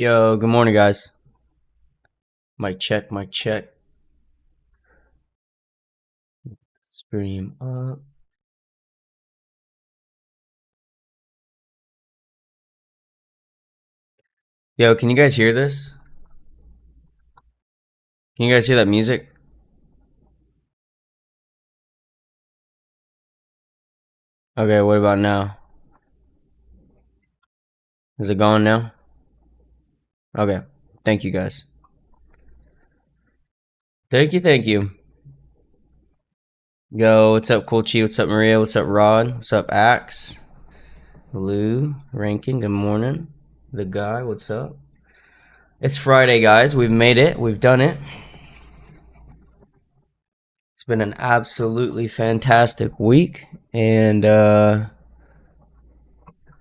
Yo, good morning, guys. Mic check, mic check. Stream up. Yo, can you guys hear this? Can you guys hear that music? Okay, what about now? Is it going now? Okay, thank you, guys. Thank you, thank you. Yo, what's up, Cool Chi? What's up, Maria? What's up, Rod? What's up, Axe? Lou, Rankin, good morning. The guy, what's up? It's Friday, guys. We've made it. We've done it. It's been an absolutely fantastic week. And,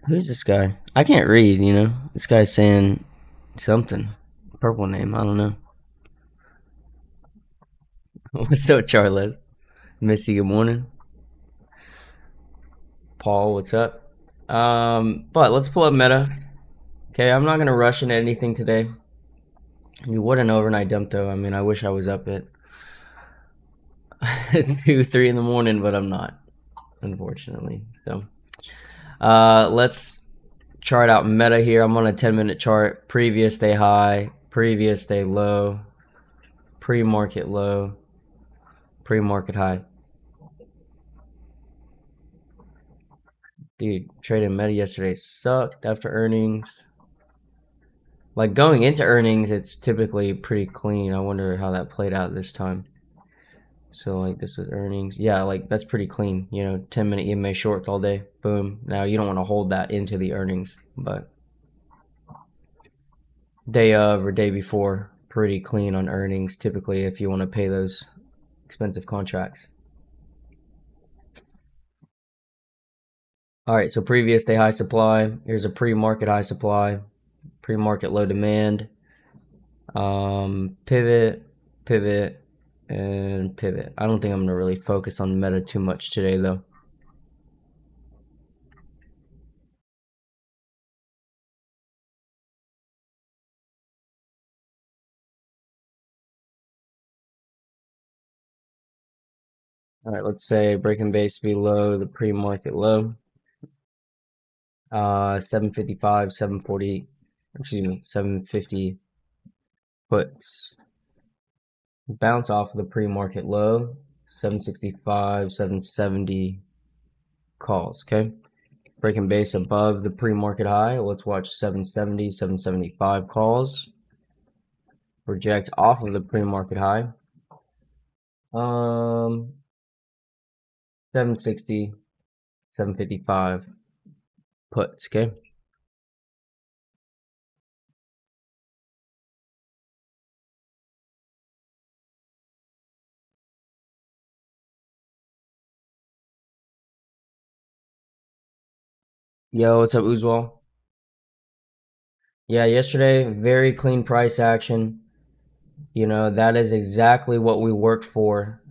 who's this guy? I can't read, you know? This guy's saying something. Purple name, I don't know. What's up, Charles? Missy, good morning. Paul, what's up? But let's pull up meta. Okay, I'm not gonna rush into anything today. I mean, what an overnight dump, though. I mean, I wish I was up at 2, 3 in the morning, but I'm not, unfortunately. So, let's chart out meta here. I'm on a 10-minute chart. Previous day high, previous day low, pre-market low, pre-market high. Dude, trading meta yesterday sucked after earnings. Like, going into earnings, it's typically pretty clean. I wonder how that played out this time. So, like, this was earnings. Yeah, like, that's pretty clean. You know, 10-minute EMA shorts all day. Boom. Now, you don't want to hold that into the earnings, but day of or day before, pretty clean on earnings, typically, if you want to pay those expensive contracts. All right, so previous day high supply. Here's a pre-market high supply, pre-market low demand. Pivot, pivot, and pivot. I don't think I'm gonna really focus on meta too much today, though. All right, let's say breaking base below the pre-market low. 755, 740, excuse me, 750 puts. Bounce off of the pre-market low, 765, 770 calls, okay? Breaking base above the pre-market high, let's watch 770, 775 calls. Reject off of the pre-market high. 760, 755 puts, okay? Yo, what's up, Uzwal? Yeah, yesterday, very clean price action. You know, that is exactly what we worked for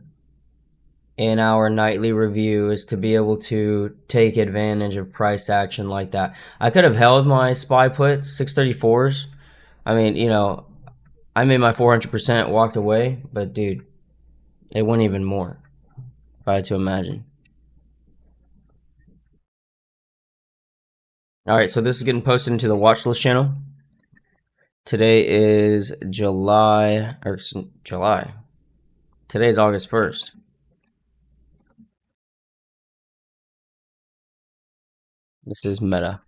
in our nightly review, is to be able to take advantage of price action like that. I could have held my SPY puts, 634s. I mean, you know, I made my 400%, walked away, but dude, it went even more, if I had to imagine. All right, so this is getting posted into the watch list channel. Today is July. Today is August 1st. This is Meta.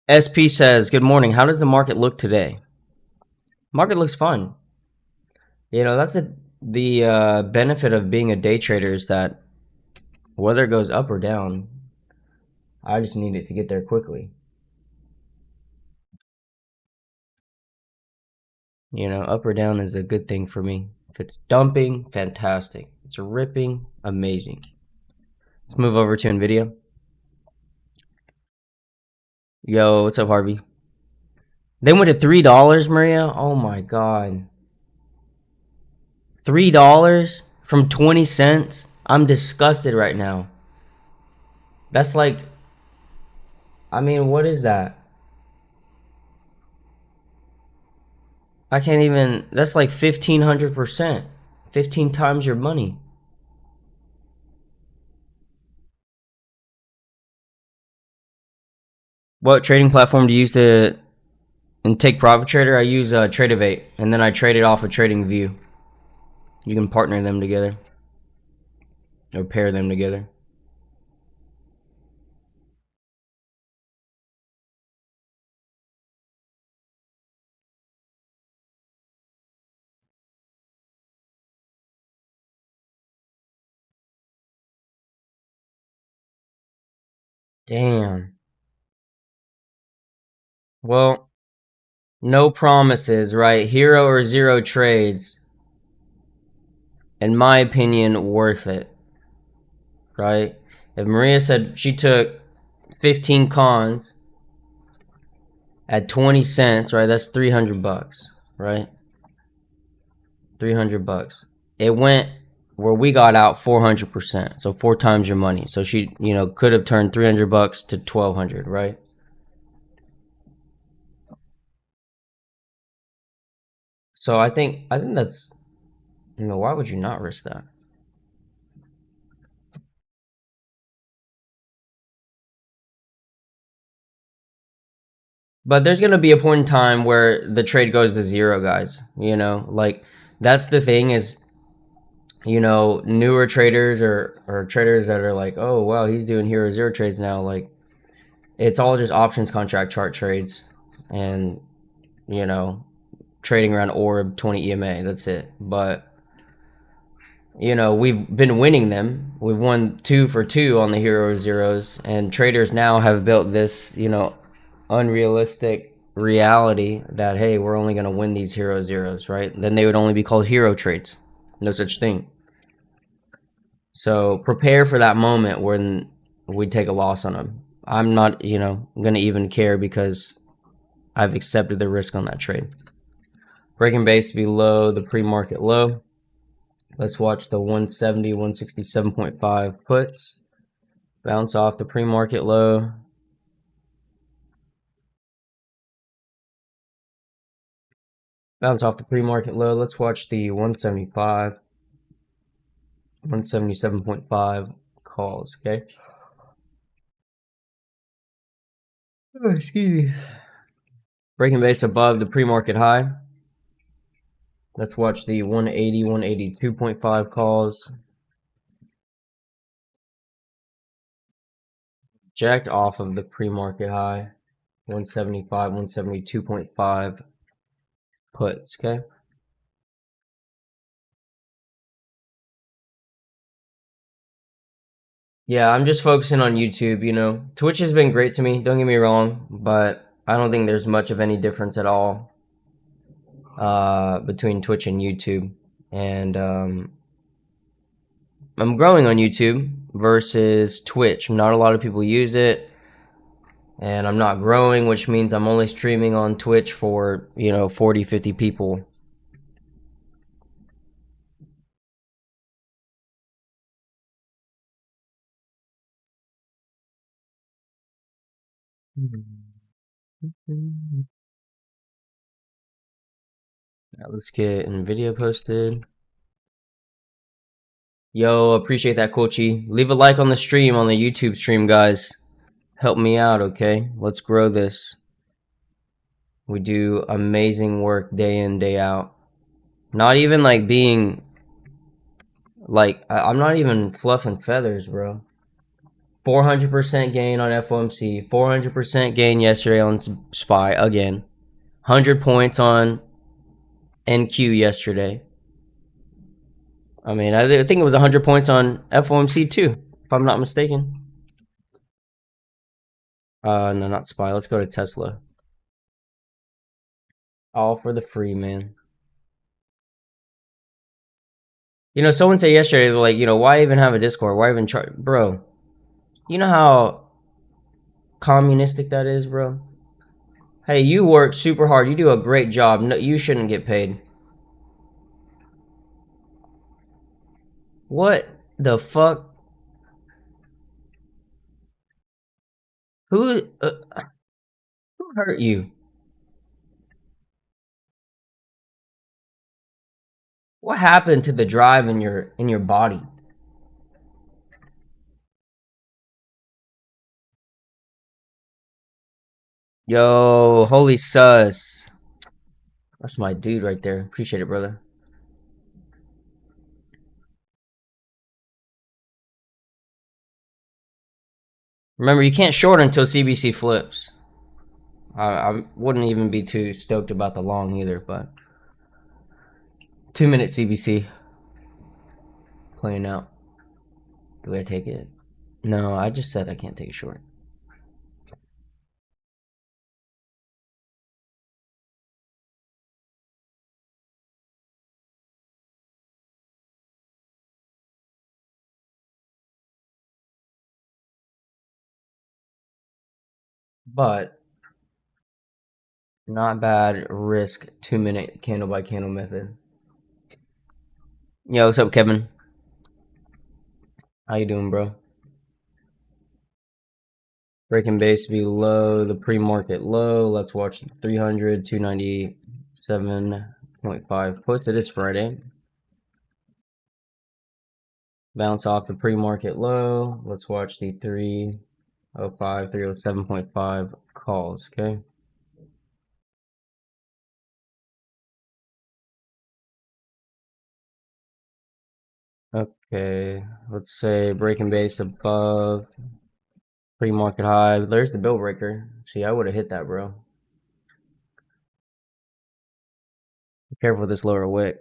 SP says, good morning. How does the market look today? Market looks fun. You know, that's the benefit of being a day trader, is that whether it goes up or down, I just need it to get there quickly. You know, up or down is a good thing for me. If it's dumping, fantastic. It's ripping, amazing. Let's move over to NVIDIA. Yo, what's up, Harvey? They went to $3, Maria? Oh my god. $3 from 20 cents? I'm disgusted right now. That's like, I mean, what is that? I can't even, that's like 1,500%. 15 times your money. What trading platform do you use to and take profit trader? I use Tradevate, and then I trade it off of Trading View. You can partner them together or pair them together. Damn. Well, no promises, right? Hero or zero trades, in my opinion, worth it, right? If Maria said she took 15 cons at 20 cents, right? That's 300 bucks, right? 300 bucks. It went where we got out 400%, so 4 times your money. So she, could have turned 300 bucks to 1,200, right? So I think that's, why would you not risk that? But there's gonna be a point in time where the trade goes to zero, guys. Like that's the thing is, newer traders or traders that are like, oh wow, he's doing hero zero trades now. Like it's all just options contract chart trades, and you know trading around orb 20 EMA. That's it. But we've been winning them. We've won 2 for 2 on the hero zeros, and traders now have built this unrealistic reality that hey, we're only going to win these hero zeros, right? Then they would only be called hero trades. No such thing. So prepare for that moment when we take a loss on them. I'm not going to even care because I've accepted the risk on that trade. Breaking base below the pre-market low. Let's watch the 170 167.5 puts bounce off the pre-market low. Bounce off the pre-market low. Let's watch the 175 177.5 calls, okay? Oh, excuse me. Breaking base above the pre-market high. Let's watch the 180 182.5 calls. Jacked off of the pre-market high. 175 172.5 puts, okay? Yeah, I'm just focusing on YouTube, Twitch has been great to me, don't get me wrong, but I don't think there's much of any difference at all between Twitch and YouTube. And I'm growing on YouTube versus Twitch. Not a lot of people use it, and I'm not growing, which means I'm only streaming on Twitch for, 40, 50 people. Let's get NVIDIA posted. Yo, appreciate that, Kochi. Leave a like on the stream, on the YouTube stream, guys. Help me out, okay? Let's grow this. We do amazing work day in, day out. Not even like being like I'm not even fluffing feathers, bro. 400% gain on FOMC, 400% gain yesterday on SPY again. 100 points on NQ yesterday. I mean, I think it was 100 points on FOMC too, if I'm not mistaken. No, not SPY. Let's go to Tesla. All for the free, man. Someone said yesterday, they're like, why even have a Discord? Why even charge? Bro, you know how communistic that is, bro? Hey, you work super hard. You do a great job. No, you shouldn't get paid. What the fuck? Who hurt you? What happened to the drive in your body? Yo, holy sus. That's my dude right there. Appreciate it, brother. Remember, you can't short until CBC flips. I wouldn't even be too stoked about the long either, but 2 minute CBC playing out. Do I take it? No, I just said I can't take a short. But not bad risk 2 minute candle by candle method. Yo, what's up, Kevin? How you doing, bro? Breaking base below the pre-market low. Let's watch 300, 297.5 puts. It is Friday. Bounce off the pre-market low. Let's watch the 305, 307.5 calls, okay? Okay, let's say breaking base above pre-market high. There's the bill breaker. See, I would have hit that, bro. Be careful with this lower wick.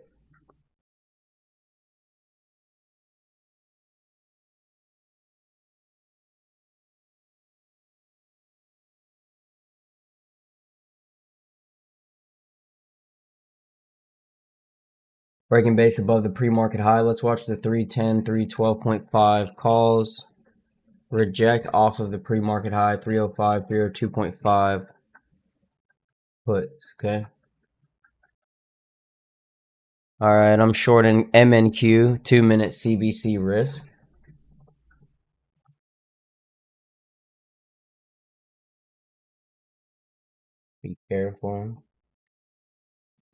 Breaking base above the pre-market high. Let's watch the 310, 312.5 calls. Reject off of the pre-market high, 305, 302.5 puts, okay? All right, I'm shorting MNQ, 2 minute CBC risk. Be careful.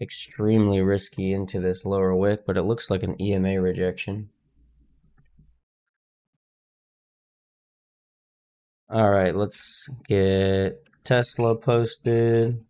Extremely risky into this lower wick, but it looks like an EMA rejection. All right, let's get Tesla posted.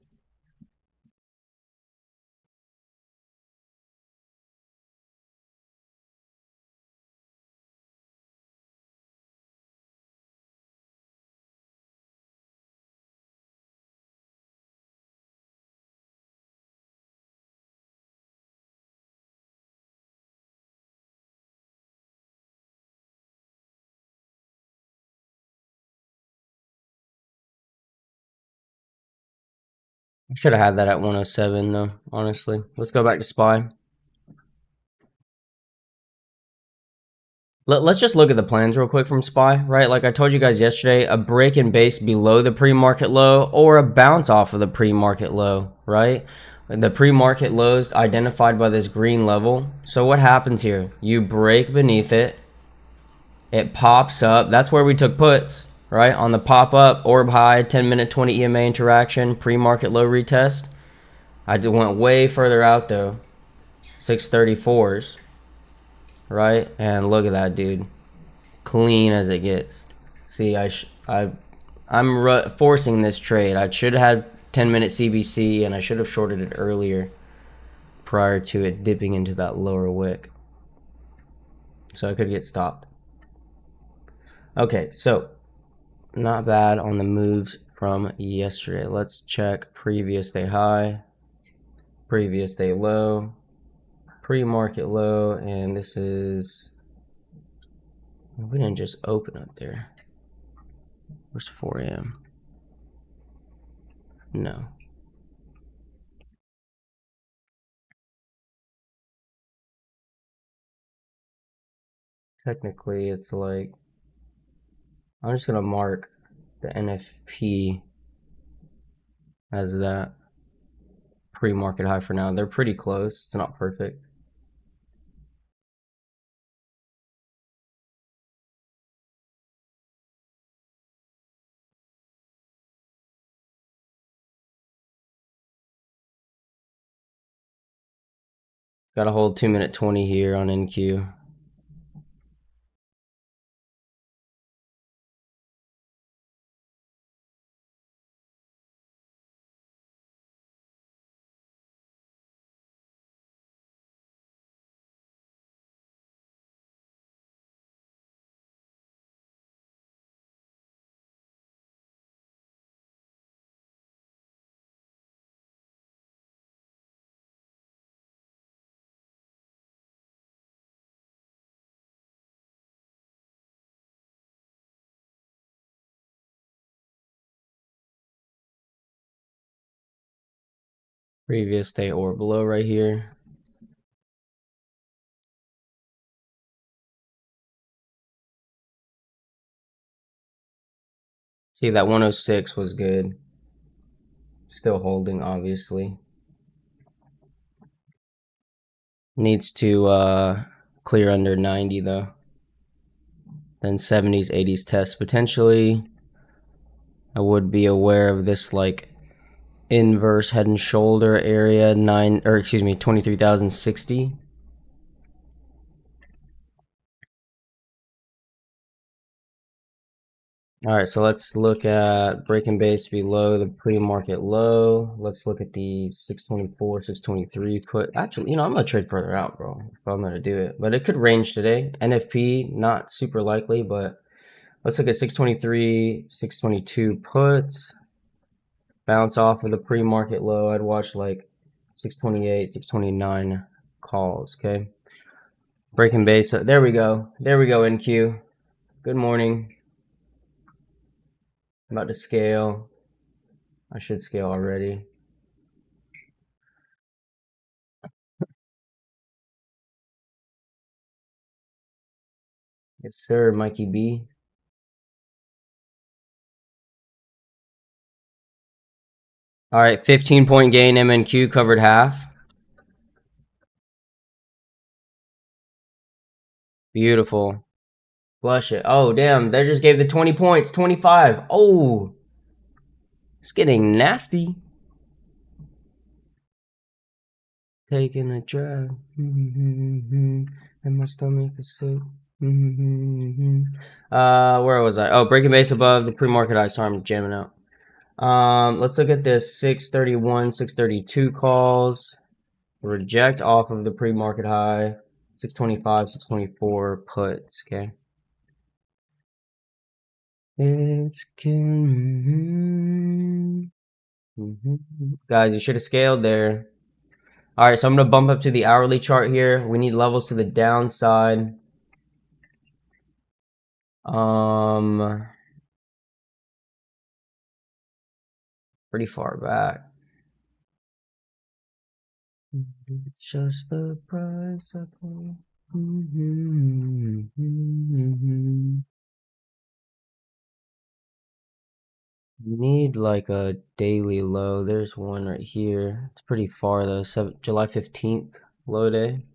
I should have had that at 107 though, honestly. Let's go back to SPY. Let's just look at the plans real quick from SPY, right? Like I told you guys yesterday, a break in base below the pre-market low or a bounce off of the pre-market low, right? The pre-market lows identified by this green level. So what happens here? You break beneath it. It pops up. That's where we took puts, right? On the pop up, orb high, 10-minute 20 EMA interaction, pre-market low retest. I went way further out though. 634s, right? And look at that, dude. Clean as it gets. See, I'm forcing this trade. I should have had 10-minute CBC and I should have shorted it earlier prior to it dipping into that lower wick. So I could get stopped. Okay, so not bad on the moves from yesterday. Let's check previous day high, previous day low, pre-market low, and this is, we didn't just open up there. Where's 4 a.m.? No. Technically, it's like, I'm just gonna mark the NFP as that pre-market high for now. They're pretty close. It's not perfect. Got to hold 2-minute 20 here on NQ. Previous day or below right here. See, that 106 was good. Still holding, obviously. Needs to clear under 90 though. Then 70s, 80s test potentially. I would be aware of this like inverse head and shoulder area 23,060. All right, so let's look at breaking base below the pre-market low. Let's look at the 624, 623 put. Actually, I'm gonna trade further out, bro, if I'm gonna do it. But it could range today. NFP, not super likely, but let's look at 623, 622 puts. Bounce off of the pre-market low. I'd watch like 628, 629 calls, okay? Breaking base. There we go. There we go, NQ. Good morning. I'm about to scale. I should scale already. Yes, sir, Mikey B. All right, 15-point gain. MNQ covered half. Beautiful. Flush it. Oh, damn. They just gave the 20 points. 25. Oh, it's getting nasty. Taking a drive. And my stomach is sick. Where was I? Oh, breaking base above the pre-market high. Sorry, I'm jamming out. Let's look at this 631, 632 calls. Reject off of the pre-market high. 625, 624 puts. Okay. It's killing. Guys, you should have scaled there. All right, so I'm gonna bump up to the hourly chart here. We need levels to the downside. Pretty far back. It's just the price I pay. Need like a daily low. There's one right here. It's pretty far though. July 15th low day.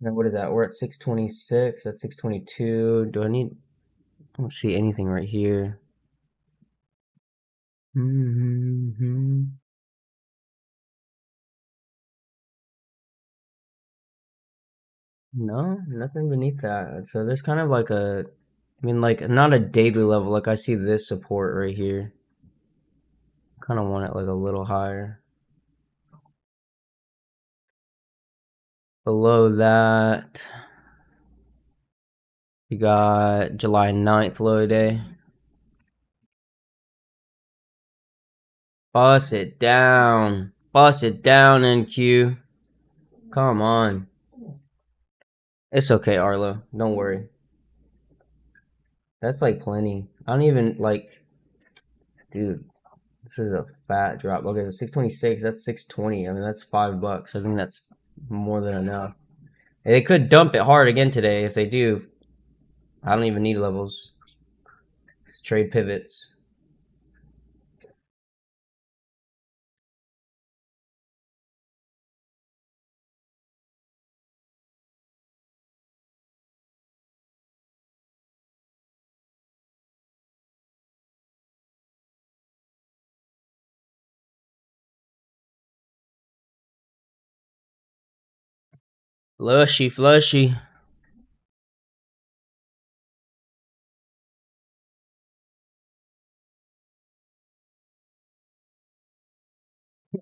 And what is that? We're at 626. That's 622. I don't see anything right here. No, nothing beneath that. So there's kind of like like not a daily level. Like I see this support right here. Kind of want it like a little higher. Below that, you got July 9th low day. Bust it down. Bust it down, NQ. Come on. It's okay, Arlo. Don't worry. That's like plenty. I don't even like, dude. This is a fat drop. Okay, so 626. That's 620. I mean, that's $5. I think that's more than enough. And they could dump it hard again today. If they do, I don't even need levels. It's trade pivots. Flushy, flushy.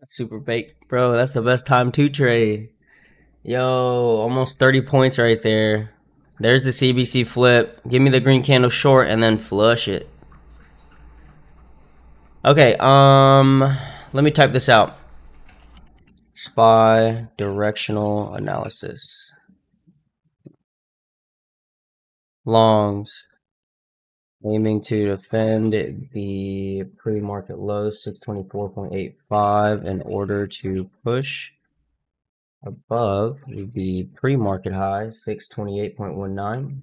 Super baked, bro. That's the best time to trade. Yo, almost 30 points right there. There's the CBC flip. Give me the green candle short and then flush it. Okay, let me type this out. SPY directional analysis. Longs aiming to defend the pre-market low 624.85 in order to push above the pre-market high 628.19.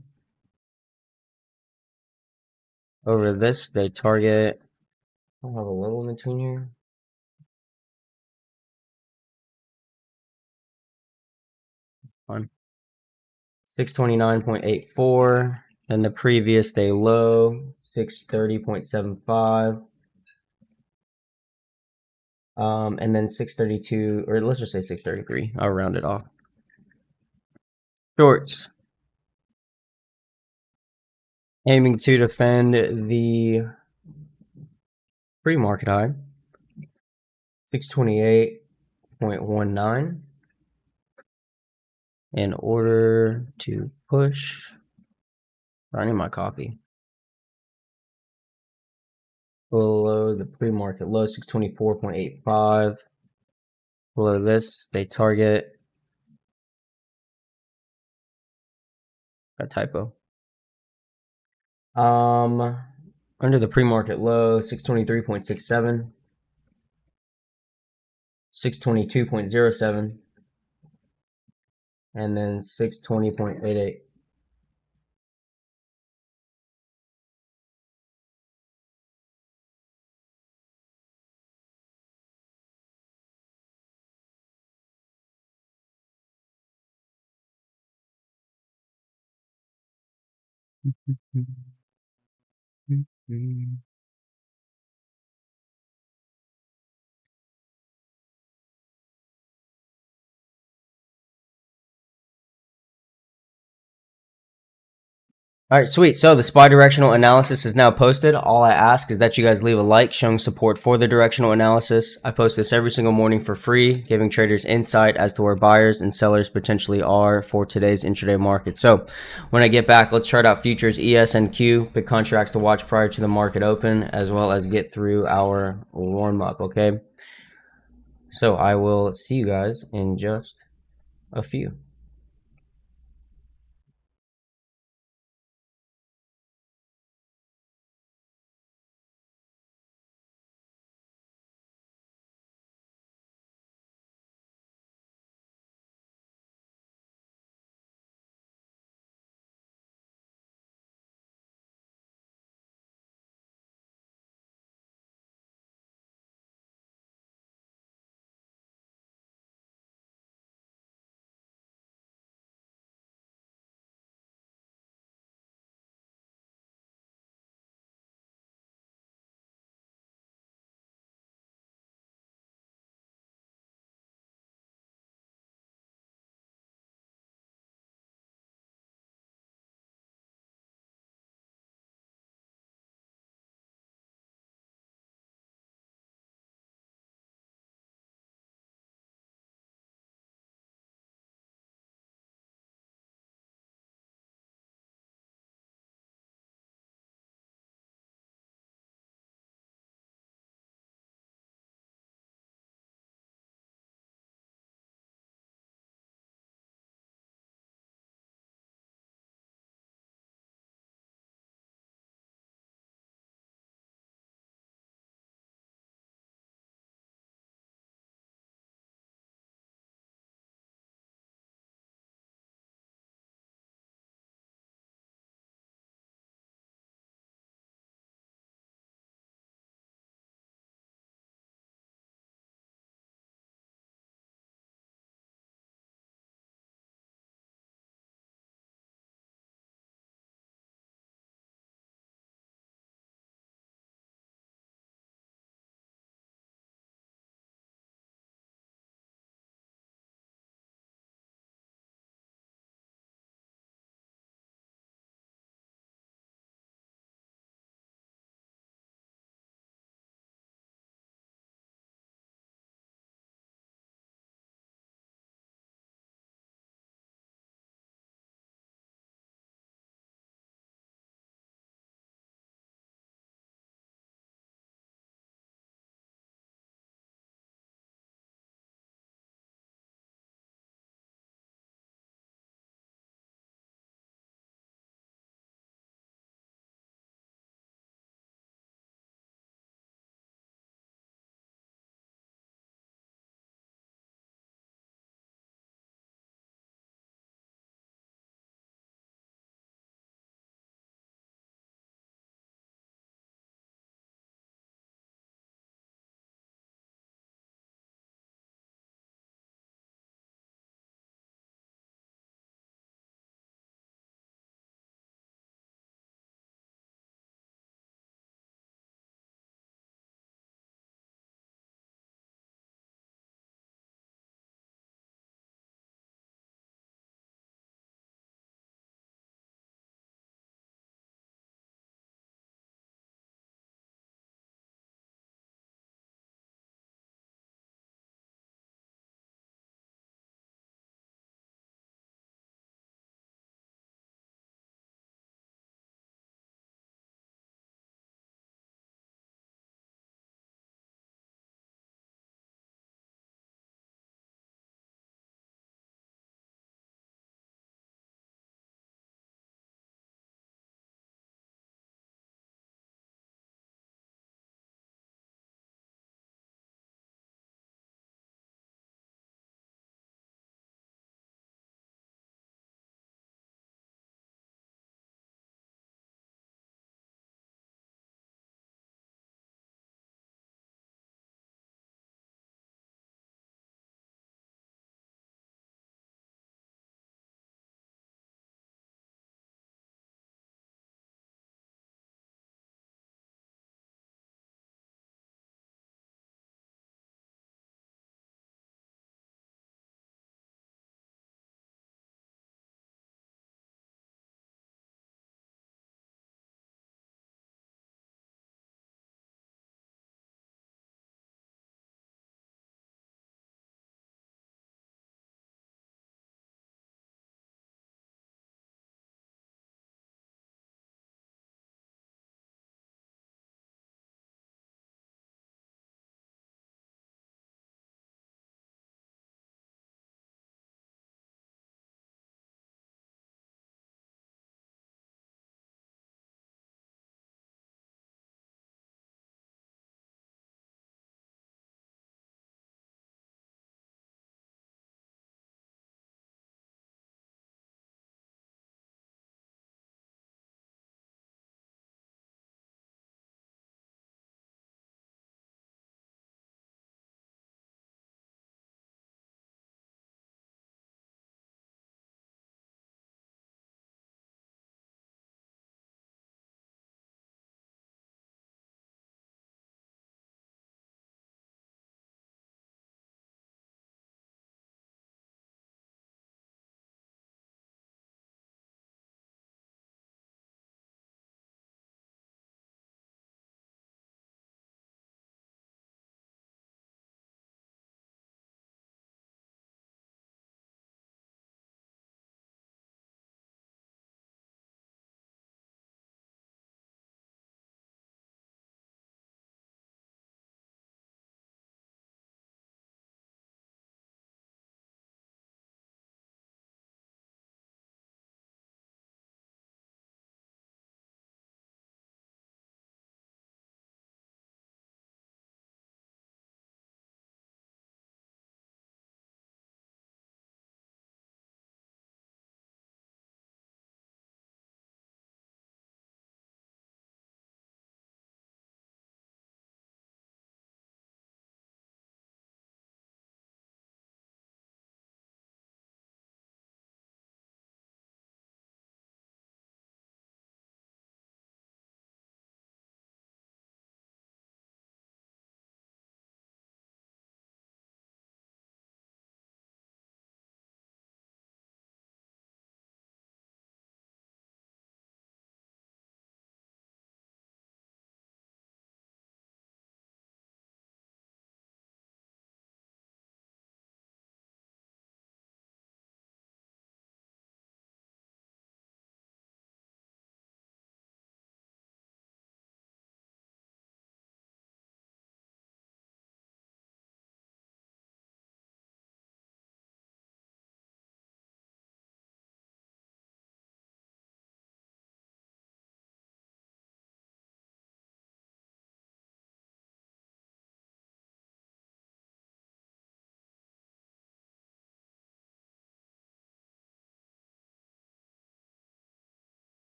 Over this, they target. I'll have a little in between here. On 629.84, and the previous day low 630.75. And then 632, or let's just say 633. I'll round it off. Shorts aiming to defend the pre-market high 628.19 in order to push. I need my copy. Below the pre-market low 624.85. Below this, they target a typo. Under the pre-market low 623.67, 622.07, and then 620.88. All right, sweet. So the SPY directional analysis is now posted. All I ask is that you guys leave a like showing support for the directional analysis. I post this every single morning for free, giving traders insight as to where buyers and sellers potentially are for today's intraday market. So when I get back, let's chart out futures, ES and Q, big contracts to watch prior to the market open, as well as get through our warm up, okay? So I will see you guys in just a few.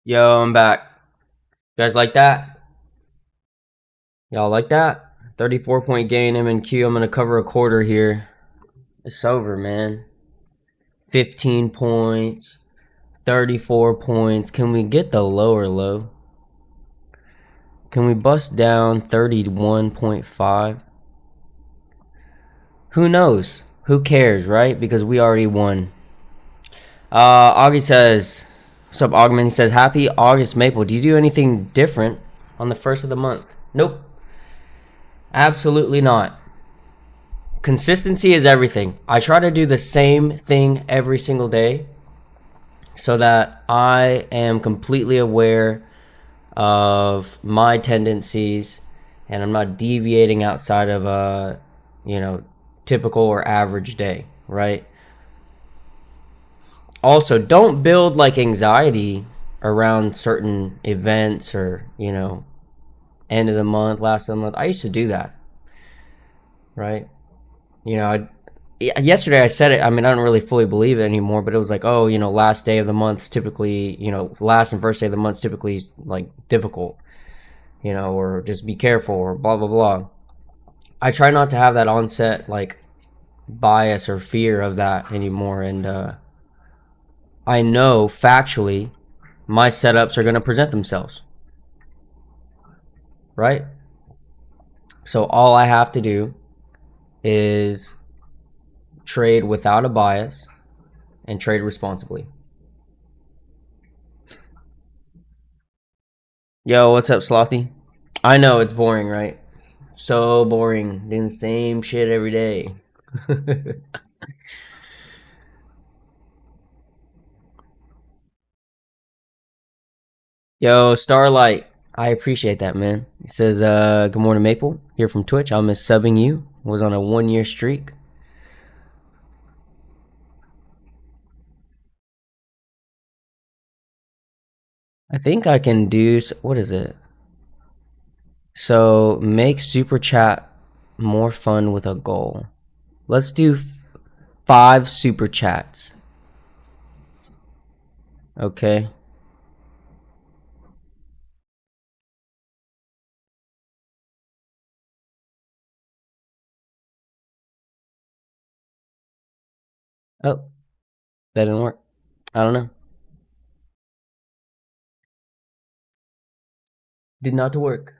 Yo, I'm back. You guys like that? Y'all like that? 34-point gain M&Q. I'm going to cover a quarter here. It's over, man. 15 points. 34 points. Can we get the lower low? Can we bust down 31.5? Who knows? Who cares, right? Because we already won. Augie says, what's up, Augman? He says, happy August Maple. Do you do anything different on the first of the month? Nope. Absolutely not. Consistency is everything. I try to do the same thing every single day so that I am completely aware of my tendencies and I'm not deviating outside of a, typical or average day, right? Also, don't build like anxiety around certain events or, end of the month, last of the month. I used to do that, right? Yesterday I said it. I mean, I don't really fully believe it anymore, but it was like, oh, last day of the month's typically, last and first day of the month's typically like difficult, or just be careful or blah, blah, blah. I try not to have that onset like bias or fear of that anymore. And I know factually my setups are going to present themselves, right? So all I have to do is trade without a bias and trade responsibly. Yo, what's up, Slothy? I know it's boring, right? So boring, doing the same shit every day. Yo, Starlight, I appreciate that, man. He says, good morning, Maple. Here from Twitch. I miss subbing you. Was on a 1-year streak. I think I can do, what is it? So, make Super Chat more fun with a goal. Let's do 5 Super Chats. Okay. Oh, that didn't work. I don't know. Did not work.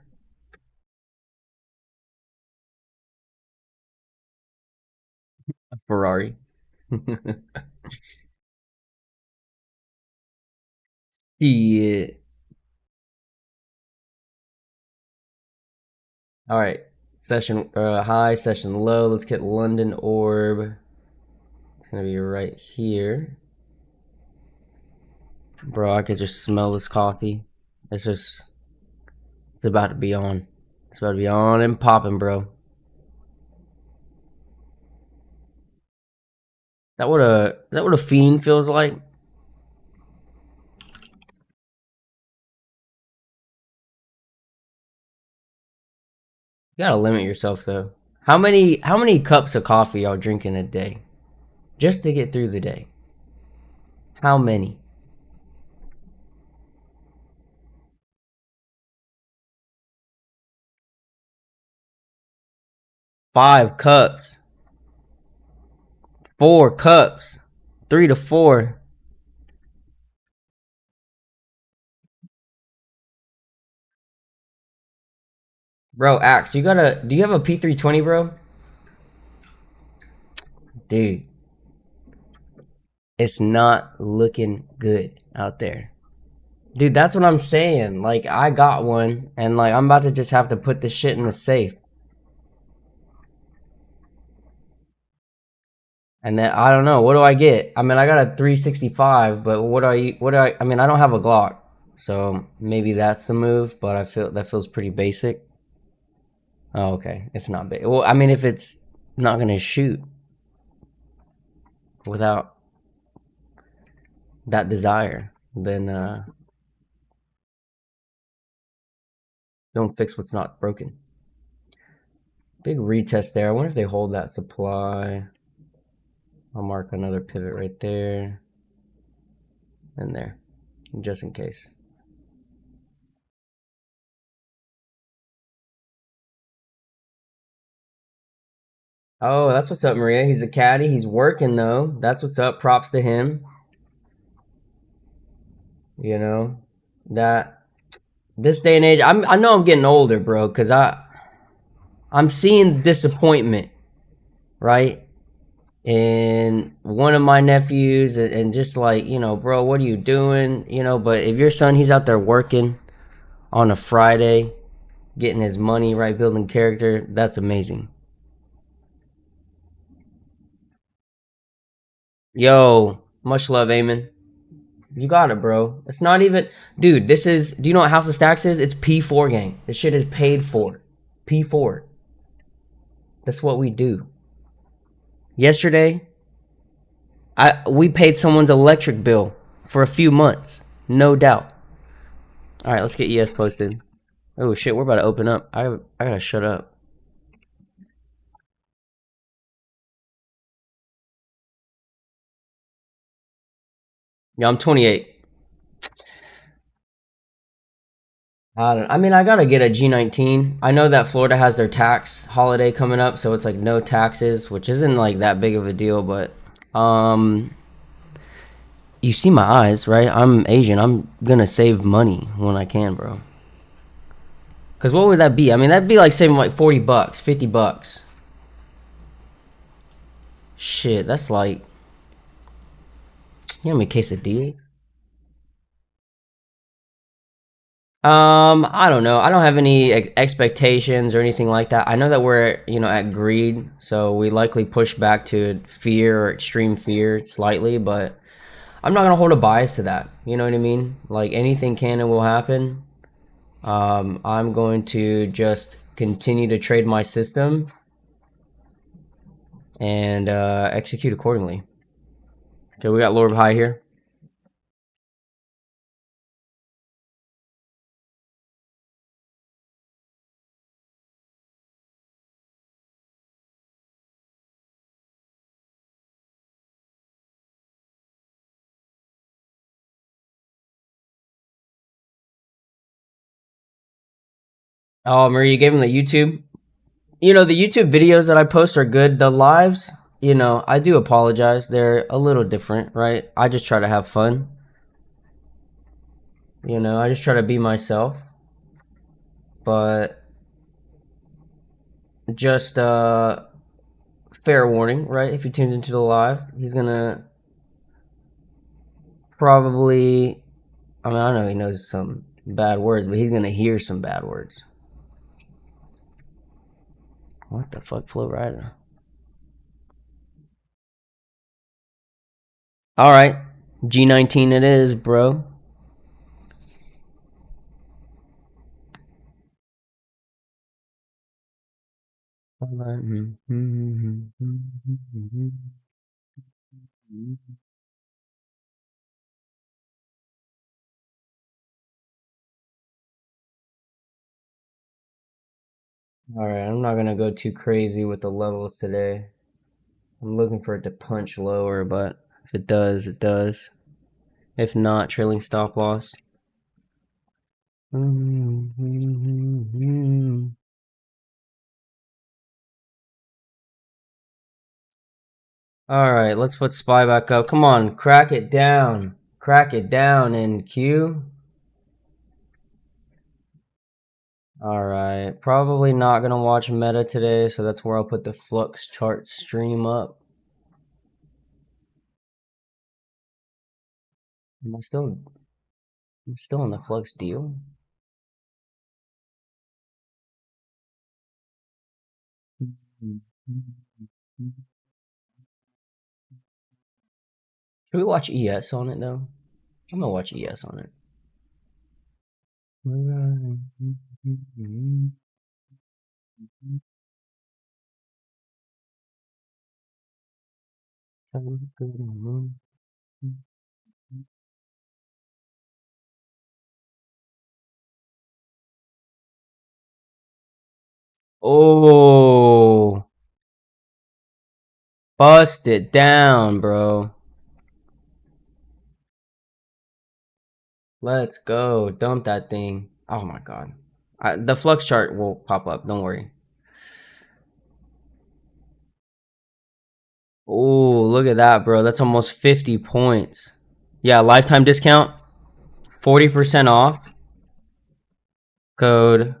A Ferrari. Yeah. All right. Session high, session low. Let's get London Orb. It's gonna be right here. Bro, I could just smell this coffee. It's about to be on. It's about to be on and popping, bro. That what a fiend feels like? You gotta limit yourself though. How many cups of coffee y'all drinking a day? Just to get through the day. How many? 5 cups. 4 cups. 3 to 4. Bro, Axe, do you have a P320, bro? Dude, it's not looking good out there. Dude, that's what I'm saying. Like, I got one, and like, I'm about to just have to put this shit in the safe. And then I don't know, what do I get? I mean, I got a 365, but I mean, I don't have a Glock. So maybe that's the move, but I feel that feels pretty basic. Oh, okay. It's not big. Well, I mean, if it's not gonna shoot without that desire, then don't fix what's not broken. Big retest there. I wonder if they hold that supply. I'll mark another pivot right there and there, just in case. Oh, that's what's up, Maria. He's a caddy. He's working though. That's what's up. Props to him. You know that this day and age, I know I'm getting older, bro, because I'm seeing disappointment, right? And one of my nephews, and just like, bro, what are you doing? But if your son, he's out there working on a Friday, getting his money, right, building character, that's amazing. Yo, much love, Eamon. You got it, bro. It's not even, dude. Do you know what House of Stacks is? It's P4 gang. This shit is paid for. P4. That's what we do. Yesterday, we paid someone's electric bill for a few months, no doubt. All right, let's get ES posted. Oh shit, we're about to open up. I gotta shut up. Yeah, I'm 28. I mean, I gotta get a G19. I know that Florida has their tax holiday coming up, so it's like no taxes, which isn't like that big of a deal. But you see my eyes, right? I'm Asian. I'm gonna save money when I can, bro. Cause what would that be? I mean, that'd be like saving like 40 bucks, 50 bucks. Shit, that's like, you know how many quesadillas? I don't know. I don't have any expectations or anything like that. I know that we're, at greed, so we likely push back to fear or extreme fear slightly, but I'm not gonna hold a bias to that. You know what I mean? Like anything can and will happen. I'm going to just continue to trade my system and execute accordingly. Okay, we got Lord High here. Oh, Marie, you gave him the YouTube. The YouTube videos that I post are good. The lives, I do apologize. They're a little different, right? I just try to have fun. I just try to be myself. But just fair warning, right? If he tunes into the live, he's gonna probably. I mean, I know he knows some bad words, but he's gonna hear some bad words. What the fuck, Flow Rider? All right, G19 it is, bro. All right, I'm not gonna go too crazy with the levels today. I'm looking for it to punch lower, but if it does, it does. If not, trailing stop loss. All right, let's put SPY back up. Come on, crack it down. Crack it down in Q. All right, probably not gonna watch meta today, so that's where I'll put the Flux chart stream up. Am I still? I'm still in the Flux deal. Should we watch ES on it though? I'm gonna watch ES on it. Oh, bust it down, bro. Let's go. Dump that thing. Oh my god. The flux chart will pop up. Don't worry. Oh, look at that, bro. That's almost 50 points. Yeah, lifetime discount, 40% off. Code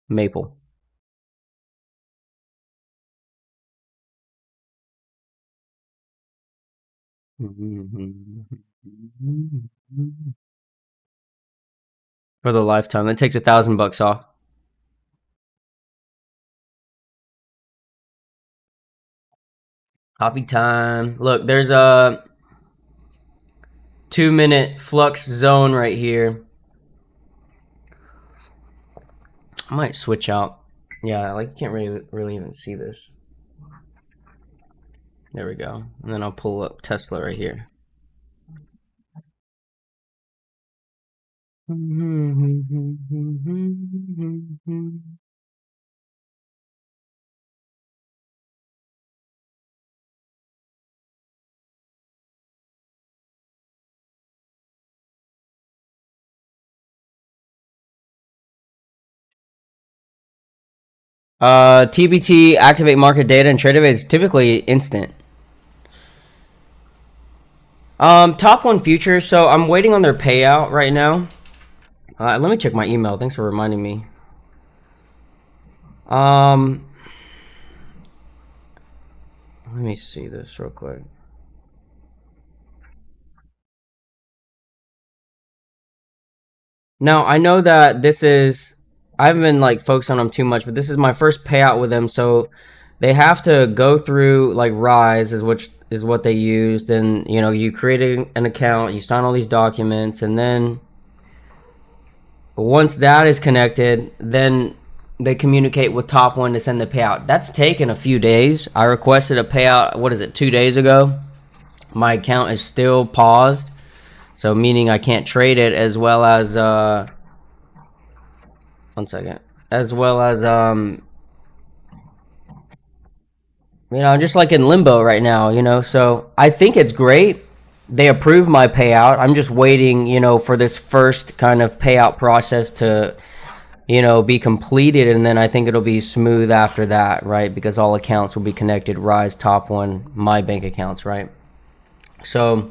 Maple. For the lifetime. That takes $1,000 off. Coffee time. Look, there's a 2-minute flux zone right here. I might switch out. Yeah, like you can't really even see this. There we go. And then I'll pull up Tesla right here. TBT, activate market data, and trade is typically instant. Top one future. So I'm waiting on their payout right now. Let me check my email. Thanks for reminding me. Let me see this real quick. Now I know that this is. I haven't been like focused on them too much, but this is my first payout with them, so they have to go through like Rise is what they used, and you know you create an account, you sign all these documents, and then once that is connected, then they communicate with Top One to send the payout. That's taken a few days. I requested a payout, what is it, 2 days ago. My account is still paused, so meaning I can't trade it, as well as one second, as well as you know, just like in limbo right now, you know. So I think it's great. They approved my payout. I'm just waiting, you know, for this first kind of payout process to, you know, be completed, and then I think it'll be smooth after that, right? Because all accounts will be connected, Rise, Top One, my bank accounts, right? So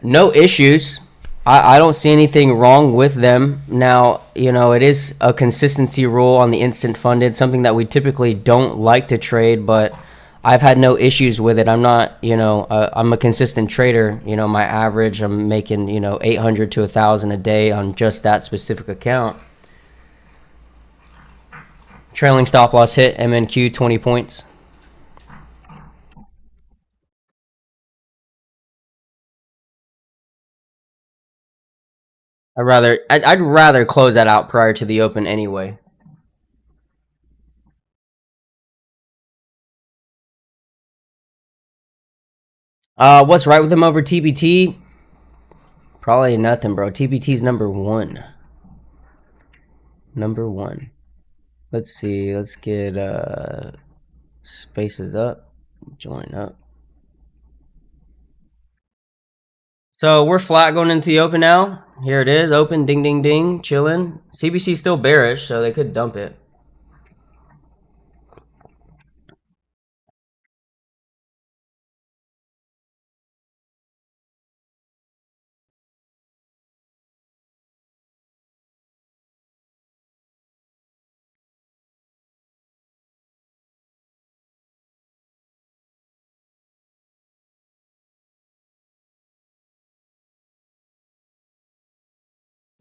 no issues. I don't see anything wrong with them. Now, you know, it is a consistency rule on the instant funded, something that we typically don't like to trade, but I've had no issues with it. I'm not, you know, I'm a consistent trader. You know, my average, I'm making, you know, 800 to 1,000 a day on just that specific account. Trailing stop loss hit, MNQ 20 points. I'd rather close that out prior to the open anyway. What's right with him over TBT? Probably nothing, bro. TBT's number one. Number one. Let's see. Let's get spaces up. Join up. So we're flat going into the open now. Here it is. Open. Ding, ding, ding. Chilling. CBC's still bearish, so they could dump it.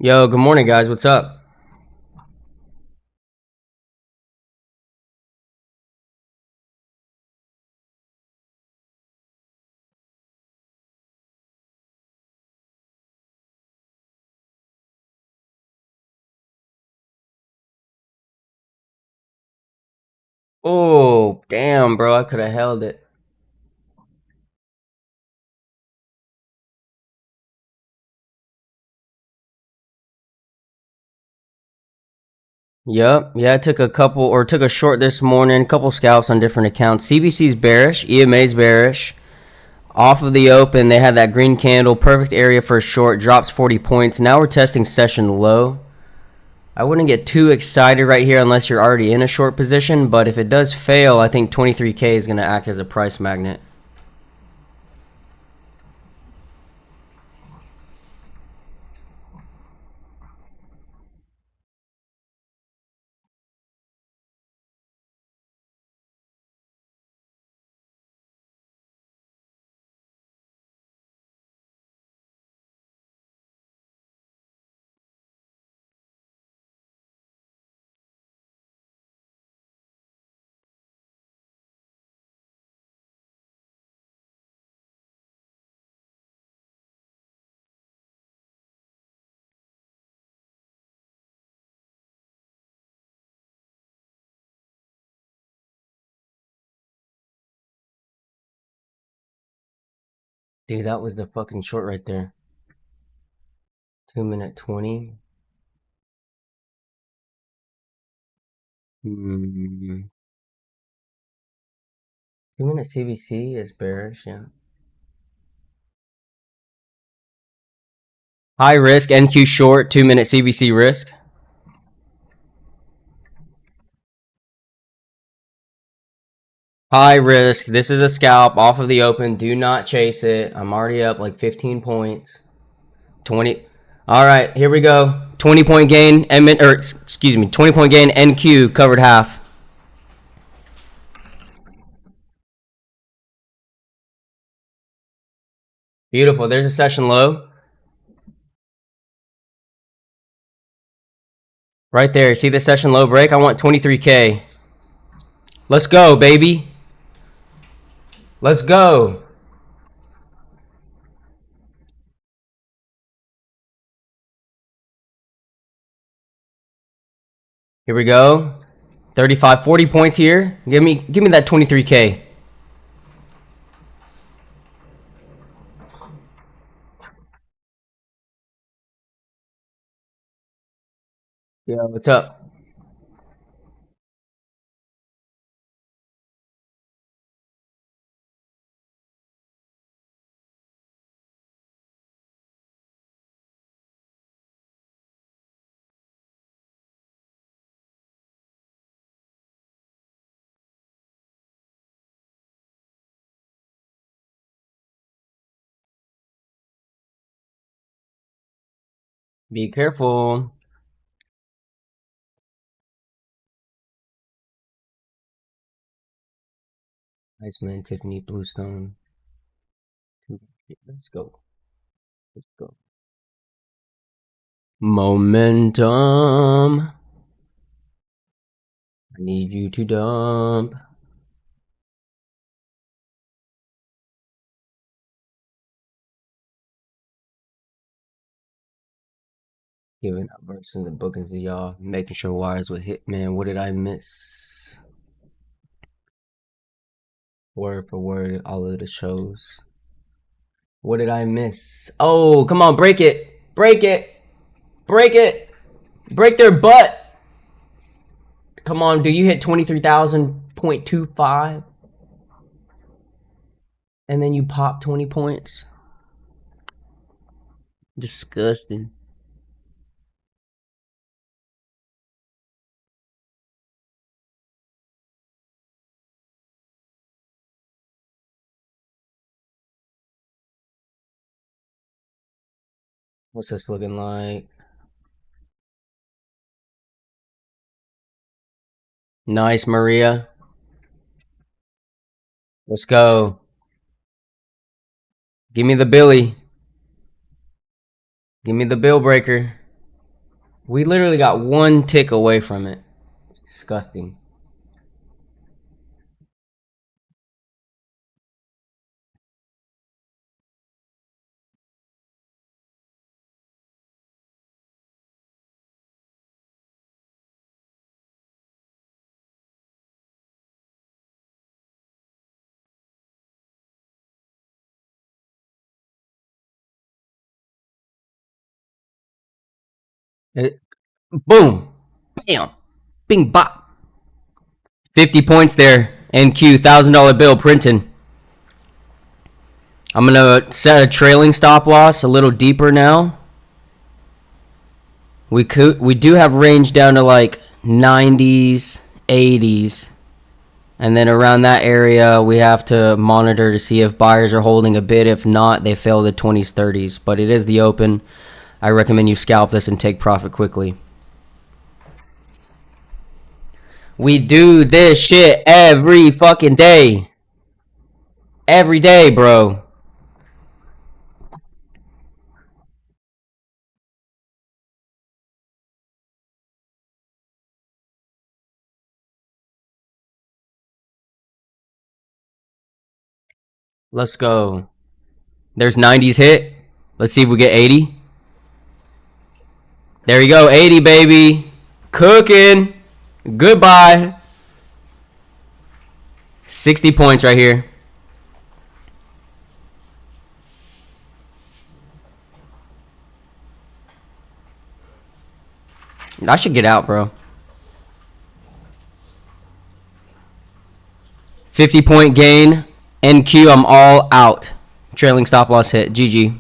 Yo, good morning, guys. What's up? Oh, damn, bro. I could have held it. Yep. Yeah, I took a short this morning, a couple scalps on different accounts. CBC's bearish, EMA's bearish. Off of the open, they had that green candle, perfect area for a short, drops 40 points. Now we're testing session low. I wouldn't get too excited right here unless you're already in a short position, but if it does fail, I think 23K is going to act as a price magnet. Dude, that was the fucking short right there. 2-minute 20. 2-minute CBC is bearish, yeah. High risk, NQ short, 2-minute CBC risk. High risk. This is a scalp off of the open. Do not chase it. I'm already up like 15 points. 20. All right, here we go. 20-point gain, 20-point gain, NQ covered half. Beautiful. There's a session low. Right there. See the session low break? I want 23K. Let's go, baby. Let's go. Here we go. 35, 40 points here. Give me that 23K. Yo, what's up? Be careful. Nice man, Tiffany Bluestone. Let's go. Let's go. Momentum. I need you to dump. Giving up versus the bookings of y'all. Making sure wires would hit. Man, what did I miss? Word for word, all of the shows. What did I miss? Oh, come on, break it. Break it. Break it. Break their butt. Come on, do you hit 23,000.25? And then you pop 20 points? Disgusting. What's this looking like? Nice, Maria. Let's go. Give me the Billy. Give me the bill breaker. We literally got one tick away from it. Disgusting. Boom. Bam. Bing bop. 50 points there. NQ, $1,000 bill printing. I'm going to set a trailing stop loss a little deeper now. We do have range down to like 90s, 80s, and then around that area we have to monitor to see if buyers are holding a bid. If not, they fail the 20s, 30s. But it is the open. I recommend you scalp this and take profit quickly. We do this shit every fucking day. Every day, bro. Let's go. There's 90s hit. Let's see if we get 80. There you go, 80, baby. Cooking. Goodbye. 60 points right here. I should get out, bro. 50-point gain. NQ, I'm all out. Trailing stop loss hit. GG.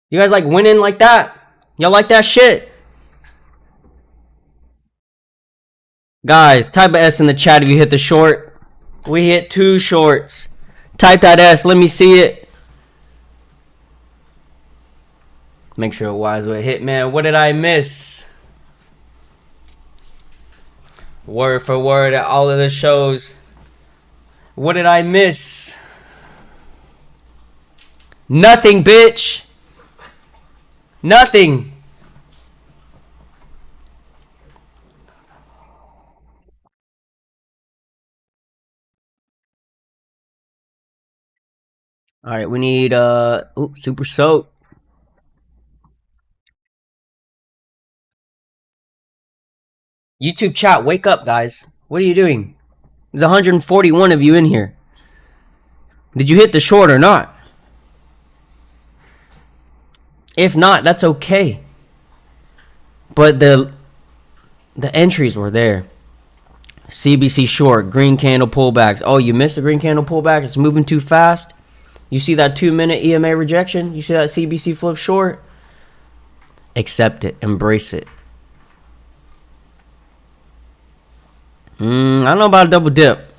You guys like winning like that? Y'all like that shit? Guys, type a S in the chat if you hit the short. We hit 2 shorts. Type that S. Let me see it. Make sure it wise with Hitman. What did I miss? Word for word at all of the shows. What did I miss? Nothing, bitch. Nothing. All right, we need super soap. YouTube chat, wake up, guys. What are you doing? There's 141 of you in here. Did you hit the short or not? If not, that's okay. But the entries were there. CBC short, green candle pullbacks. Oh, you missed the green candle pullback? It's moving too fast. You see that 2-minute EMA rejection? You see that CBC flip short? Accept it. Embrace it. I don't know about a double dip.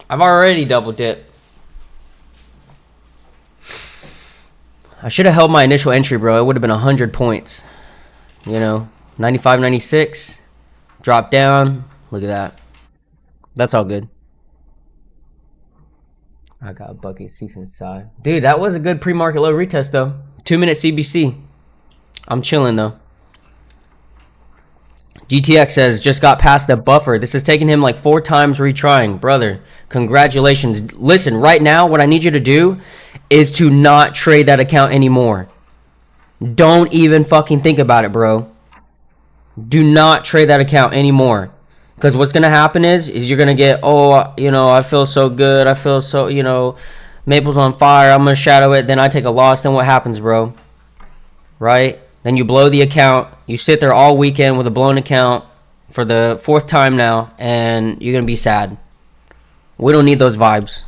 I've already double dipped. I should have held my initial entry, bro. It would have been 100 points. You know, 95, 96. Drop down. Look at that. That's all good. I got a bucket seats inside. Dude, that was a good pre-market low retest, though. 2-minute CBC. I'm chilling, though. GTX says, just got past the buffer. This has taken him like 4 times retrying. Brother, congratulations. Listen, right now, what I need you to do is to not trade that account anymore. Don't even fucking think about it, bro. Do not trade that account anymore. Because what's going to happen is you're going to get, oh, you know, I feel so good. I feel so, you know, Maple's on fire. I'm going to shadow it. Then I take a loss. Then what happens, bro? Right? Then you blow the account. You sit there all weekend with a blown account for the 4th time now, and you're going to be sad. We don't need those vibes.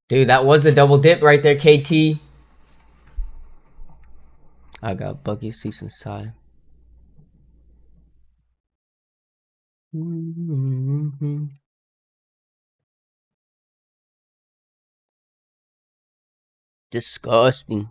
Dude, that was the double dip right there, KT. I got Bucky seats inside. Disgusting.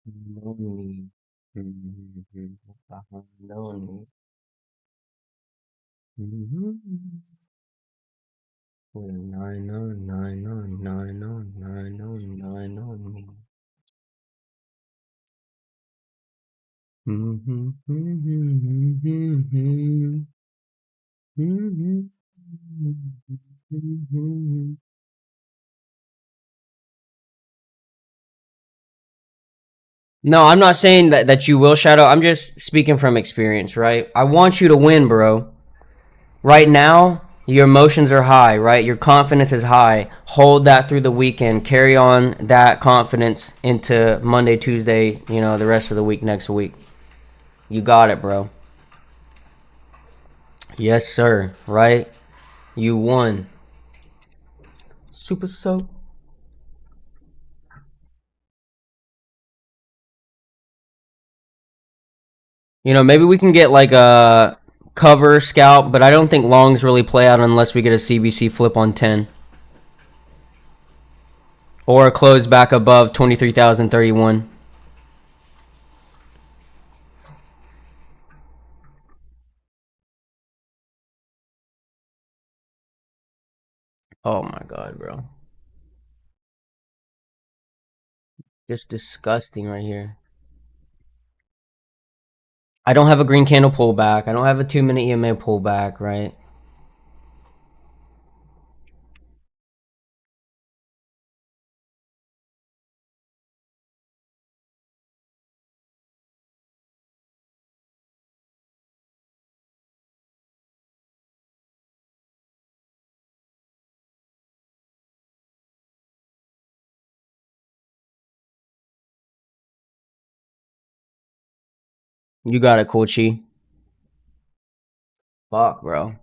Lonely. Lonely. With a 9 on 9 on 9 on 9 on 9 on me. No, I'm not saying that you will, Shadow. I'm just speaking from experience, right? I want you to win, bro. Right now, your emotions are high, right? Your confidence is high. Hold that through the weekend. Carry on that confidence into Monday, Tuesday, the rest of the week next week. You got it, bro. Yes, sir. Right? You won. Super soap. Maybe we can get like a cover scalp, but I don't think longs really play out unless we get a CBC flip on 10. Or a close back above 23,031. Oh my god, bro. Just disgusting right here. I don't have a green candle pullback. I don't have a 2-minute EMA pullback, right? You got it, Cool Chi. Fuck, bro.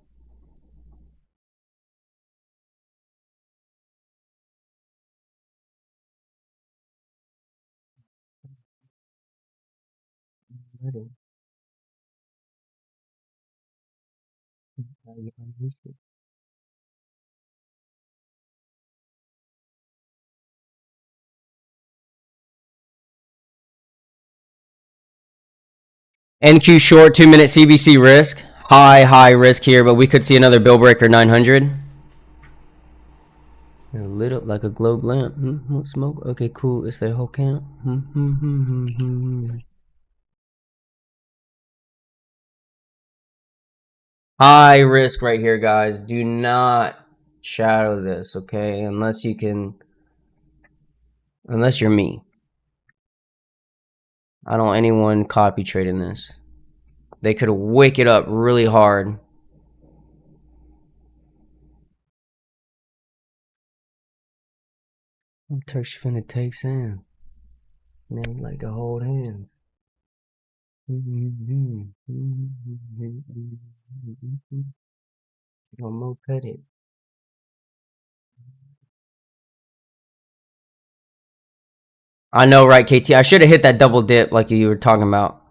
NQ short 2-minute CBC risk. High risk here, but we could see another bill breaker 900. Lit up like a globe lamp. Smoke? Okay, cool. It's their whole camp. High risk right here, guys. Do not shadow this, okay? Unless you're me. I don't want anyone copy trading this. They could wake it up really hard. Turk's finna take Sam. Man, like to hold hands. More cut it. I know, right, KT? I should have hit that double dip like you were talking about.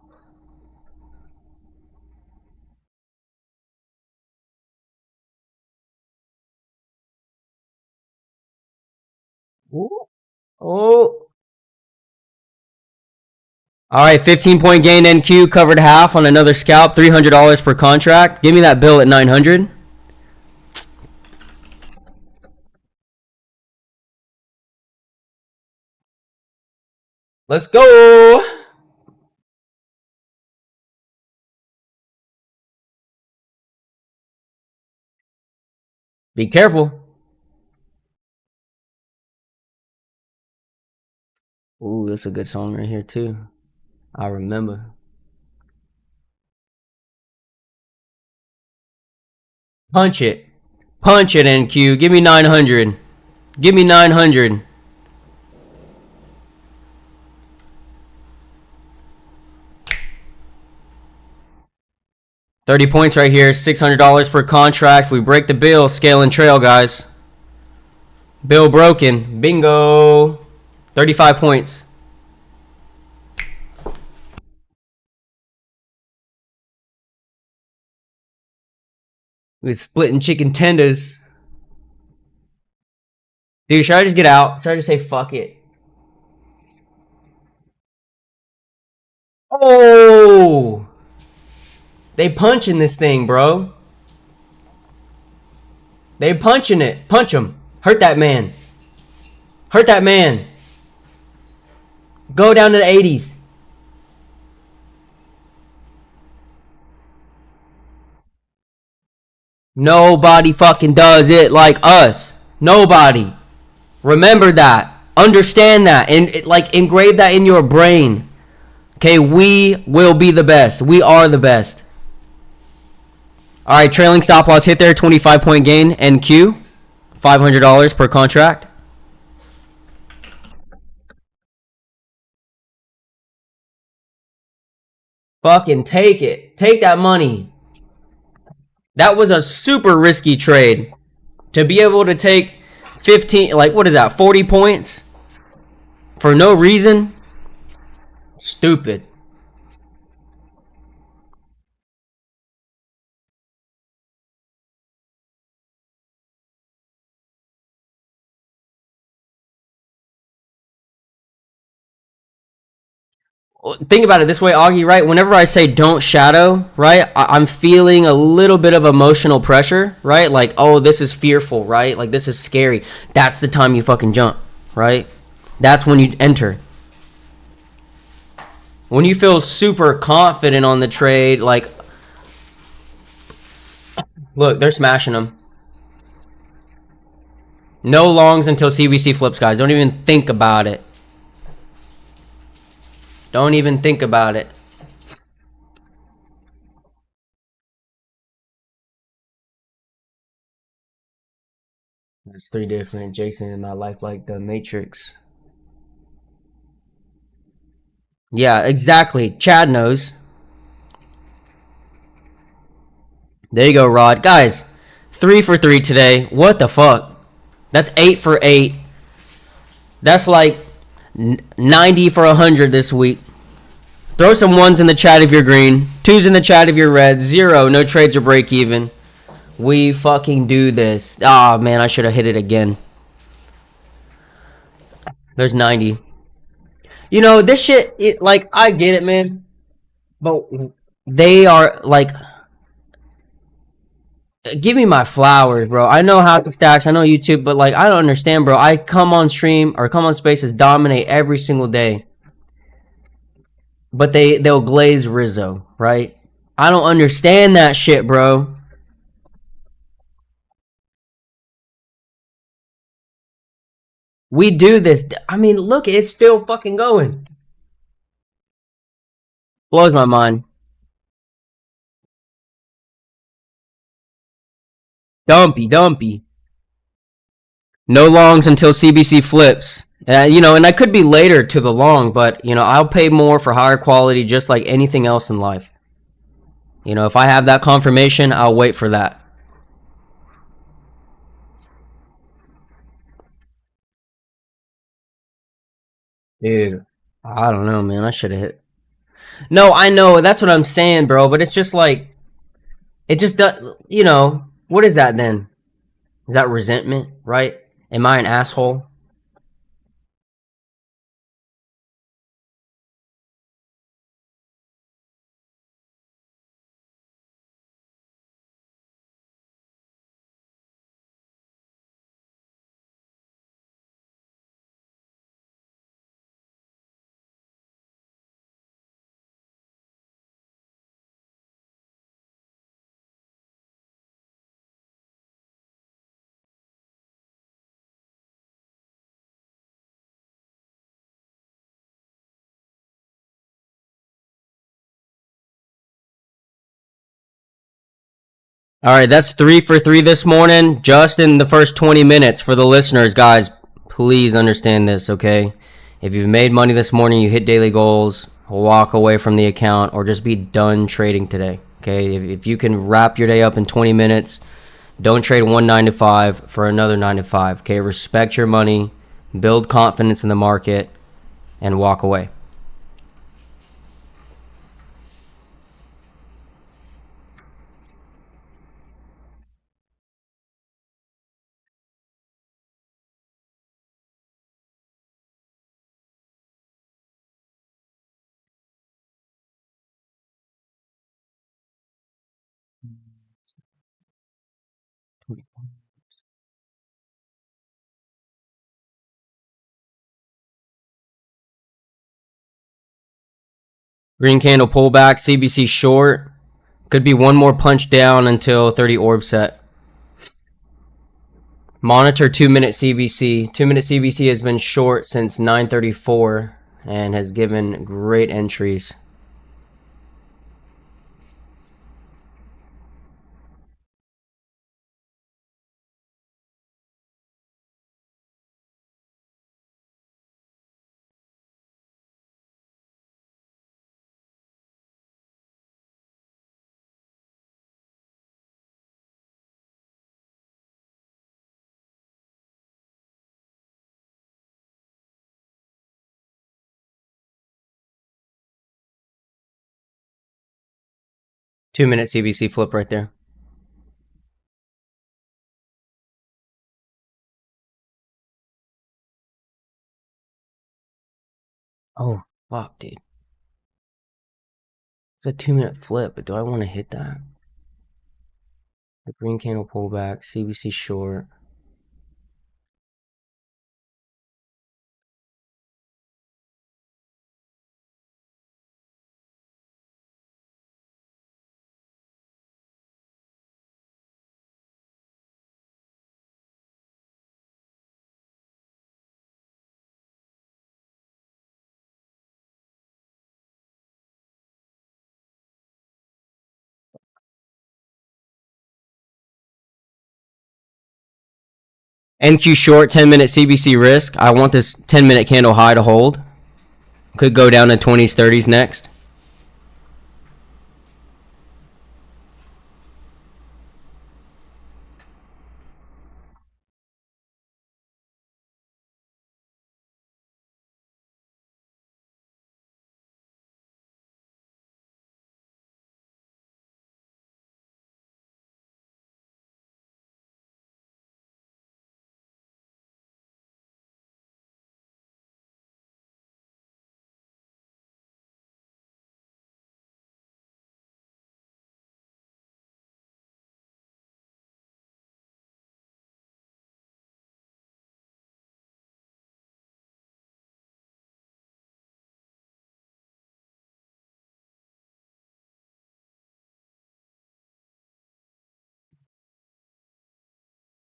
Ooh. Oh. All right, 15-point gain NQ, covered half on another scalp, $300 per contract. Give me that bill at 900. Let's go. Be careful. Ooh, that's a good song right here too. I remember. Punch it. Punch it, NQ. Give me 900. Give me 900. $30 right here. $600 per contract. If we break the bill, scale and trail, guys. Bill broken. Bingo. 35 points. We're splitting chicken tenders. Dude, should I just get out? Should I just say fuck it? Oh! They punching this thing, bro. They punching it. Punch him. Hurt that man. Hurt that man. Go down to the 80s. Nobody fucking does it like us. Nobody. Remember that. Understand that. And like engrave that in your brain. Okay, we will be the best. We are the best. All right, trailing stop loss hit there, 25-point gain, NQ, $500 per contract. Fucking take it. Take that money. That was a super risky trade. To be able to take 15, like what is that, 40 points for no reason? Stupid. Think about it this way, Augie, right? Whenever I say don't shadow, right, I'm feeling a little bit of emotional pressure, right? Like, oh, this is fearful, right? Like, this is scary. That's the time you fucking jump, right? That's when you enter. When you feel super confident on the trade, like, look, they're smashing them. No longs until CBC flips, guys. Don't even think about it. Don't even think about it. There's 3 different Jason in my life, like the Matrix. Yeah, exactly. Chad knows. There you go, Rod. Guys, 3 for 3 today. What the fuck? That's 8 for 8. That's like 90 for 100 this week. Throw some 1s in the chat if you're green. 2s in the chat if you're red. 0. No trades or break even. We fucking do this. Ah, oh, man, I should have hit it again. There's 90. You know, this shit, like, I get it, man. But they are, like, give me my flowers, bro. I know how to stacks. I know YouTube, but, like, I don't understand, bro. I come on stream or come on spaces, dominate every single day. But they'll glaze Rizzo, right? I don't understand that shit, bro. We do this. I mean, look, it's still fucking going. Blows my mind. Dumpy. No longs until CBC flips. You know, and that could be later to the long, but, you know, I'll pay more for higher quality just like anything else in life. You know, if I have that confirmation, I'll wait for that. Dude, I don't know, man. I should have hit. No, I know. That's what I'm saying, bro. But it's just like, it just does, you know, what is that then? Is that resentment, right? Am I an asshole? All right, that's 3 for 3 this morning, just in the first 20 minutes. For the listeners, guys, please understand this, okay? If you've made money this morning, you hit daily goals, walk away from the account, or just be done trading today, okay? If you can wrap your day up in 20 minutes, don't trade one 9 to 5 for another 9 to 5, okay? Respect your money, build confidence in the market, and walk away. Green candle pullback, CBC short. Could be one more punch down until 30 orb set. Monitor 2-minute CBC. 2-minute CBC has been short since 9:34 and has given great entries. Two-minute CBC flip right there. Oh, fuck, dude. It's a 2-minute flip, but do I want to hit that? The green candle pullback, CBC short. NQ short, 10-minute CBC risk. I want this 10-minute candle high to hold. Could go down to 20s, 30s next.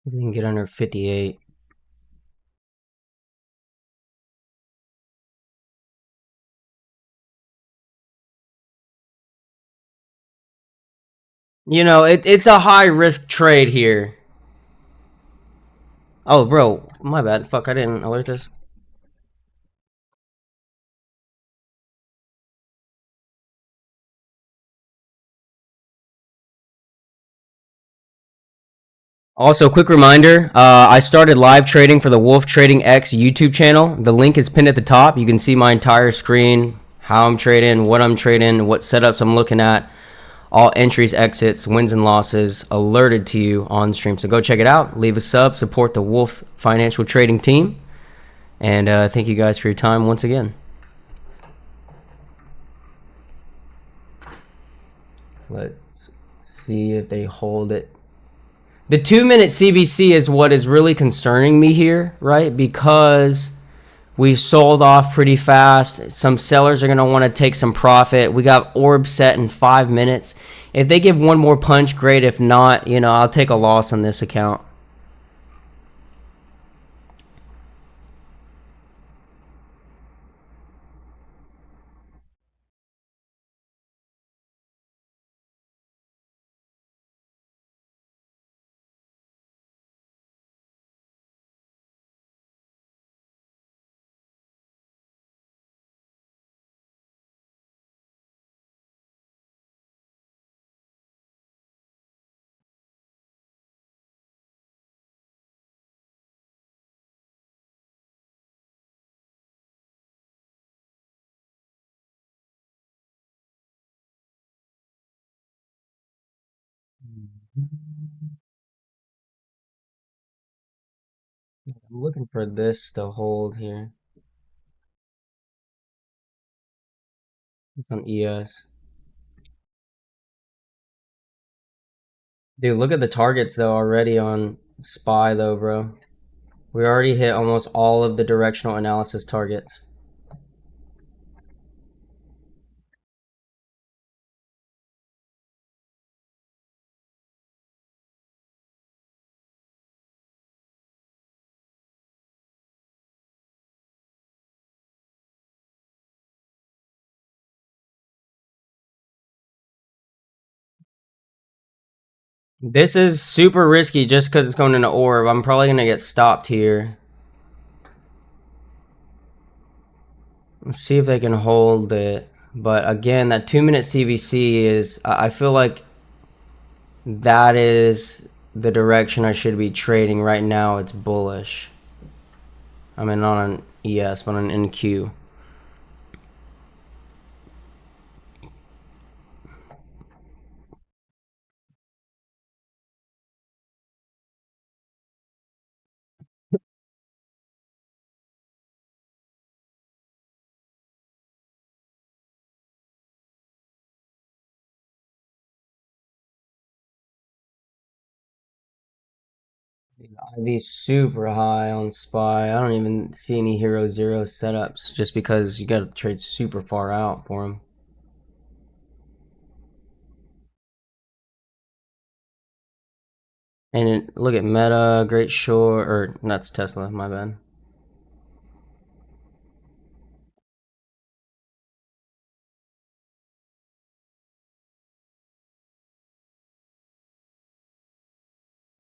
If we can get under 58. You know, it's a high risk trade here. Oh, bro, my bad. Fuck, I didn't alert this. Also, quick reminder, I started live trading for the Wolf Trading X YouTube channel. The link is pinned at the top. You can see my entire screen, how I'm trading, what setups I'm looking at, all entries, exits, wins and losses alerted to you on stream. So go check it out. Leave a sub, support the Wolf Financial Trading team. And thank you guys for your time once again. Let's see if they hold it. The 2-minute CBC is what is really concerning me here, right? Because we sold off pretty fast. Some sellers are going to want to take some profit. We got orb set in 5 minutes. If they give one more punch, great. If not, you know, I'll take a loss on this account. I'm looking for this to hold here. It's on ES. Dude, look at the targets though already on SPY though, bro. We already hit almost all of the directional analysis targets. This is super risky just because it's going into orb. I'm probably going to get stopped here. Let's see if they can hold it. But again, that 2-minute CVC is... I feel like that is the direction I should be trading right now. It's bullish. I mean, not on ES, but on NQ. IV's super high on SPY. I don't even see any Hero Zero setups just because you got to trade super far out for them. And look at Meta, Great Short, or that's Tesla, my bad.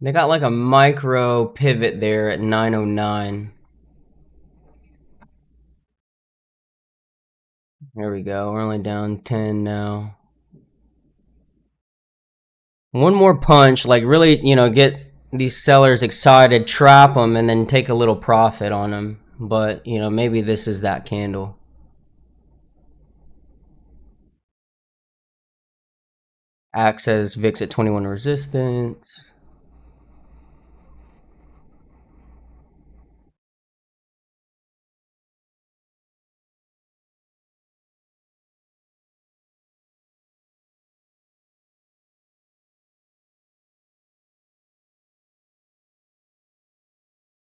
They got like a micro pivot there at 909. There we go. We're only down 10 now. One more punch, like really, get these sellers excited, trap them, and then take a little profit on them. But, maybe this is that candle. Access VIX at 21 resistance.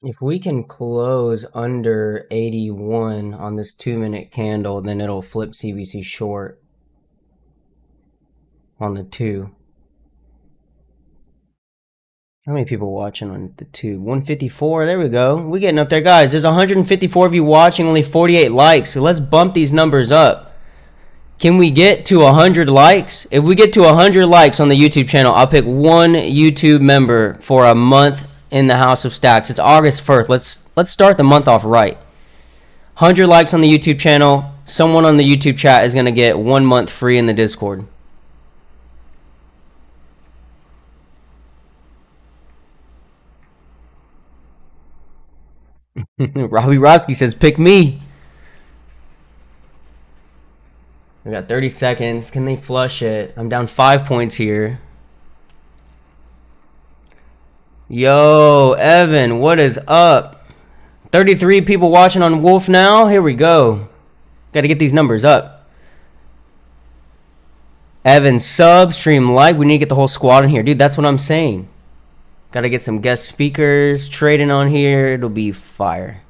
If we can close under 81 on this 2-minute candle, then it'll flip CVC short on the 2. How many people watching on the 2? 154. There we go. We're getting up there, guys. There's 154 of you watching, only 48 likes. So let's bump these numbers up. Can we get to 100 likes? If we get to 100 likes on the YouTube channel, I'll pick one YouTube member for a month in the House of Stacks. It's August 1st. Let's start the month off right. 100 likes on the YouTube channel. Someone on the YouTube chat is going to get 1 month free in the Discord. Robbie Rotsky says, pick me. We got 30 seconds. Can they flush it? I'm down 5 points here. Yo, Evan, what is up? 33 people watching on Wolf now. Here we go. Got to get these numbers up. Evan, sub, stream, like. We need to get the whole squad in here. Dude, that's what I'm saying. Got to get some guest speakers trading on here. It'll be fire.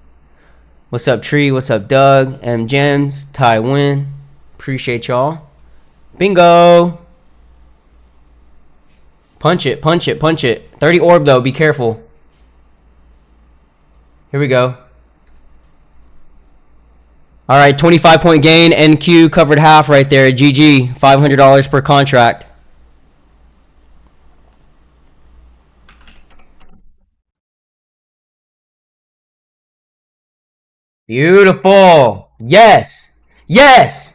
What's up, Tree? What's up, Doug? M. Gems, Ty Win. Appreciate y'all. Bingo. Punch it, punch it, punch it. 30 orb, though. Be careful. Here we go. All right, 25-point gain. NQ covered half right there. GG. $500 per contract. Beautiful. Yes. Yes.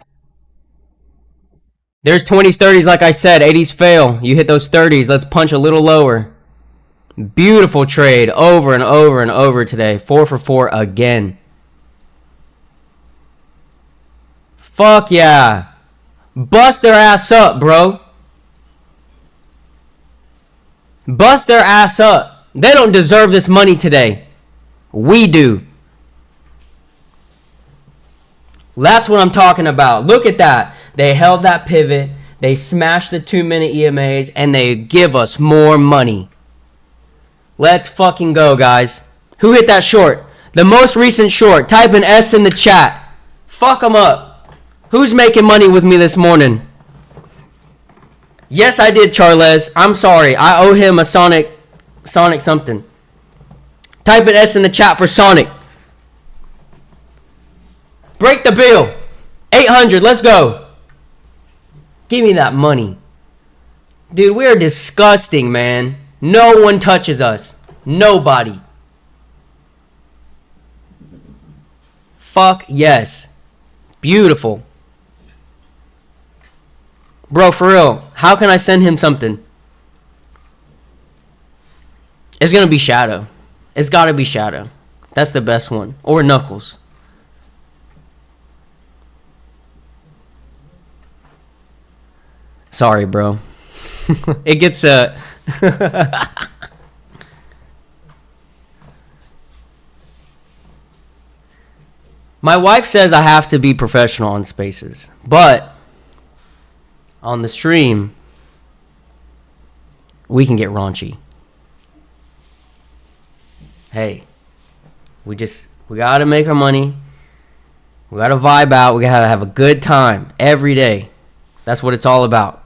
There's 20s, 30s, like I said. 80s fail. You hit those 30s. Let's punch a little lower. Beautiful trade. Over and over and over today. 4 for 4 again. Fuck yeah. Bust their ass up, bro. Bust their ass up. They don't deserve this money today. We do. That's what I'm talking about. Look at that. They held that pivot. They smashed the 2-minute EMAs. And they give us more money. Let's fucking go, guys. Who hit that short? The most recent short. Type an S in the chat. Fuck them up. Who's making money with me this morning? Yes, I did, Charles. I'm sorry. I owe him a Sonic something. Type an S in the chat for Sonic. Break the bill. 800. Let's go. Give me that money. Dude, we are disgusting, man. No one touches us. Nobody. Fuck yes. Beautiful. Bro, for real. How can I send him something? It's gonna be Shadow. It's gotta be Shadow. That's the best one. Or Knuckles. Sorry, bro. It gets My wife says I have to be professional on Spaces, but on the stream we can get raunchy. Hey, we gotta make our money. We gotta vibe out. We gotta have a good time every day. That's what it's all about.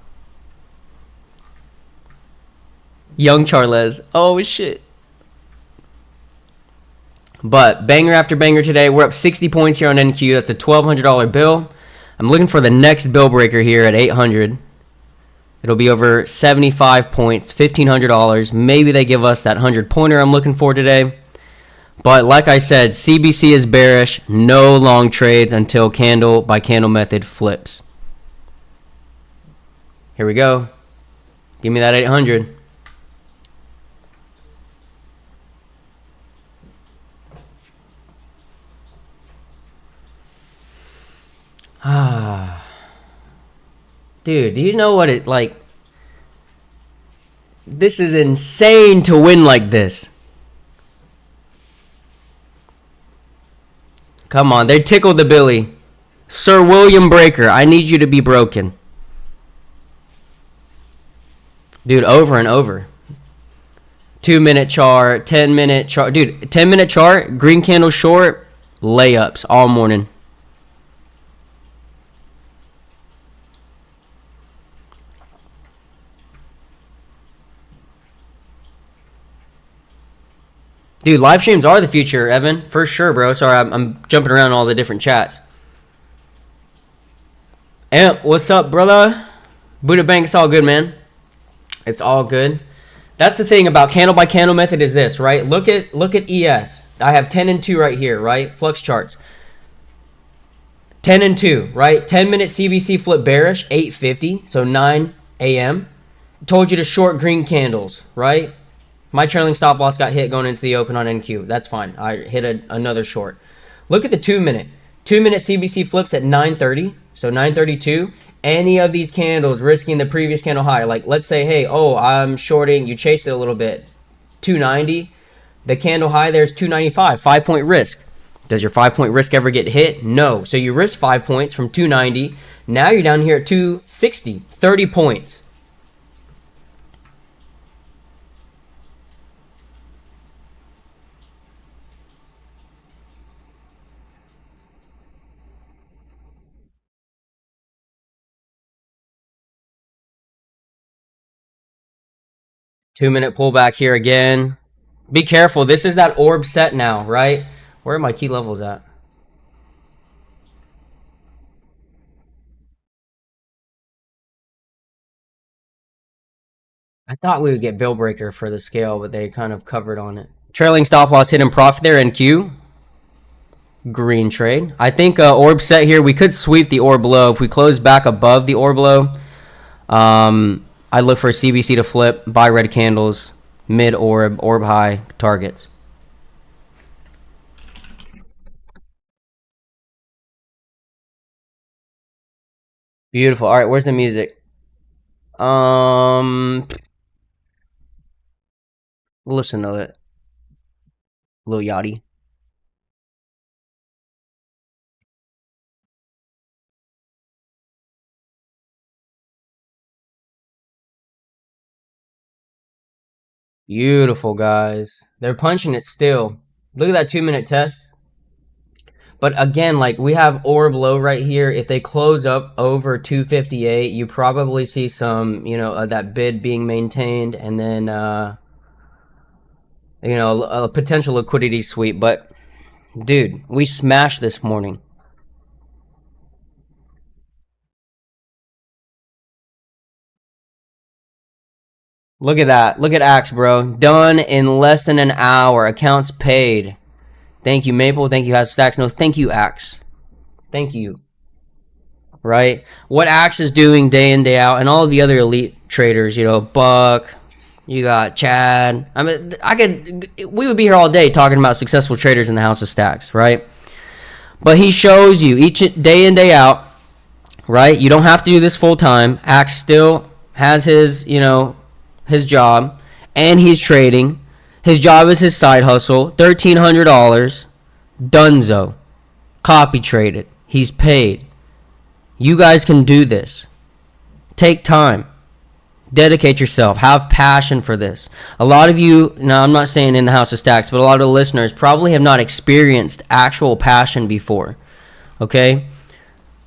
Young Charles. Oh shit. But banger after banger today. We're up 60 points here on NQ. That's a $1,200 bill. I'm looking for the next bill breaker here at 800. It'll be over 75 points, $1,500. Maybe they give us that 100-pointer I'm looking for today. But like I said, CBC is bearish. No long trades until candle by candle method flips. Here we go. Give me that 800. Dude, do you know what it like? This is insane to win like this. Come on, they tickled the Billy. Sir William Breaker, I need you to be broken. Dude, over and over. 2-minute chart, 10-minute chart. Dude, 10-minute chart, green candle short, layups all morning. Dude, live streams are the future, Evan. For sure, bro. Sorry, I'm jumping around all the different chats. Amp, what's up, brother? Buddha Bank, it's all good, man. It's all good. That's the thing about candle by candle method is this, right? Look at ES. I have 10 and 2 right here, right? Flux charts. 10 and 2, right? 10-minute CBC flip bearish, 8:50, so 9 a.m. Told you to short green candles, right? My trailing stop loss got hit going into the open on NQ. That's fine. I hit another short. Look at the 2-minute. 2-minute CBC flips at 9:30, so 9:32. Any of these candles risking the previous candle high. Like, let's say, hey, oh, I'm shorting. You chase it a little bit. 290. The candle high there is 295. 5-point risk. Does your 5-point risk ever get hit? No. So you risk 5 points from 290. Now you're down here at 260. 30 points. Two-minute pullback here again. Be careful. This is that orb set now, right? Where are my key levels at? I thought we would get bill breaker for the scale, but they kind of covered on it. Trailing stop loss hidden profit there in Q. Green trade. I think orb set here. We could sweep the orb low. If we close back above the orb low, I look for a CBC to flip, buy red candles, mid orb, orb high targets. Beautiful. All right, where's the music? We'll listen to it. Lil Yachty. Beautiful, guys. They're punching it still. Look at that 2-minute test. But again, like, we have orb low right here. If they close up over 258, you probably see some, that bid being maintained, and then, a potential liquidity sweep. But, dude, we smashed this morning. Look at that. Look at Axe, bro. Done in less than an hour. Accounts paid. Thank you, Maple. Thank you, Has Stacks. No, thank you, Axe. Thank you. Right? What Axe is doing day in, day out, and all of the other elite traders, Buck, you got Chad. I mean, we would be here all day talking about successful traders in the House of Stacks, right? But he shows you each day in, day out, right? You don't have to do this full time. Axe still has his job, and he's trading. His job is his side hustle. $1,300, Dunzo, copy traded. He's paid. You guys can do this. Take time. Dedicate yourself. Have passion for this. A lot of you, now I'm not saying in the House of Stacks, but a lot of the listeners probably have not experienced actual passion before. Okay?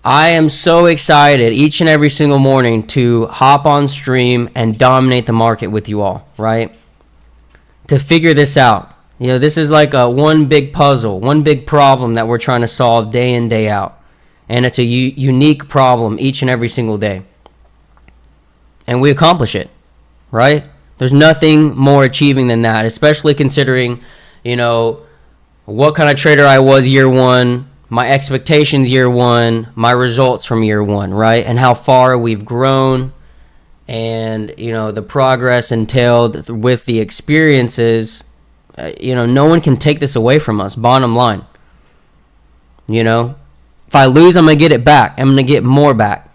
I am so excited each and every single morning to hop on stream and dominate the market with you all, right? To figure this out. This is like a one big puzzle, one big problem that we're trying to solve day in, day out. And it's a unique problem each and every single day. And we accomplish it, right? There's nothing more achieving than that, especially considering, what kind of trader I was year one, my expectations year one, my results from year one, right? And how far we've grown and, the progress entailed with the experiences. No one can take this away from us, bottom line. If I lose, I'm going to get it back. I'm going to get more back.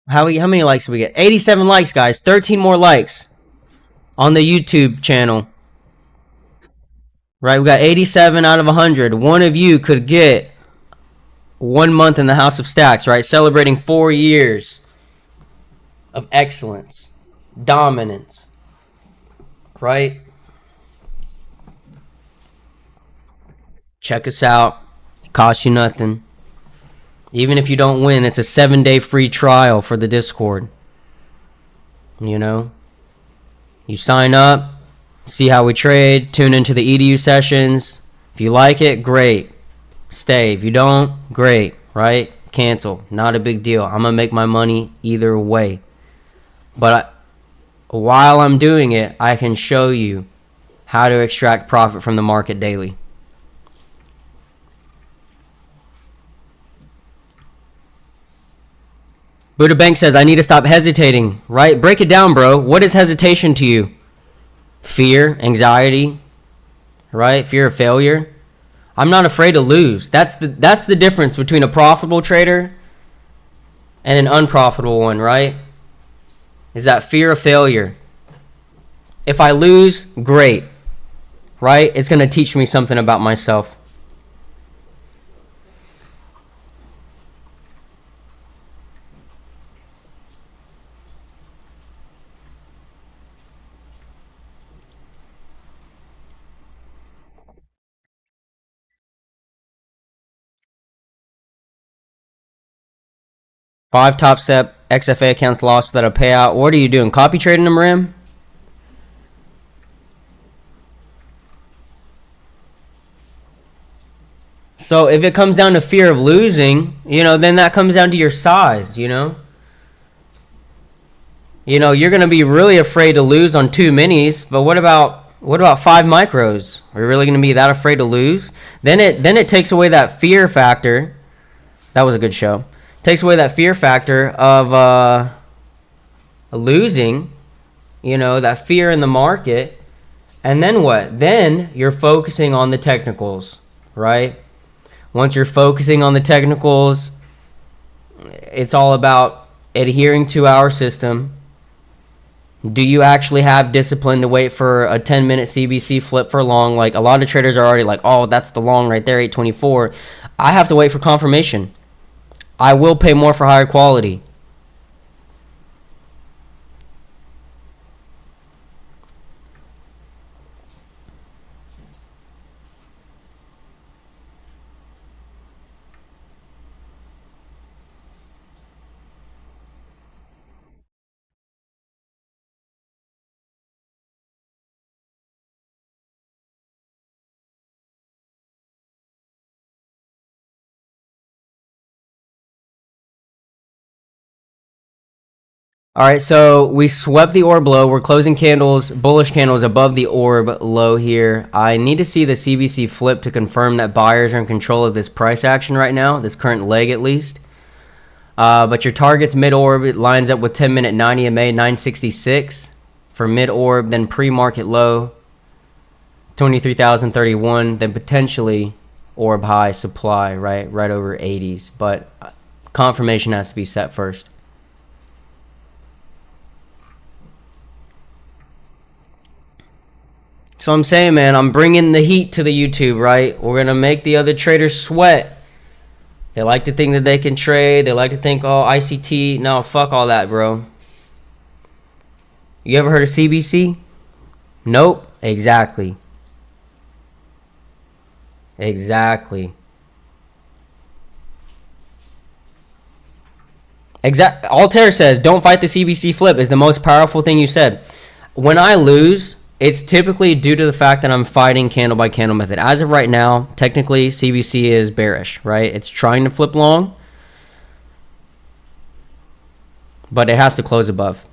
How many likes do we get? 87 likes, guys. 13 more likes on the YouTube channel. Right, we got 87 out of 100. One of you could get 1 month in the House of Stacks, right? Celebrating 4 years of excellence, dominance, right? Check us out. It costs you nothing. Even if you don't win, it's a 7-day free trial for the Discord. You sign up, see how we trade, tune into the EDU sessions. If you like it, great. Stay. If you don't, great, right? Cancel. Not a big deal. I'm going to make my money either way. But while I'm doing it, I can show you how to extract profit from the market daily. Buddha Bank says, I need to stop hesitating, right? Break it down, bro. What is hesitation to you? Fear, anxiety, right? Fear of failure. I'm not afraid to lose. That's the difference between a profitable trader and an unprofitable one, right? Is that fear of failure. If I lose, great, right? It's going to teach me something about myself. Five top step XFA accounts lost without a payout. What are you doing? Copy trading them, Ram? So if it comes down to fear of losing, then that comes down to your size, you're going to be really afraid to lose on 2 minis, but what about 5 micros? Are you really going to be that afraid to lose? Then it takes away that fear factor. That was a good show. Takes away that fear factor of losing, that fear in the market. And then what? Then you're focusing on the technicals, right? Once you're focusing on the technicals, it's all about adhering to our system. Do you actually have discipline to wait for a 10-minute CBC flip for long? Like a lot of traders are already like, oh, that's the long right there, 824. I have to wait for confirmation. I will pay more for higher quality. All right, so we swept the orb low. We're closing candles, bullish candles above the orb low here. I need to see the CBC flip to confirm that buyers are in control of this price action right now, this current leg at least. But your target's mid-orb. It lines up with 10-minute 90 MA 966 for mid-orb, then pre-market low 23,031, then potentially orb high supply right over 80s. But confirmation has to be set first. So I'm saying, man, I'm bringing the heat to the YouTube, right? We're going to make the other traders sweat. They like to think that they can trade. They like to think, oh, ICT. No, fuck all that, bro. You ever heard of CBC? Nope. Exactly. Exactly. Altair says, don't fight the CBC flip is the most powerful thing you said. When I lose, it's typically due to the fact that I'm fighting candle by candle method. As of right now, technically CBC is bearish, right? It's trying to flip long, but it has to close above.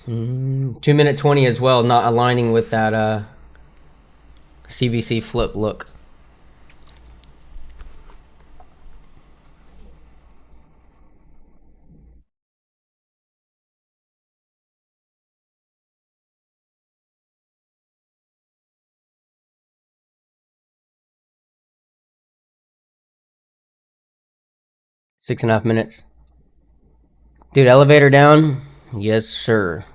Two-minute 20 as well, not aligning with that CBC flip look. Six and a half minutes. Dude, elevator down? Yes, sir.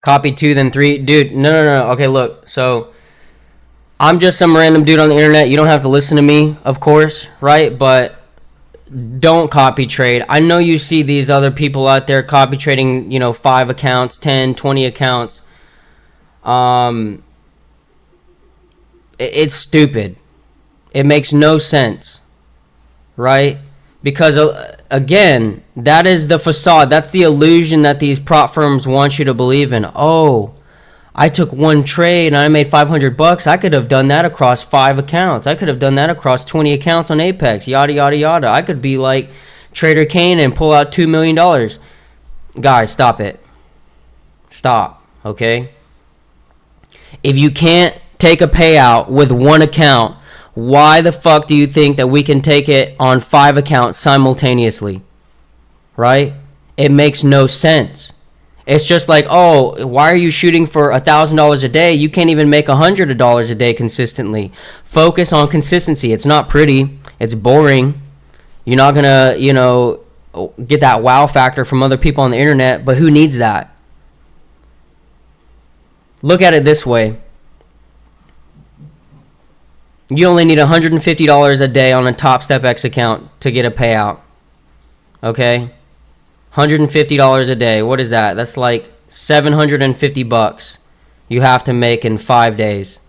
Copy 2, then 3. Dude, no. Okay, look. So, I'm just some random dude on the internet. You don't have to listen to me, of course, right? But don't copy trade. I know you see these other people out there copy trading, 5 accounts, 10, 20 accounts. It's stupid. It makes no sense, right? Because again, that is the facade. That's the illusion that these prop firms want you to believe in. Oh, I took one trade and I made $500. I could have done that across 5 accounts. I could have done that across 20 accounts on Apex. Yada yada yada. I could be like Trader Kane and pull out $2 million. Guys, stop it. Stop. Okay. If you can't take a payout with one account, why the fuck do you think that we can take it on 5 accounts simultaneously? Right? It makes no sense. It's just like, oh, why are you shooting for $1,000 a day? You can't even make $100 a day consistently. Focus on consistency. It's not pretty. It's boring. You're not gonna, get that wow factor from other people on the internet, but who needs that? Look at it this way. You only need $150 a day on a Top Step X account to get a payout. Okay? $150 a day. What is that? That's like $750 you have to make in 5 days.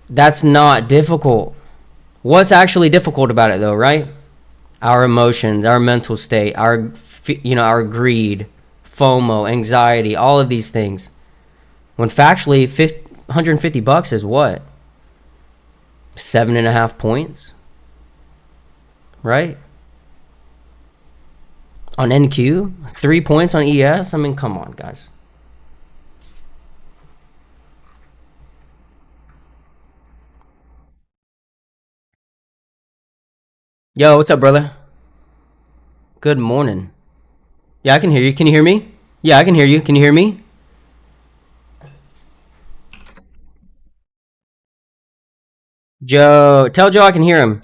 That's not difficult. What's actually difficult about it though, right? Our emotions, our mental state, our greed, FOMO, anxiety, all of these things. When factually, $150 is what? 7.5 points? Right? On NQ? 3 points on ES? I mean, come on, guys. Yo, what's up, brother? Good morning. Yeah, I can hear you. Can you hear me? Yeah, I can hear you. Can you hear me? Joe, tell Joe I can hear him.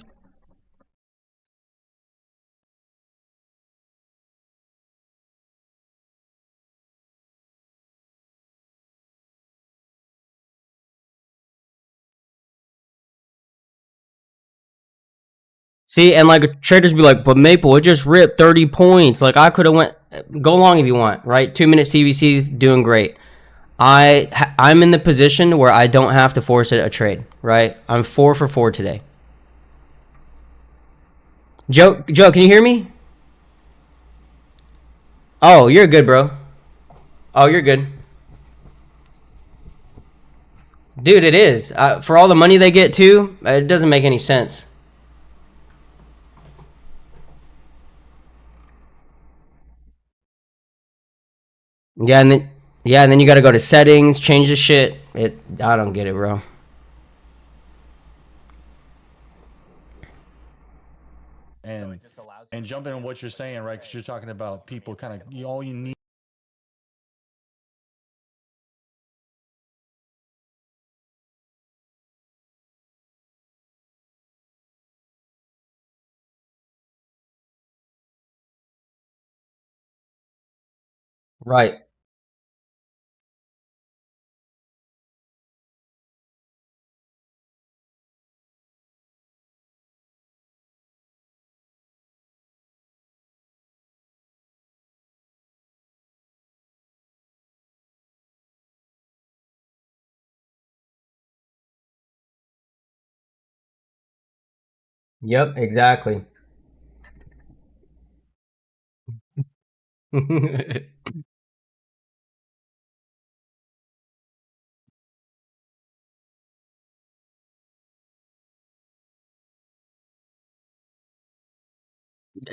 See, and like traders be like, but Maple, it just ripped 30 points. Like I could have went. Go long if you want, right? 2-minute CVCs doing great. I'm in the position where I don't have to force a trade, right? I'm 4 for 4 today. Joe, can you hear me? Oh, you're good, bro. Oh, you're good. Dude, it is. For all the money they get too, it doesn't make any sense. Yeah, and then you got to go to settings, change the shit. I don't get it, bro. And jump in on what you're saying, right? Because you're talking about people kind of all you need. Right. Yep, exactly.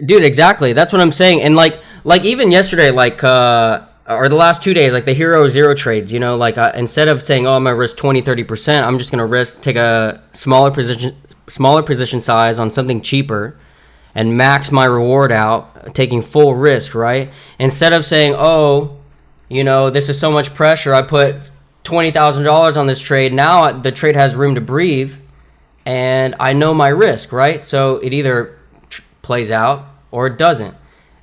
Dude, exactly. That's what I'm saying. And like even yesterday, or the last 2 days, like the hero zero trades, like instead of saying, "Oh, I'm gonna risk 20, 30%," I'm just gonna take a smaller position size on something cheaper and max my reward out, taking full risk, right? Instead of saying, "Oh, this is so much pressure. I put $20,000 on this trade. Now the trade has room to breathe and I know my risk," right? So it either plays out or it doesn't.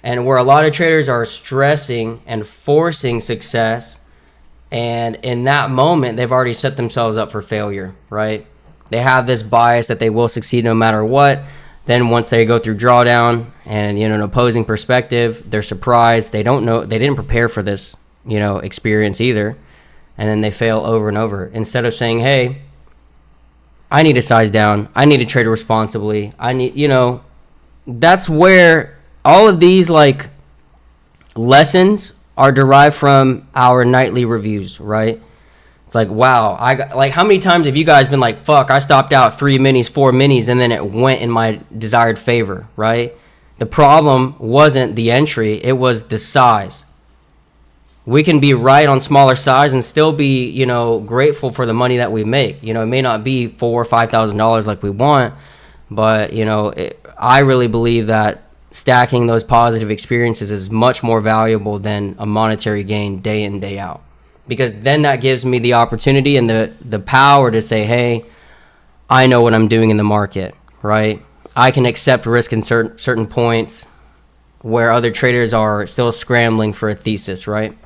And where a lot of traders are stressing and forcing success, and in that moment, they've already set themselves up for failure, right? They have this bias that they will succeed no matter what. Then once they go through drawdown and an opposing perspective, they're surprised. They don't know. They didn't prepare for this experience either, and then they fail over and over. Instead of saying, "Hey, I need to size down. I need to trade responsibly. I need," that's where all of these like lessons are derived from our nightly reviews, right? It's like, wow, I got, like, how many times have you guys been like, fuck, I stopped out 3 minis, 4 minis, and then it went in my desired favor, right? The problem wasn't the entry, it was the size. We can be right on smaller size and still be, grateful for the money that we make. It may not be $4,000 or $5,000 like we want, but I really believe that stacking those positive experiences is much more valuable than a monetary gain day in, day out, because then that gives me the opportunity and the power to say, hey, I know what I'm doing in the market, right? I can accept risk in certain points where other traders are still scrambling for a thesis, right?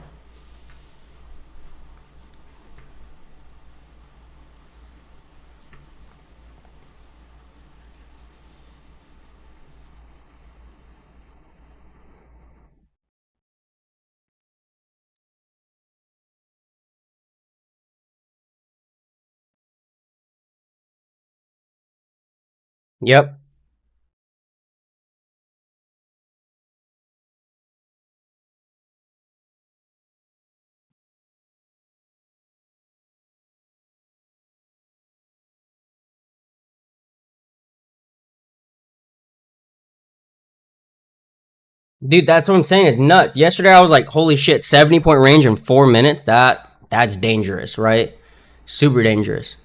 Yep. Dude, that's what I'm saying. It's nuts. Yesterday I was like, holy shit, 70-point range in 4 minutes. That's dangerous, right? Super dangerous.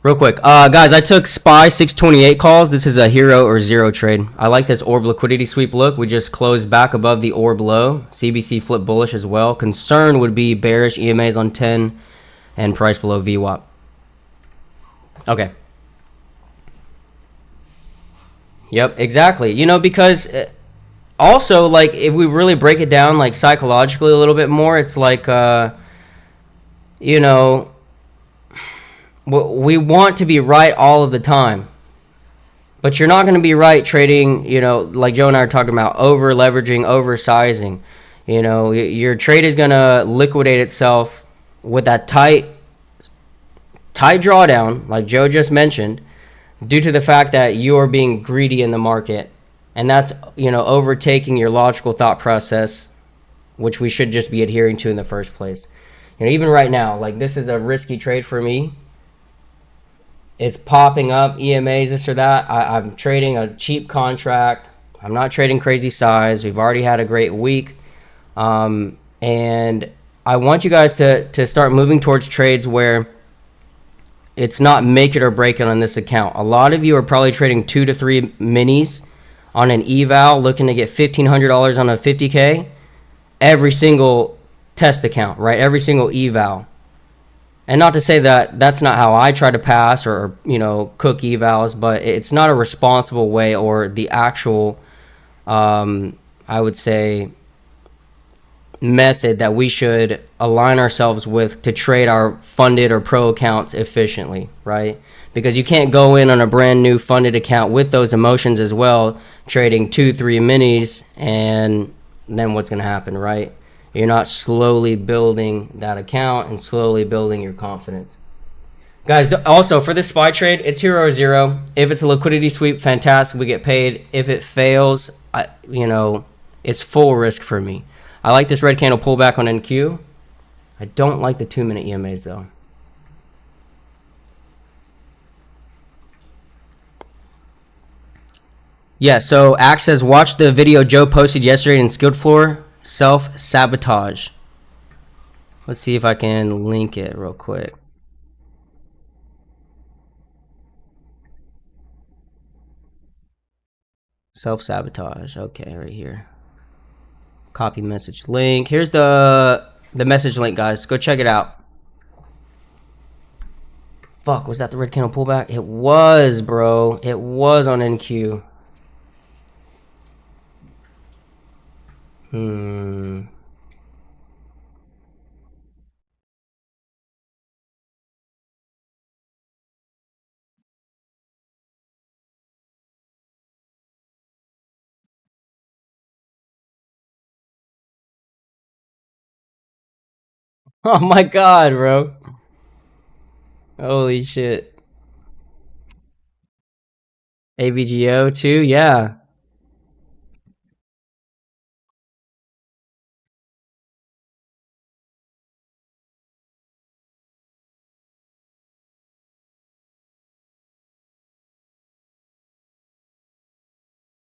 Real quick, guys, I took SPY 628 calls. This is a hero or zero trade. I like this orb liquidity sweep look. We just closed back above the orb low. CBC flip bullish as well. Concern would be bearish EMAs on 10 and price below VWAP. Okay. Yep, exactly. Because also, like, if we really break it down, like, psychologically a little bit more, it's like, you know, we want to be right all of the time. But you're not going to be right trading, like Joe and I are talking about, over leveraging, oversizing. Your trade is going to liquidate itself with that tight drawdown, like Joe just mentioned, due to the fact that you are being greedy in the market. And that's, you know, overtaking your logical thought process, which we should just be adhering to in the first place. You know, even right now, like, this is a risky trade for me. It's popping up EMAs, this or that. I'm trading a cheap contract. I'm not trading crazy size. We've already had a great week. And I want you guys to start moving towards trades where it's not make it or break it on this account. A lot of you are probably trading 2 to 3 minis on an eval, looking to get $1,500 on a 50K every single test account, right? Every single eval. And not to say that that's not how I try to pass or, you know, cook evals, but it's not a responsible way or the actual, I would say, method that we should align ourselves with to trade our funded or pro accounts efficiently, right? Because you can't go in on a brand new funded account with those emotions as well, trading 2-3 minis, and then what's going to happen, right? You're not slowly building that account and slowly building your confidence. Guys, also for this SPY trade, it's 0 or 0. If it's a liquidity sweep, fantastic, we get paid. If it fails, you know, it's full risk for me. I like this red candle pullback on NQ. I don't like the 2-minute EMAs though. Yeah, so Axe says, watch the video Joe posted yesterday in Skilled Floor, self-sabotage. Let's see if I can link it real quick. Self-sabotage, okay, right here. Copy message link. Here's the message link, guys. Go check it out. Fuck, was that the red candle pullback? It was, bro. It was on NQ. Oh my god, bro. Holy shit. ABGO too? Yeah.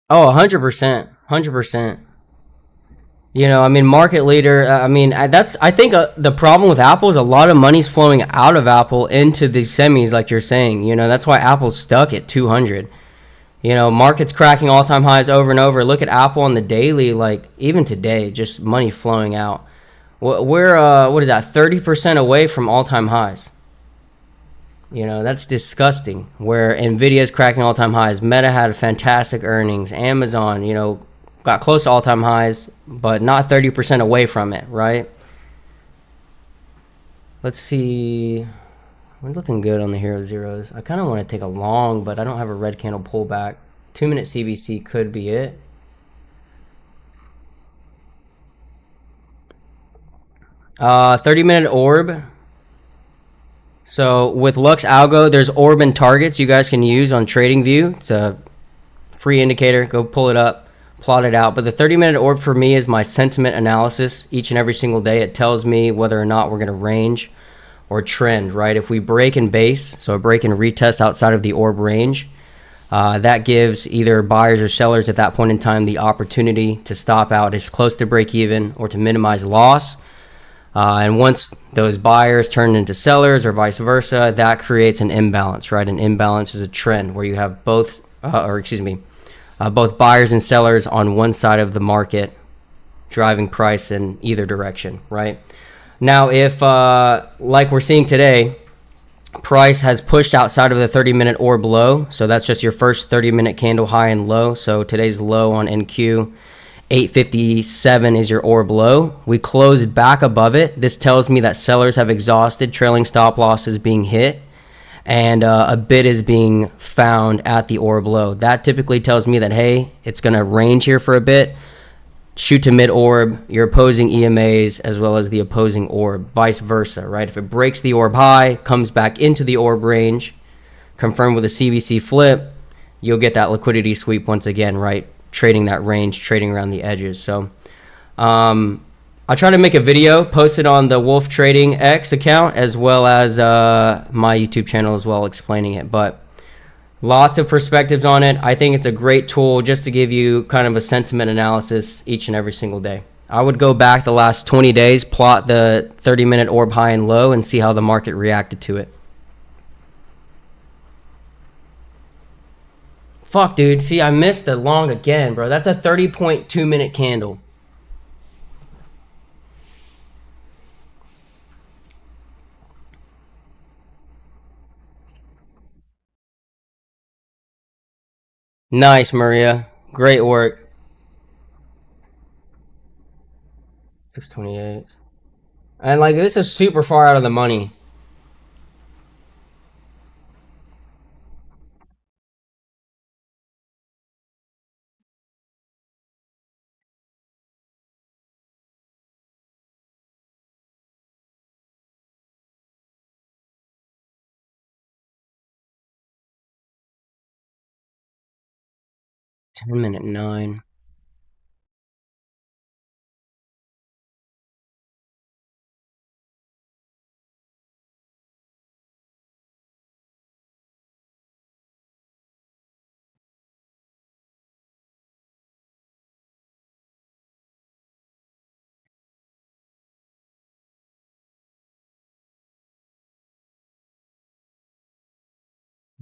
Oh, 100%. 100%. You know, I mean, market leader. I mean, I think the problem with Apple is a lot of money's flowing out of Apple into these semis, like you're saying. You know, that's why Apple's stuck at 200. You know, market's cracking all-time highs over and over. Look at Apple on the daily, like even today, just money flowing out. We're what is that? 30% away from all-time highs. You know, that's disgusting. Where Nvidia's cracking all-time highs, Meta had fantastic earnings, Amazon, you know, got close to all-time highs, but not 30% away from it, right? Let's see. We're looking good on the Hero Zeros. I kind of want to take a long, but I don't have a red candle pullback. 2-minute CBC could be it. Uh, 30-minute orb. So with Lux Algo, there's orb and targets you guys can use on TradingView. It's a free indicator. Go pull it up, plot it out. But the 30-minute orb for me is my sentiment analysis each and every single day. It tells me whether or not we're going to range or trend, right? If we break and base, so a break and retest outside of the orb range, that gives either buyers or sellers at that point in time the opportunity to stop out as close to break even or to minimize loss. And once those buyers turn into sellers or vice versa, that creates an imbalance, right? An imbalance is a trend where you have both, both buyers and sellers on one side of the market driving price in either direction, right? Now, if, like we're seeing today, price has pushed outside of the 30-minute orb low, so that's just your first 30-minute candle high and low. So today's low on NQ, 857 is your orb low. We closed back above it. This tells me that sellers have exhausted, trailing stop losses being hit, and a bid is being found at the orb low. That typically tells me that, hey, it's going to range here for a bit. Shoot to mid orb, your opposing EMAs as well as the opposing orb, vice versa, right? If it breaks the orb high, comes back into the orb range, confirmed with a CVC flip, you'll get that liquidity sweep once again, right? trading that range, trading around the edges. So I'll try to make a video, post it on the Wolf Trading X account as well as my YouTube channel as well, explaining it. But lots of perspectives on it. I think it's a great tool just to give you kind of a sentiment analysis each and every single day. I would go back the last 20 days, plot the 30-minute orb high and low, and see how the market reacted to it. Fuck, dude. See, I missed the long again, bro. That's a 30.2-minute candle. Nice, Maria. Great work. 628. And like, this is super far out of the money. $10-minute 9.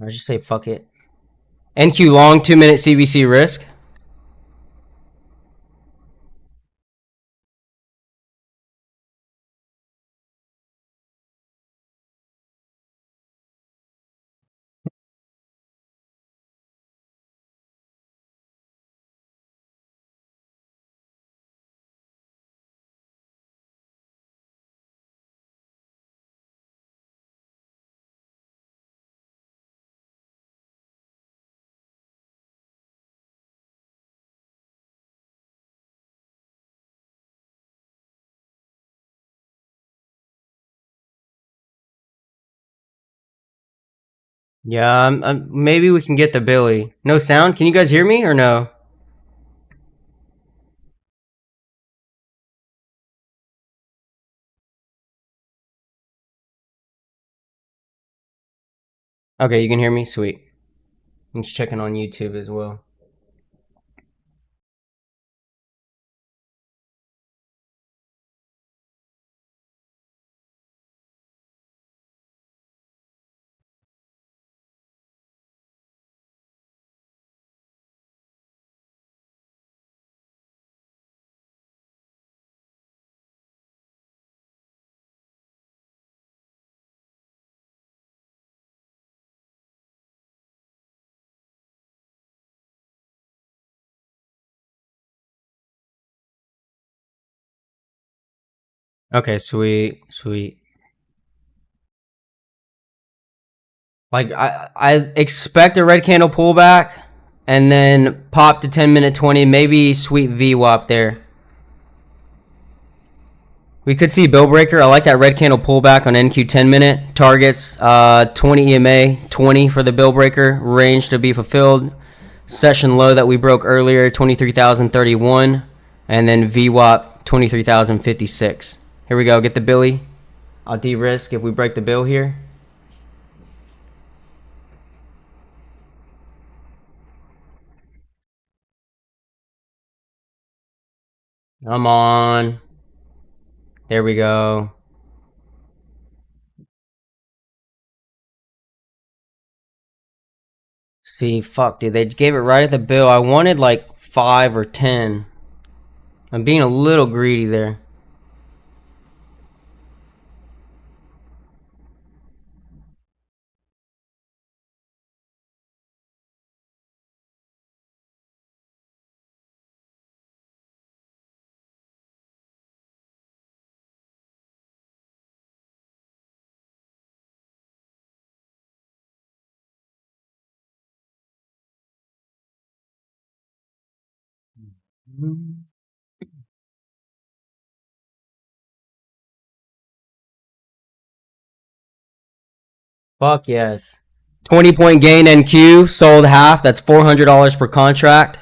I just say fuck it. NQ long 2-minute CBC risk. Yeah, maybe we can get the Billy. No sound? Can you guys hear me or no? Okay, you can hear me? Sweet. I'm just checking on YouTube as well. Okay, sweet, sweet. Like, I expect a red candle pullback and then pop to 10-minute 20, maybe sweet VWAP there. We could see bill breaker. I like that red candle pullback on NQ 10-minute targets. 20 EMA, 20 for the bill breaker range to be fulfilled. Session low that we broke earlier, 23,031, and then VWAP 23,056. Here we go. Get the Billy. I'll de-risk if we break the bill here. I'm on. There we go. See, fuck, dude. They gave it right at the bill. I wanted like 5 or 10. I'm being a little greedy there. Fuck yes. 20-point gain NQ, sold half. That's $400 per contract.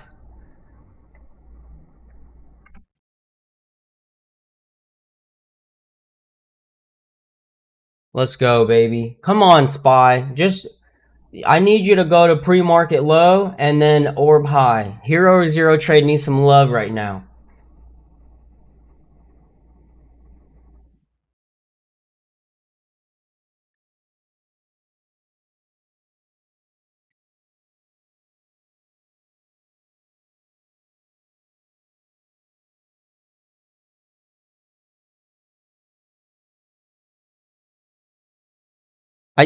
Let's go, baby. Come on, SPY. I need you to go to pre-market low and then orb high. Hero or Zero Trade needs some love right now.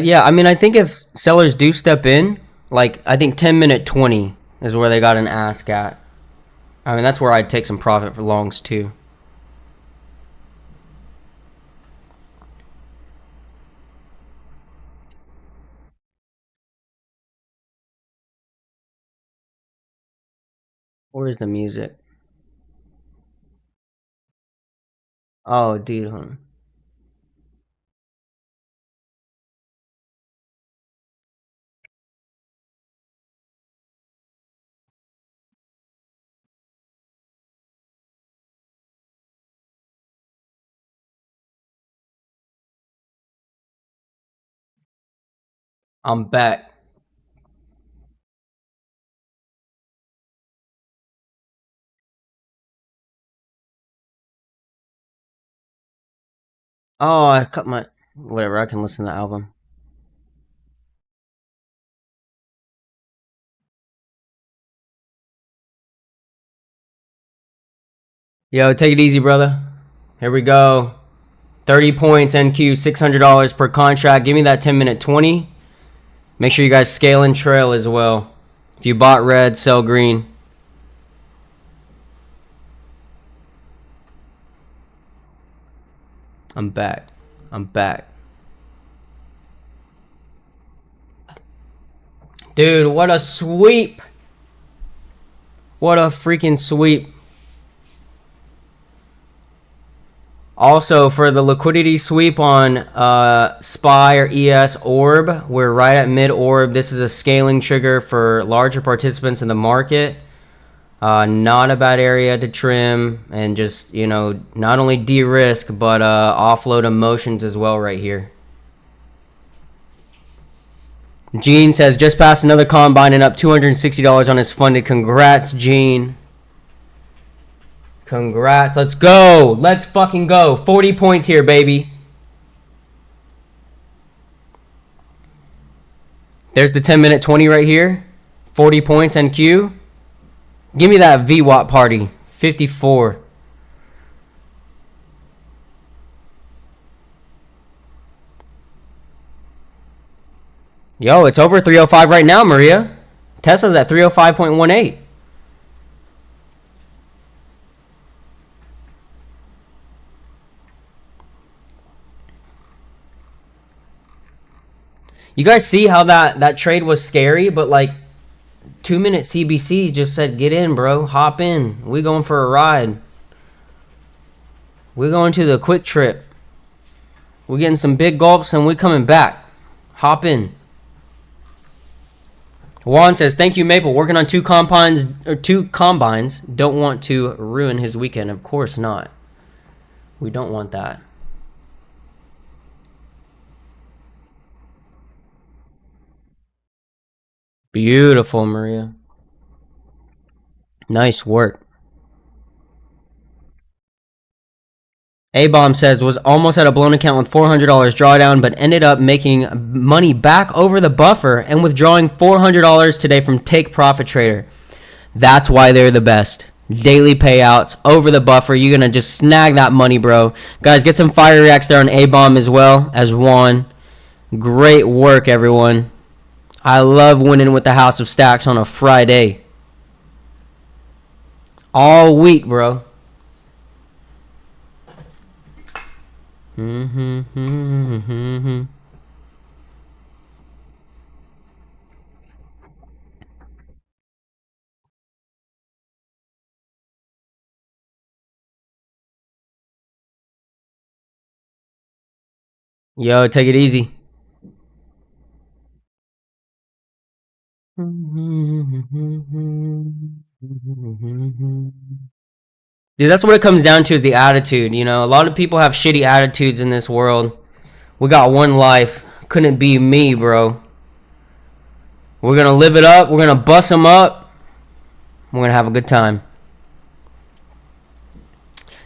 Yeah, I mean, I think if sellers do step in, like, I think 10-minute 20 is where they got an ask at. I mean, that's where I'd take some profit for longs, too. Where's the music? Oh, dude. I'm back. Oh, I cut my... Whatever, I can listen to the album. Yo, take it easy, brother. Here we go. 30 points, NQ, $600 per contract. Give me that 10-minute 20. Make sure you guys scale and trail as well. If you bought red, sell green. I'm back. I'm back. Dude, what a sweep. What a freaking sweep. Also, for the liquidity sweep on SPY or ES Orb, we're right at mid Orb. This is a scaling trigger for larger participants in the market. Not a bad area to trim and just, you know, not only de-risk, but offload emotions as well right here. Gene says, just passed another combine and up $260 on his funded. Congrats, Gene. Congrats. Let's go. Let's fucking go. 40 points here, baby. There's the 10-minute 20 right here. 40 points NQ. Give me that VWAP party. 54. Yo, it's over 305 right now, Maria. Tesla's at 305.18. You guys see how that trade was scary, but like 2-minute CBC just said, get in, bro. Hop in. We going for a ride. We're going to the quick trip. We're getting some big gulps and we're coming back. Hop in. Juan says, thank you, Maple. Working on two combines. Don't want to ruin his weekend. Of course not. We don't want that. Beautiful, Maria. Nice work. A-Bomb says, was almost at a blown account with $400 drawdown, but ended up making money back over the buffer and withdrawing $400 today from Take Profit Trader. That's why they're the best. Daily payouts over the buffer. You're going to just snag that money, bro. Guys, get some fire reacts there on A-Bomb as well as Juan. Great work, everyone. I love winning with the House of Stacks on a Friday. All week, bro. Yo, take it easy. Dude, that's what it comes down to is the attitude. You know, a lot of people have shitty attitudes in this world. We got one life. Couldn't be me, bro. We're going to live it up. We're going to bust them up. We're going to have a good time.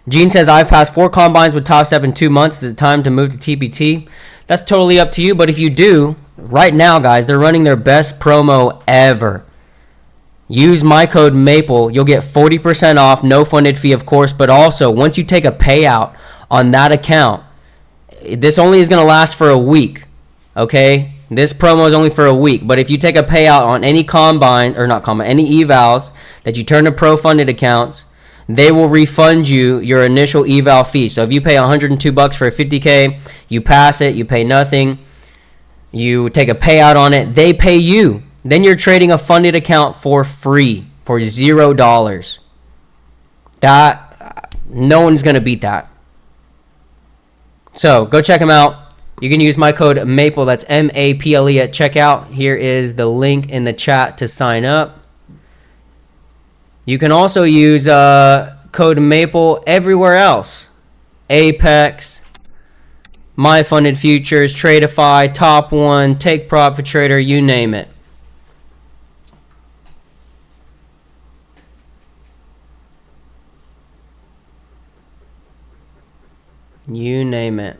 Gene says, I've passed 4 combines with Top Step in 2 months. Is it time to move to TPT? That's totally up to you. But if you do, right now, guys, they're running their best promo ever. Use my code MAPLE. You'll get 40% off. No funded fee, of course. But also, once you take a payout on that account, this only is going to last for a week. Okay? This promo is only for a week. But if you take a payout on any combine, or not combine, any evals that you turn to pro funded accounts, they will refund you your initial eval fee. So if you pay $102 for a 50K, you pass it, you pay nothing, you take a payout on it, they pay you. Then you're trading a funded account for free, for $0. That, no one's going to beat that. So go check them out. You can use my code MAPLE, that's MAPLE at checkout. Here is the link in the chat to sign up. You can also use code MAPLE everywhere else. Apex, My Funded Futures, Tradeify, Top One, Take Profit Trader, you name it. You name it.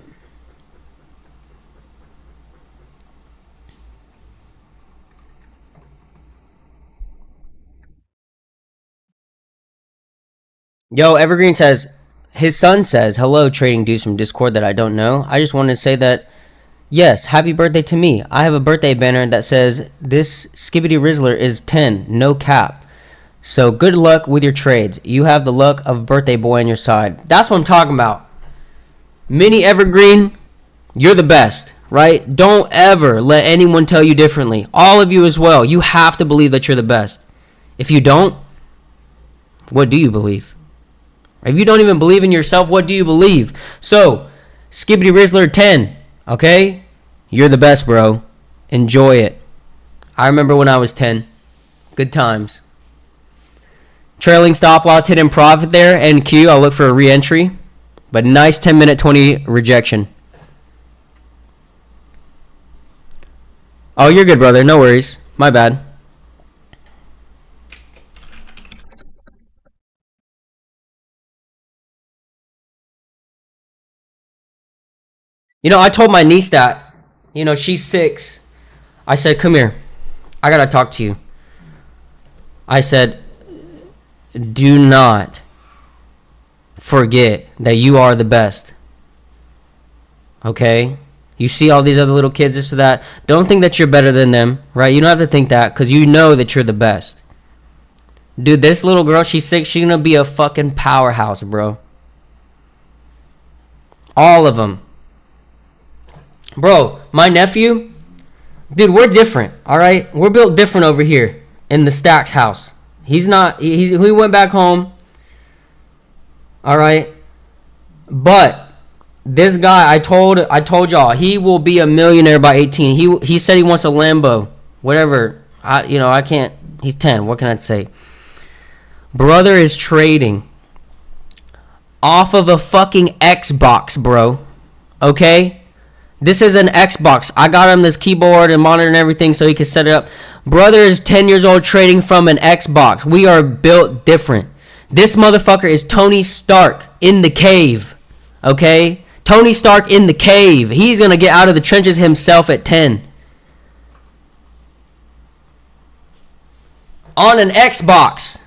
Yo, Evergreen says, his son says, hello, trading dudes from Discord that I don't know. I just wanted to say that, yes, happy birthday to me. I have a birthday banner that says, this Skibbity Rizzler is 10, no cap. So good luck with your trades. You have the luck of birthday boy on your side. That's what I'm talking about. Mini Evergreen, you're the best, right? Don't ever let anyone tell you differently. All of you as well. You have to believe that you're the best. If you don't, what do you believe? If you don't even believe in yourself, what do you believe? So, Skibbity Rizzler 10, okay? You're the best, bro. Enjoy it. I remember when I was 10. Good times. Trailing stop loss, hidden profit there. NQ, I'll look for a re-entry. But nice 10-minute 20 rejection. Oh, you're good, brother. No worries. My bad. You know, I told my niece that. You know, she's 6. I said, come here. I gotta talk to you. I said, do not forget that you are the best. Okay? You see all these other little kids, this or that. Don't think that you're better than them, right? You don't have to think that, because you know that you're the best. Dude, this little girl, she's 6. She's gonna be a fucking powerhouse, bro. All of them. Bro, my nephew, dude, we're different, all right? We're built different over here in the Stacks house. He went back home, all right? But this guy, I told y'all, he will be a millionaire by 18. He said he wants a Lambo, whatever. I can't. He's 10. What can I say? Brother is trading off of a fucking Xbox, bro. Okay? This is an Xbox. I got him this keyboard and monitor and everything so he can set it up. Brother is 10 years old trading from an Xbox. We are built different. This motherfucker is Tony Stark in the cave. Okay? Tony Stark in the cave. He's going to get out of the trenches himself at 10. On an Xbox.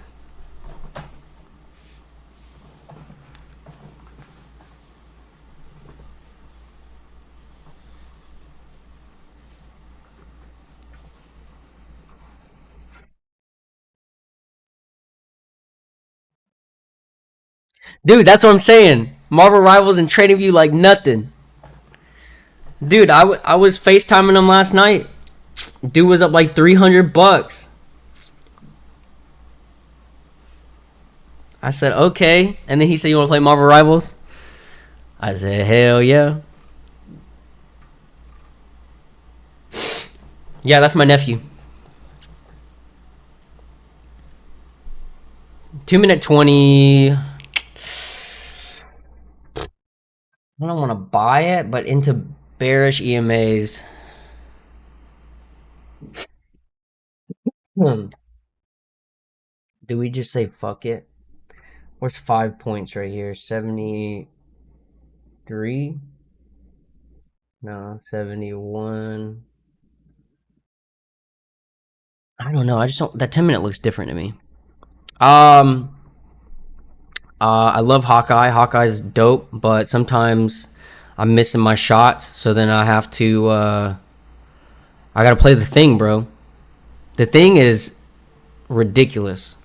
Dude, that's what I'm saying. Marvel Rivals and Trading View like nothing. Dude, I was FaceTiming him last night. Dude was up like $300. I said, okay. And then he said, you want to play Marvel Rivals? I said, hell yeah. Yeah, that's my nephew. 2-minute 20. I don't want to buy it, but into Bearish EMAs. Do we just say fuck it? What's 5 points right here? 73? No, 71. I don't know. I just don't. That 10-minute looks different to me. I love Hawkeye. Hawkeye's dope, but sometimes I'm missing my shots, so then I have to. I gotta play the thing, bro. The thing is ridiculous.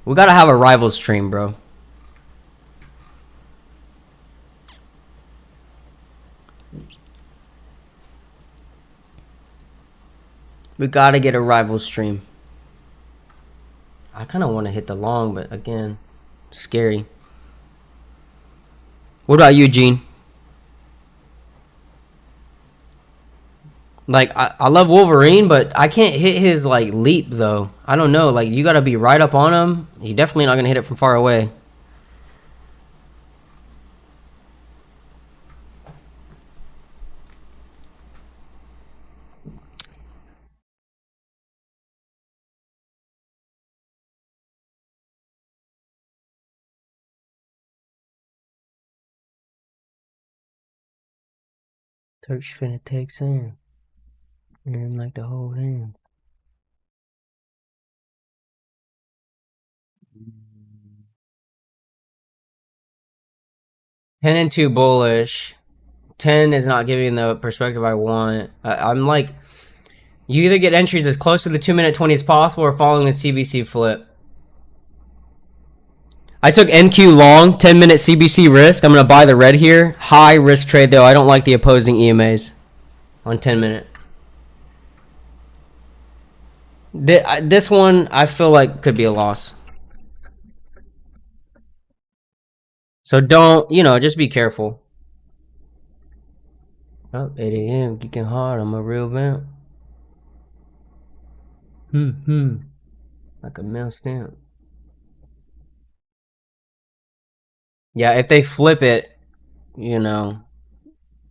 We gotta have a rival stream, bro. We gotta get a rival stream. I kind of want to hit the long, but again, scary. What about you, Gene? Like, I love Wolverine, but I can't hit his, like, leap, though. I don't know. Like, you gotta be right up on him. He definitely not gonna hit it from far away. Turk's finna take Sam. And like the whole hand. Ten and 2 bullish. 10 is not giving the perspective I want. I'm like, you either get entries as close to the 2-minute 20 as possible or following the CBC flip. I took NQ long, 10-minute CBC risk. I'm going to buy the red here. High risk trade, though. I don't like the opposing EMAs on 10-minute. This one, I feel like could be a loss. So don't, just be careful. Oh, 8 a.m. Geeking hard. I'm a real vamp. Like a mail stamp. Yeah, if they flip it,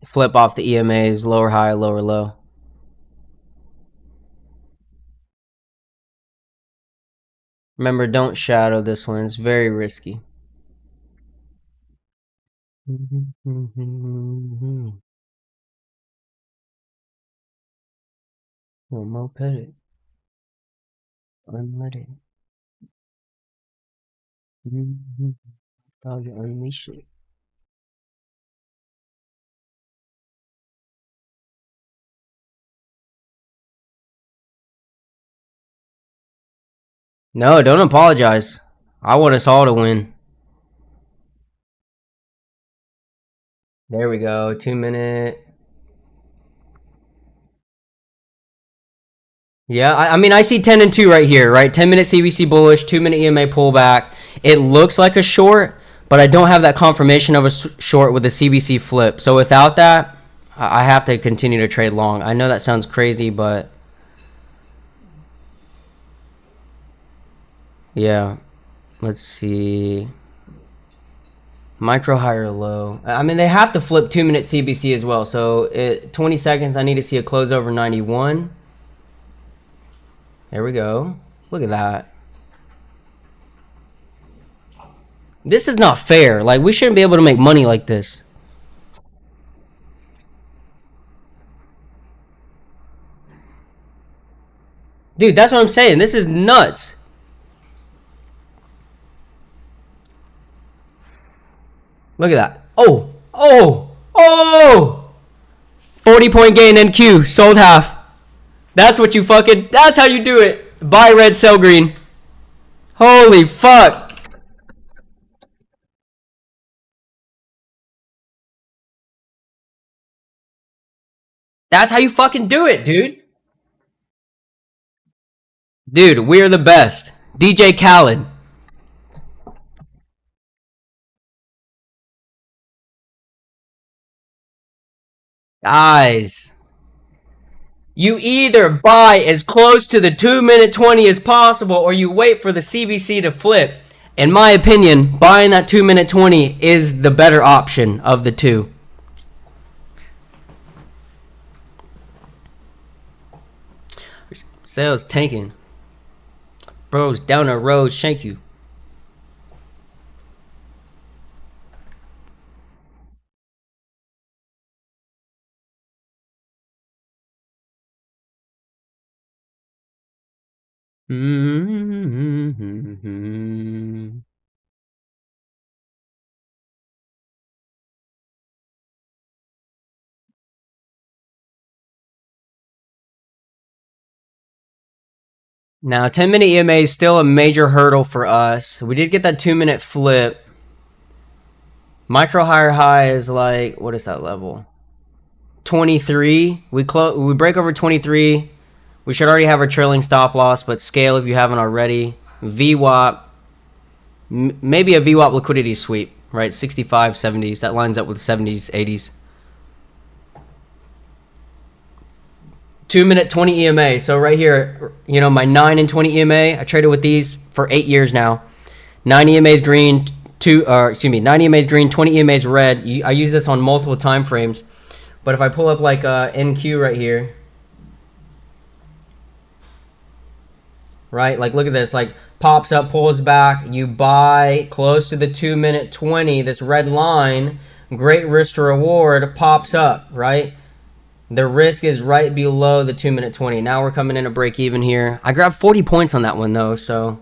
flip off the EMAs, lower high, lower low. Remember, don't shadow this one. It's very risky. Oh, moped it. Unlet it. Probably unleash it. No, don't apologize. I want us all to win. There we go. 2-minute. Yeah, I mean, I see 10 and 2 right here, right? 10-minute CBC bullish, 2-minute EMA pullback. It looks like a short, but I don't have that confirmation of a short with the CBC flip. So without that, I have to continue to trade long. I know that sounds crazy, but yeah. Let's see. Micro high or low. I mean, they have to flip 2-minute CBC as well. So 20 seconds, I need to see a close over 91. There we go. Look at that. This is not fair. Like, we shouldn't be able to make money like this. Dude, that's what I'm saying. This is nuts. Look at that. Oh! 40-point gain NQ. Sold half. That's what you that's how you do it. Buy red, sell green. Holy fuck. That's how you fucking do it, dude. Dude, we're the best. DJ Khaled. Guys. You either buy as close to the 2-minute 20 as possible or you wait for the CBC to flip. In my opinion, buying that 2-minute 20 is the better option of the two. Sales tanking. Bros down the road, shank you. Now, 10-minute EMA is still a major hurdle for us. We did get that 2-minute flip. Micro higher high is like, what is that level? 23. We break over 23. We should already have our trailing stop loss, but scale if you haven't already. VWAP. Maybe a VWAP liquidity sweep, right? 65, 70s. That lines up with 70s, 80s. 2-minute 20 EMA. So right here, you know, my 9 and 20 EMA, I traded with these for 8 years now. 9 EMAs green, 9 EMAs green, 20 EMAs red. I use this on multiple time frames. But if I pull up like NQ right here, right? Like look at this, like pops up, pulls back, you buy close to the 2-minute 20, this red line, great risk to reward, pops up, right? The risk is right below the 2-minute 20. Now we're coming in a break even here. I grabbed 40 points on that one though, so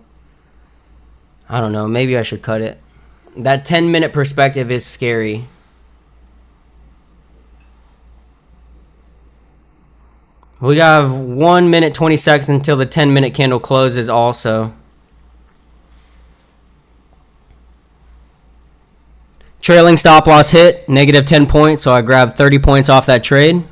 I don't know, maybe I should cut it. That 10-minute perspective is scary. We have 1 minute 20 seconds until the 10-minute candle closes also. Trailing stop loss hit, negative 10 points, so I grabbed 30 points off that trade.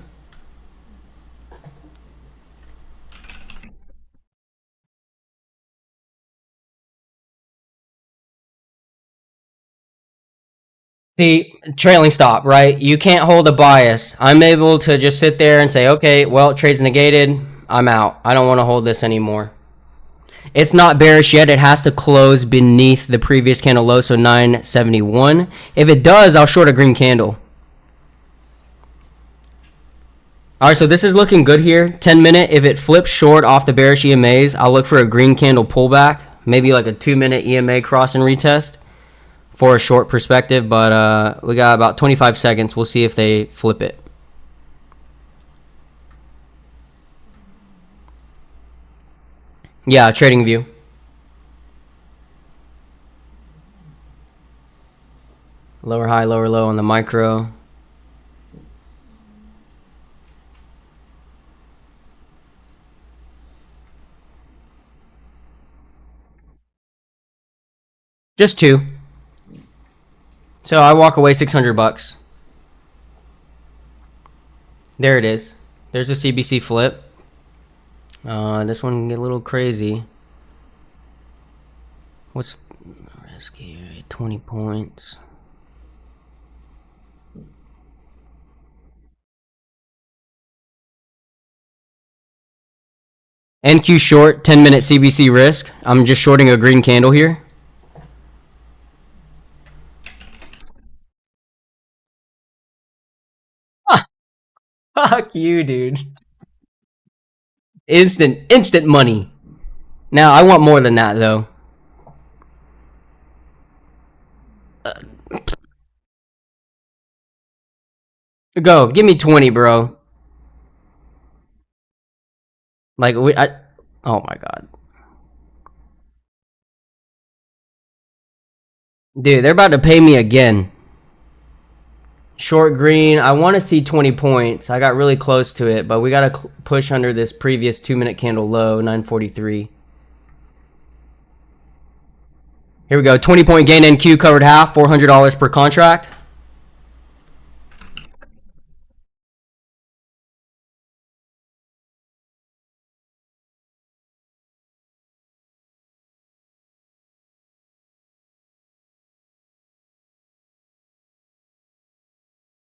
The trailing stop, right? You can't hold a bias. I'm able to just sit there and say, okay, well, trade's negated. I'm out. I don't want to hold this anymore. It's not bearish yet. It has to close beneath the previous candle low, so 971. If it does, I'll short a green candle. All right, so this is looking good here. 10-minute, if it flips short off the bearish EMAs, I'll look for a green candle pullback, maybe like a 2-minute EMA cross and retest for a short perspective, but we got about 25 seconds. We'll see if they flip it. Yeah, trading view. Lower high, lower low on the micro. Just 2. So I walk away $600. There it is. There's a CBC flip. This one can get a little crazy. What's risky? 20 points. NQ short, 10-minute CBC risk. I'm just shorting a green candle here. Fuck you, dude. Instant money. Now, I want more than that, though. Go, give me 20, bro. Like, oh my god. Dude, they're about to pay me again. Short green, I want to see 20 points. I got really close to it, but we got to push under this previous 2-minute candle low, 943. Here we go, 20-point gain NQ covered half, $400 per contract.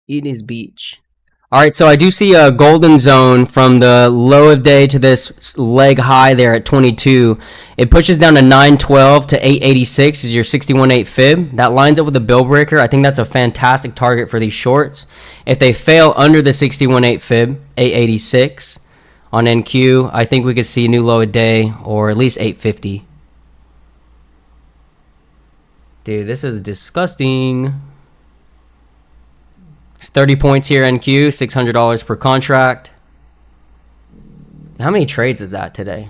It is beach. All right, so I do see a golden zone from the low of day to this leg high there at 22. It pushes down to 912 to 886 is your 61.8 fib. That lines up with the bill breaker. I think that's a fantastic target for these shorts. If they fail under the 61.8 fib, 886, on NQ. I think we could see a new low a day, or at least 850. Dude, this is disgusting. It's 30 points here, NQ, $600 per contract. How many trades is that today?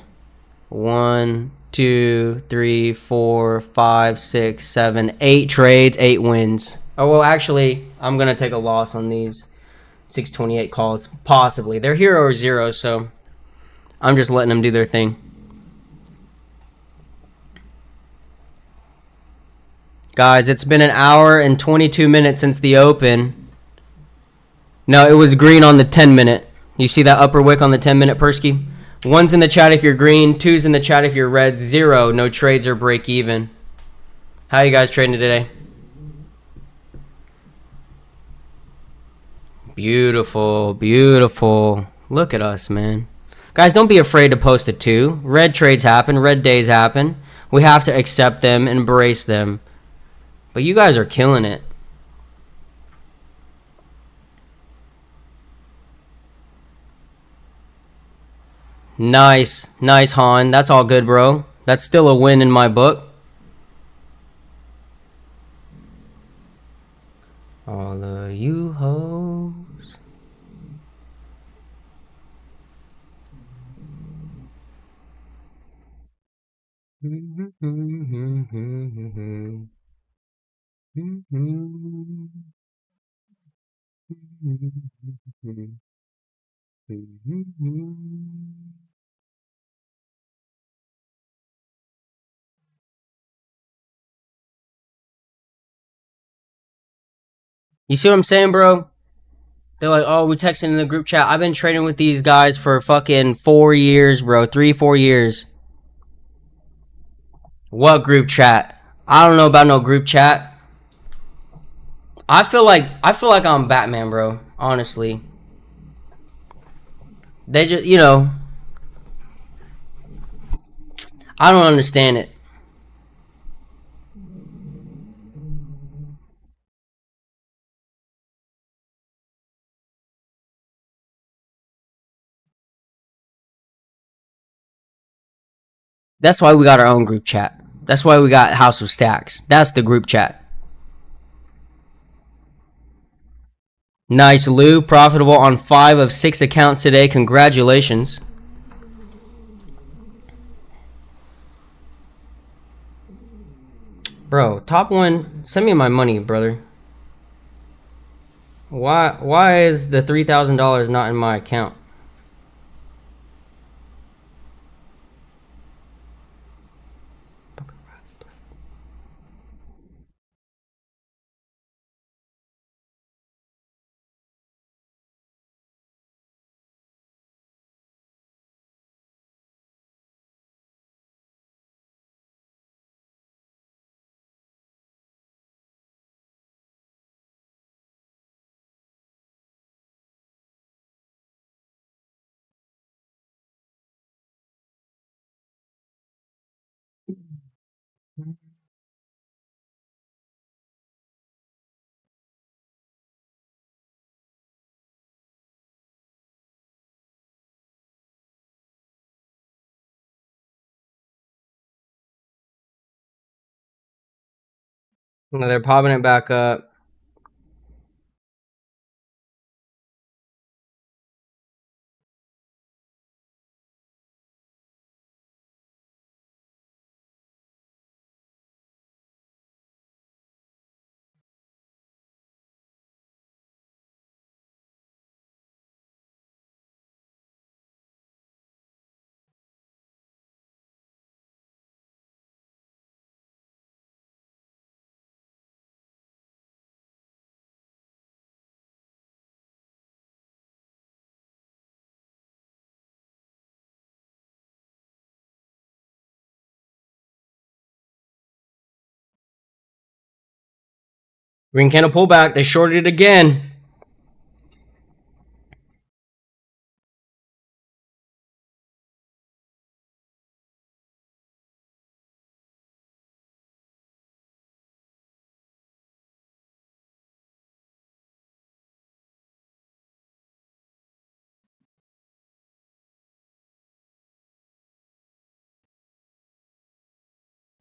1, 2, 3, 4, 5, 6, 7, 8 trades, 8 wins. Oh, well, actually, I'm going to take a loss on these. 628 calls, possibly. They're hero or zero, so I'm just letting them do their thing. Guys, it's been an hour and 22 minutes since the open. No, it was green on the 10-minute. You see that upper wick on the 10-minute, Persky? 1's in the chat if you're green, 2's in the chat if you're red, 0, no trades or break even. How you guys trading today? Beautiful, beautiful. Look at us, man. Guys, don't be afraid to post a 2. Red trades happen, red days happen. We have to accept them, embrace them. But you guys are killing it. Nice, nice, Han. That's all good, bro. That's still a win in my book. All of you hoes. You see what I'm saying, bro? They're like, oh, we texting in the group chat. I've been trading with these guys for fucking 4 years, bro. 3-4 years. What group chat? I don't know about no group chat. I feel like I'm Batman, bro. Honestly. They just, I don't understand it. That's why we got our own group chat. That's why we got House of Stacks. That's the group chat. Nice, Lou. Profitable on 5 of 6 accounts today. Congratulations. Bro, top one. Send me my money, brother. Why is the $3,000 not in my account? No, they're popping it back up. Green candle pullback. They shorted it again.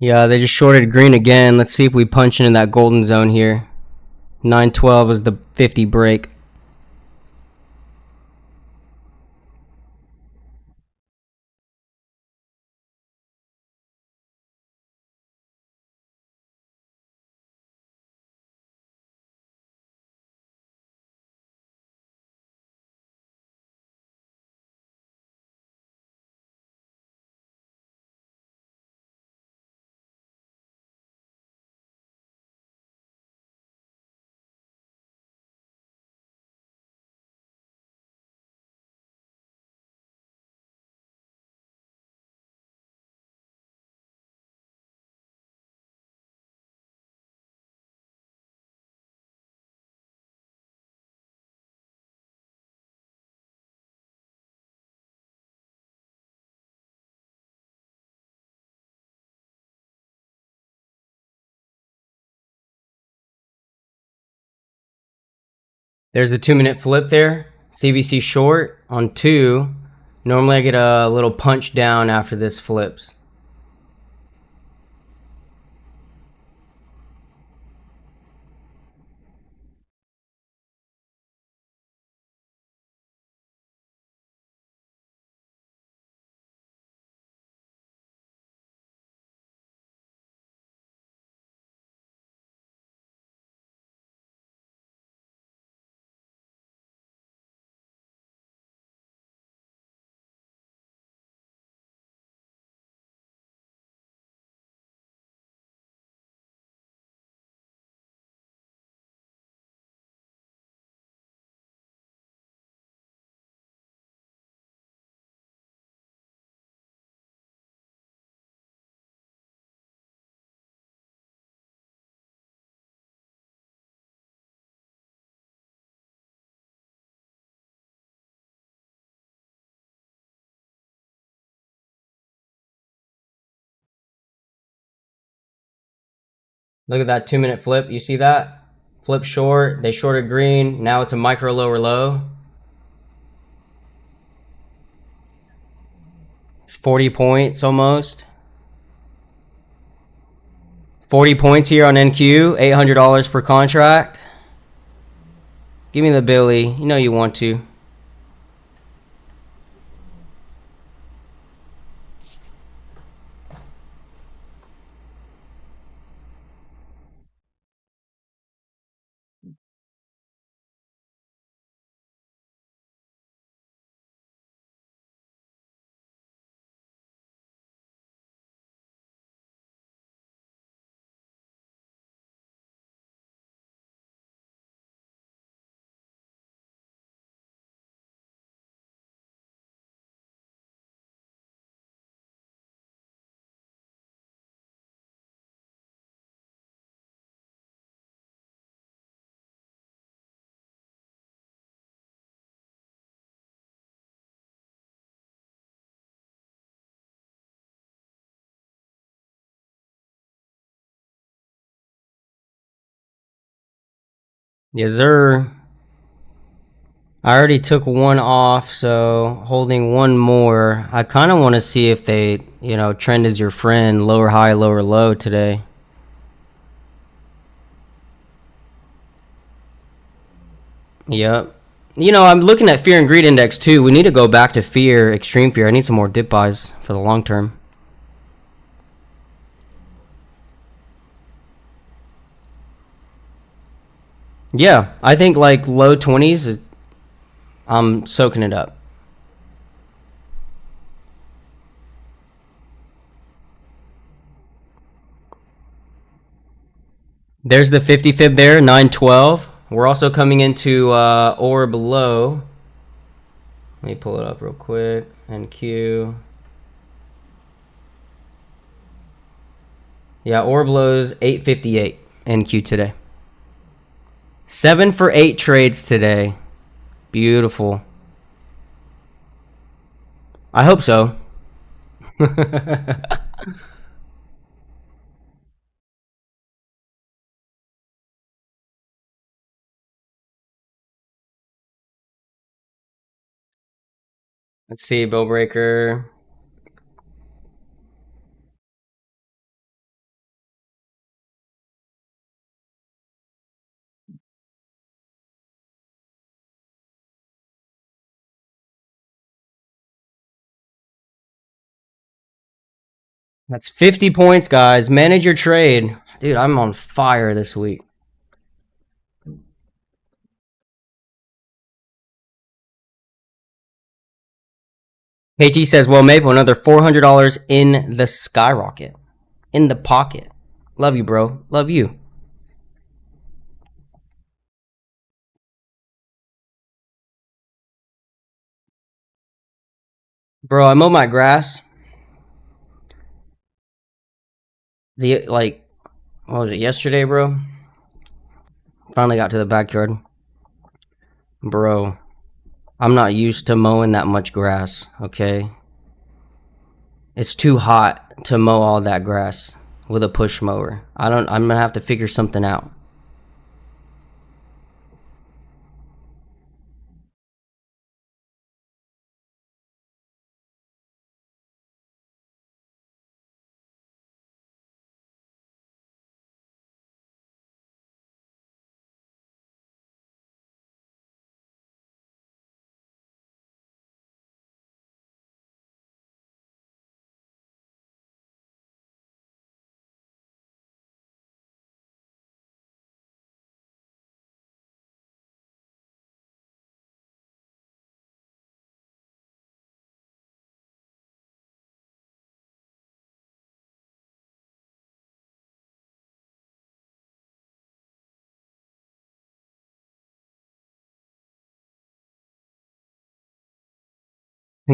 Yeah, they just shorted green again. Let's see if we punch into that golden zone here. 912 is the 50 break. There's a 2-minute flip there. CBC short on 2. Normally I get a little punch down after this flips. Look at that 2-minute flip. You see that? Flip short. They shorted green. Now it's a micro lower low. It's 40 points almost. 40 points here on NQ. $800 per contract. Give me the Billy. You know you want to. Yes, sir. I already took one off, so holding one more. I kind of want to see if they, trend is your friend, lower high, lower low today. Yep. I'm looking at fear and greed index too. We need to go back to fear, extreme fear. I need some more dip buys for the long term. Yeah, I think like low 20s is, I'm soaking it up. There's the 50 fib there, 912. We're also coming into orb low. Let me pull it up real quick. NQ. Yeah, orb lows 858 NQ today. 7 for 8 trades today. Beautiful. I hope so. Let's see, Bill Breaker. That's 50 points, guys. Manage your trade. Dude, I'm on fire this week. KT says, well, Maple, another $400 in the skyrocket. In the pocket. Love you, bro. Love you. Bro, I mowed my grass. What was it, yesterday, bro? Finally got to the backyard. Bro, I'm not used to mowing that much grass, okay? It's too hot to mow all that grass with a push mower. I'm gonna have to figure something out.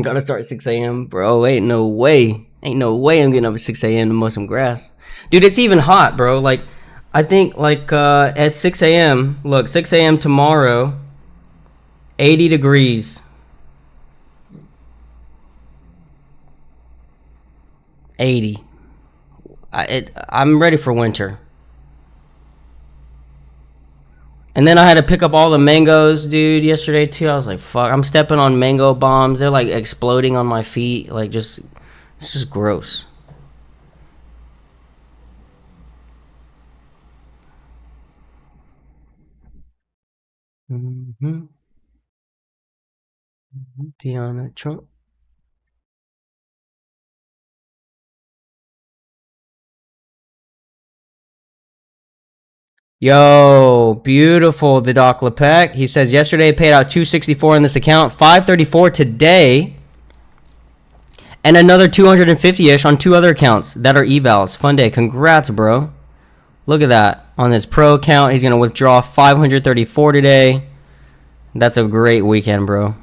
Gotta start at 6 a.m. Bro, ain't no way. Ain't no way I'm getting up at 6 a.m. to mow some grass. Dude, it's even hot, bro. Like, I think, at 6 a.m., look, 6 a.m. tomorrow, 80 degrees. 80. I'm ready for winter. And then I had to pick up all the mangoes, dude, yesterday, too. I was like, fuck, I'm stepping on mango bombs. They're, like, exploding on my feet. Like, it's just gross. Mm-hmm. Tiana Trump. Yo, beautiful, the Doc Lepec. He says yesterday paid out 264 in this account, 534 today, and another 250-ish on two other accounts that are evals. Fun day. Congrats, bro. Look at that. On his pro account, he's gonna withdraw 534 today. That's a great weekend, bro.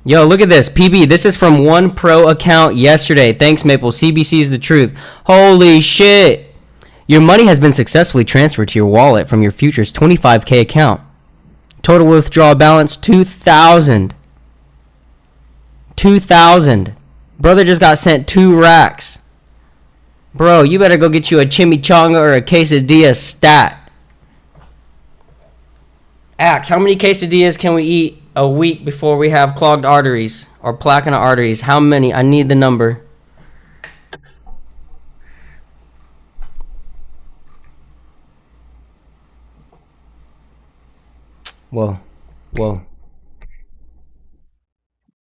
Yo, look at this. PB, this is from one pro account yesterday. Thanks, Maple. CBC is the truth. Holy shit. Your money has been successfully transferred to your wallet from your futures 25K account. Total withdrawal balance 2,000. 2,000. Brother just got sent 2 racks. Bro, you better go get you a chimichanga or a quesadilla stat. Axe, how many quesadillas can we eat a week before we have clogged arteries or plaque in our arteries? How many? I need the number. Whoa. Whoa.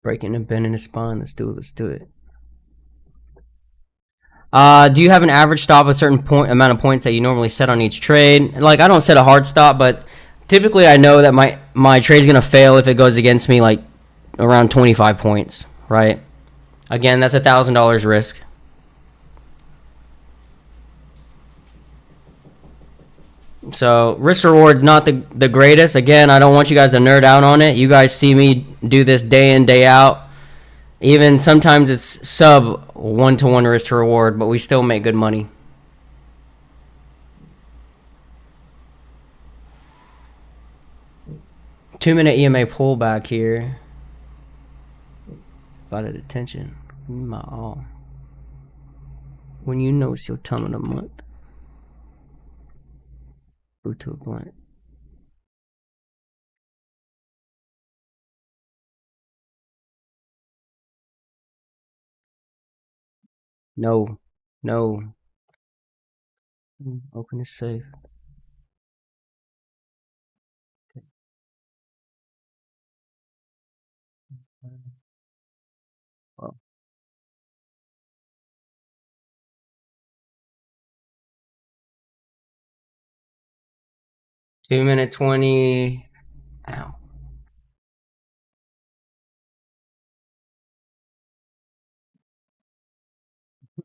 Breaking and bending his spine. Let's do it. Let's do it. Do you have an average stop, a certain amount of points that you normally set on each trade? Like, I don't set a hard stop, but typically I know that my trade's gonna fail if it goes against me like around 25 points, right? Again, that's $1,000 risk. So risk reward's not the greatest. Again, I don't want you guys to nerd out on it. You guys see me do this day in, day out. Even sometimes it's sub 1-to-1 risk to reward, but we still make good money. Two-minute EMA pullback here. Got attention. My all. When you know it's your time of the month. Go to a blank. No. No. Open is safe. Well, 2 minute 20. Ow.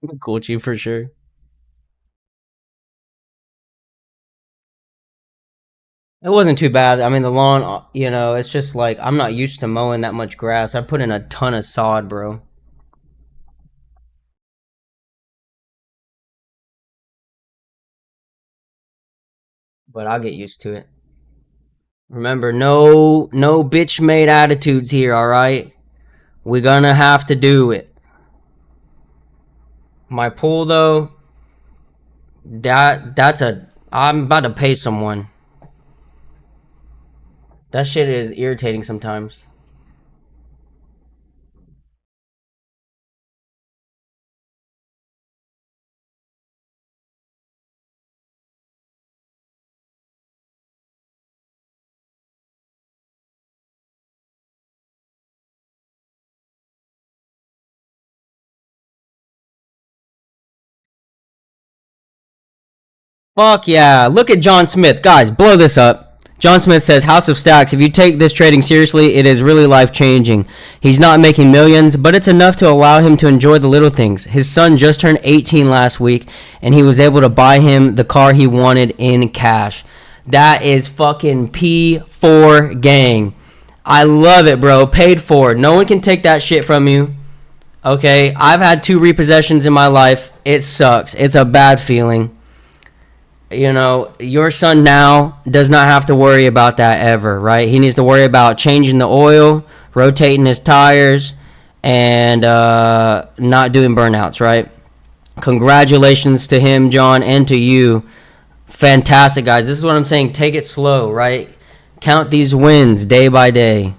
Gucci for sure. It wasn't too bad. I mean, the lawn, it's just like I'm not used to mowing that much grass. I put in a ton of sod, bro. But I'll get used to it. Remember, no bitch made attitudes here, all right? We're gonna have to do it. My pool though, that's a I'm about to pay someone. That shit is irritating sometimes. Fuck yeah. Look at John Smith. Guys, blow this up. John Smith says, House of Stacks, if you take this trading seriously, it is really life changing. He's not making millions, but it's enough to allow him to enjoy the little things. His son just turned 18 last week, and he was able to buy him the car he wanted in cash. That is fucking P4 gang. I love it, bro. Paid for. No one can take that shit from you. Okay? I've had 2 repossessions in my life. It sucks. It's a bad feeling. Your son now does not have to worry about that ever, right? He needs to worry about changing the oil, rotating his tires, and not doing burnouts, right? Congratulations to him, John, and to you. Fantastic, guys. This is what I'm saying. Take it slow, right? Count these wins day by day.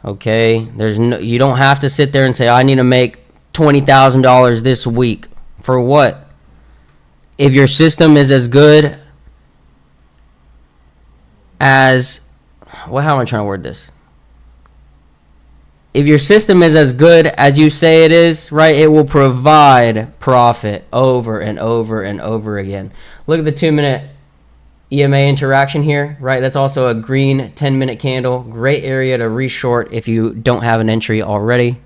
Okay? You don't have to sit there and say, I need to make $20,000 this week. For what? If your system is as good as, how am I trying to word this? If your system is as good as you say it is, right, it will provide profit over and over and over again. Look at the 2-minute EMA interaction here, right? That's also a green 10-minute candle. Great area to reshort if you don't have an entry already.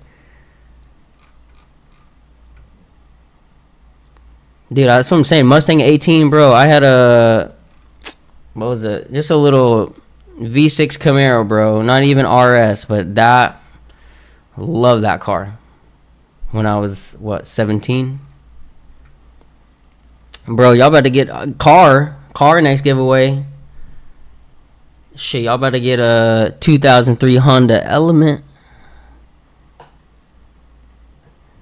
Dude, that's what I'm saying. Mustang 18, bro. I had what was it? Just a little V6 Camaro, bro. Not even RS, but love that car. When I was, 17? Bro, y'all about to get a car next giveaway. Shit, y'all about to get a 2003 Honda Element.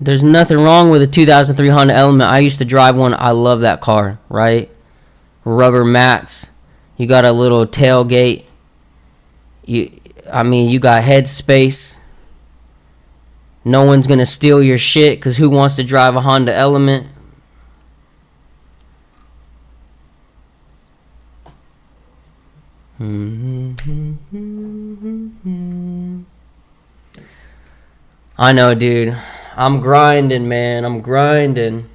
There's nothing wrong with a 2003 Honda Element. I used to drive one. I love that car, right? Rubber mats. You got a little tailgate. You got head space. No one's going to steal your shit because who wants to drive a Honda Element? I know, dude. I'm grinding, man. I'm grinding.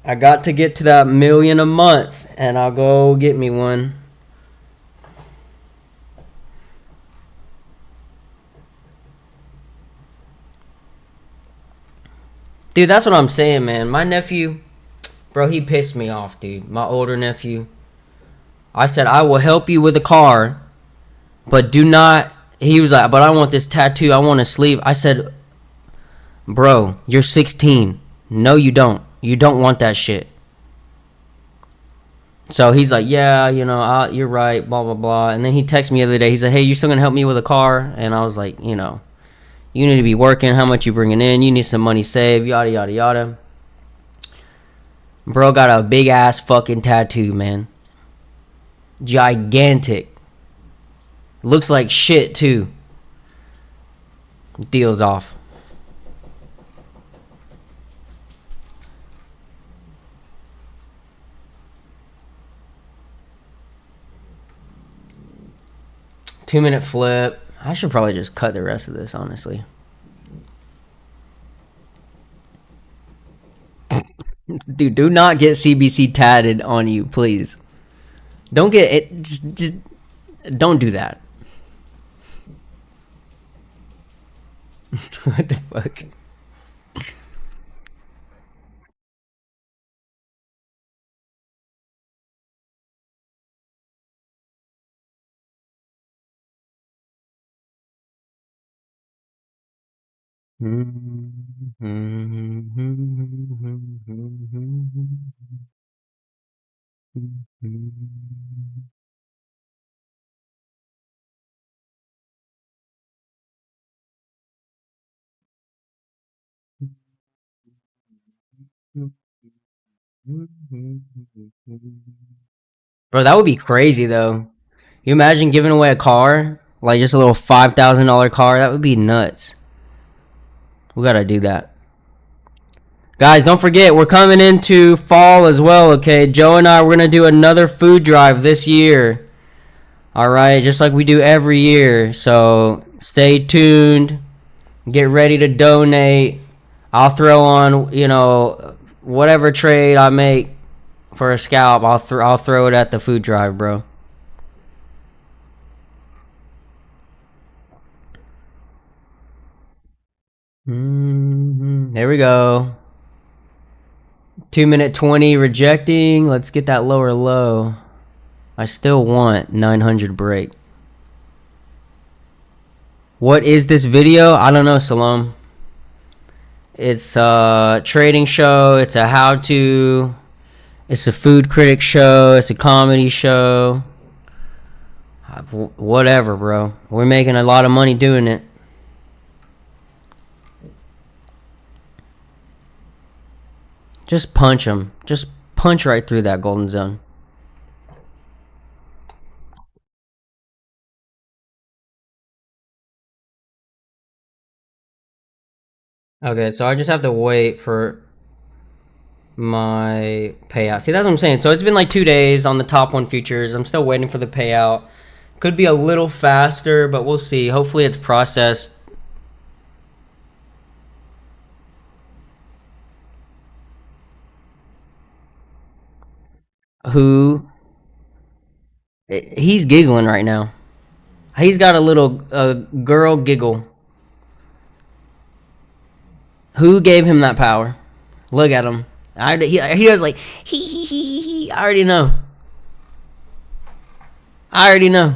I got to get to that million a month, and I'll go get me one. Dude, that's what I'm saying, man. My nephew, bro, he pissed me off, dude. My older nephew. I said, I will help you with a car, but do not. He was like, but I want this tattoo. I want a sleeve. I said, bro, you're 16. No, you don't. You don't want that shit. So he's like, yeah, you're right, blah, blah, blah. And then he texted me the other day. He said, hey, you still going to help me with a car? And I was like, you need to be working. How much you bringing in? You need some money saved, yada, yada, yada. Bro got a big-ass fucking tattoo, man. Gigantic. Looks like shit, too. Deal's off. Two-minute flip. I should probably just cut the rest of this, honestly. Dude, do not get CBC tatted on you, please. Don't get it. Just don't do that. What the fuck? Bro, that would be crazy though. You imagine giving away a car, like just a little $5,000 car? That would be nuts. We gotta do that. Guys, don't forget, we're coming into fall as well, okay? Joe and I, we're gonna do another food drive this year. Alright, just like we do every year. So stay tuned. Get ready to donate. I'll throw on, you know, whatever trade I make for a scalp. I'll throw it at the food drive, bro. There we go. 2-minute 20 rejecting. Let's get that lower low. I still want 900 break. What is this video? I don't know, Salom. It's a trading show. It's a how-to. It's a food critic show. It's a comedy show. Whatever, bro. We're making a lot of money doing it. Just punch him. Just punch right through that golden zone. Okay, so I just have to wait for my payout. See, that's what I'm saying. So it's been like 2 days on the top 1 futures. I'm still waiting for the payout. Could be a little faster, but we'll see. Hopefully it's processed. Who? He's giggling right now. He's got a little girl giggle. Who gave him that power? Look at him. He was like, he. I already know. I already know.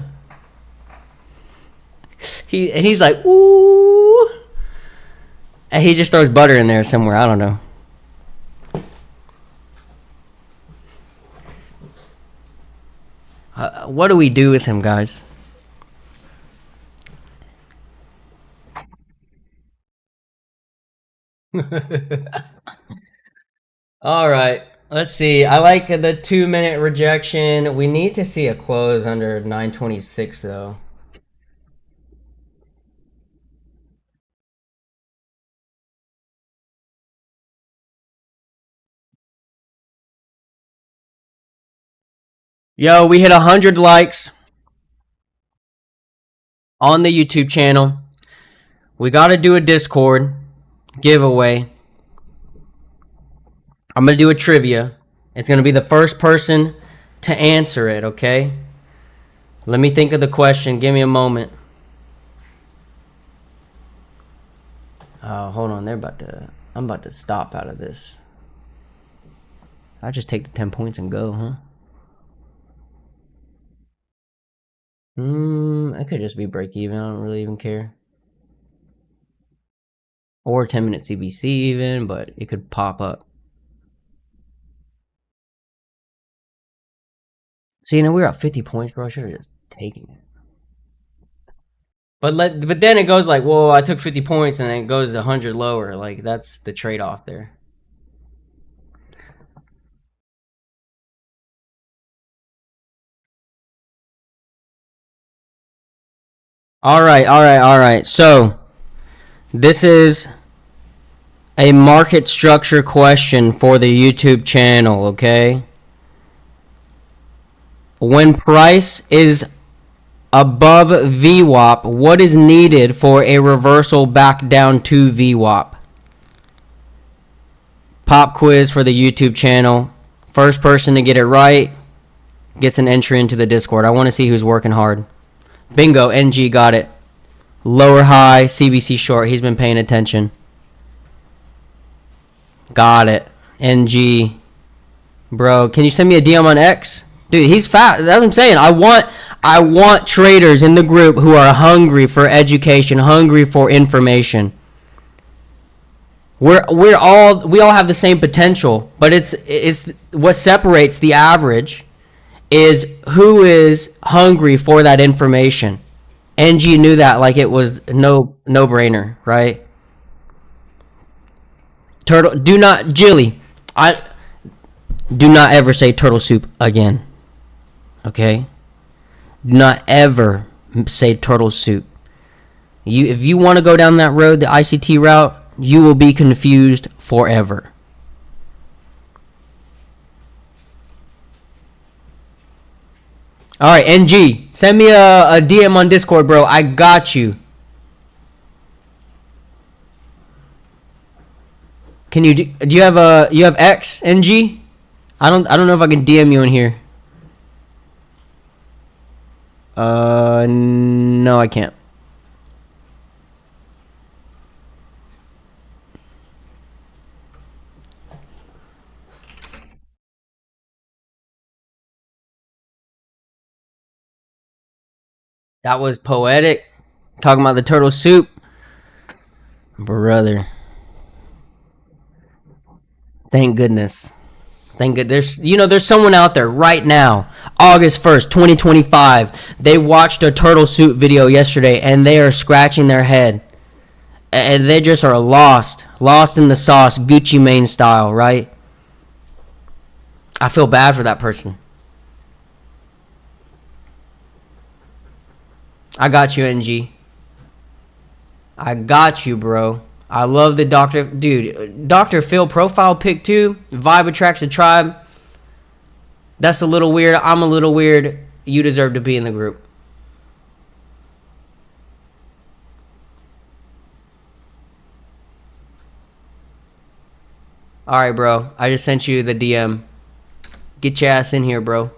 He's like, ooh. And he just throws butter in there somewhere. I don't know. What do we do with him, guys? All right. Let's see. I like the 2-minute rejection. We need to see a close under 926 though. Yo, we hit 100 likes on the YouTube channel. We got to do a Discord giveaway. I'm going to do a trivia. It's going to be the first person to answer it, okay? Let me think of the question. Give me a moment. Oh, hold on. I'm about to stop out of this. I'll just take the 10 points and go, huh? It could just be break even. I don't really even care. Or 10-minute CBC even, but it could pop up. See, we were at 50 points, bro. I should have just taken it. But then it goes like, whoa, I took 50 points and then it goes 100 lower. Like, that's the trade-off there. All right. So, this is a market structure question for the YouTube channel, okay? When price is above VWAP, what is needed for a reversal back down to VWAP? Pop quiz for the YouTube channel. First person to get it right gets an entry into the Discord. I want to see who's working hard. Bingo, NG got it. Lower high, CBC short. He's been paying attention. Got it. NG. Bro, can you send me a DM on X? Dude, he's fat. That's what I'm saying. I want traders in the group who are hungry for education, hungry for information. We all have the same potential, but it's what separates the average is who is hungry for that information. NG knew that like it was no brainer, right? Turtle, do not Jilly. Do not ever say turtle soup again. Okay? Do not ever say turtle soup. If you want to go down that road, the ICT route, you will be confused forever. All right, NG, send me a DM on Discord, bro. I got you. Can you do you have X, NG? I don't know if I can DM you in here. No, I can't. That was poetic. Talking about the turtle soup. Brother. Thank goodness. Thank God. There's someone out there right now, August 1st, 2025. They watched a turtle soup video yesterday and they are scratching their head. And they just are lost in the sauce, Gucci Mane style, right? I feel bad for that person. I got you, NG. I got you, bro. I love the Dr. Dude, Dr. Phil profile pic too. Vibe attracts the tribe. That's a little weird. I'm a little weird. You deserve to be in the group. Alright, bro. I just sent you the DM. Get your ass in here, bro.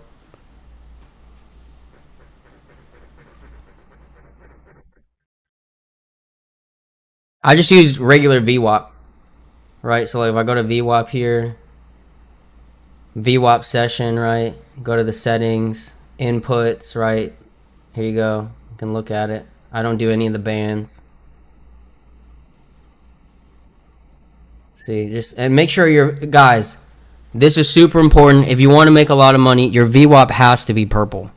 I just use regular VWAP, right? So like if I go to VWAP here, VWAP session, right? Go to the settings, inputs, right? Here you go. You can look at it. I don't do any of the bands. See, and make sure guys, this is super important. If you want to make a lot of money, your VWAP has to be purple.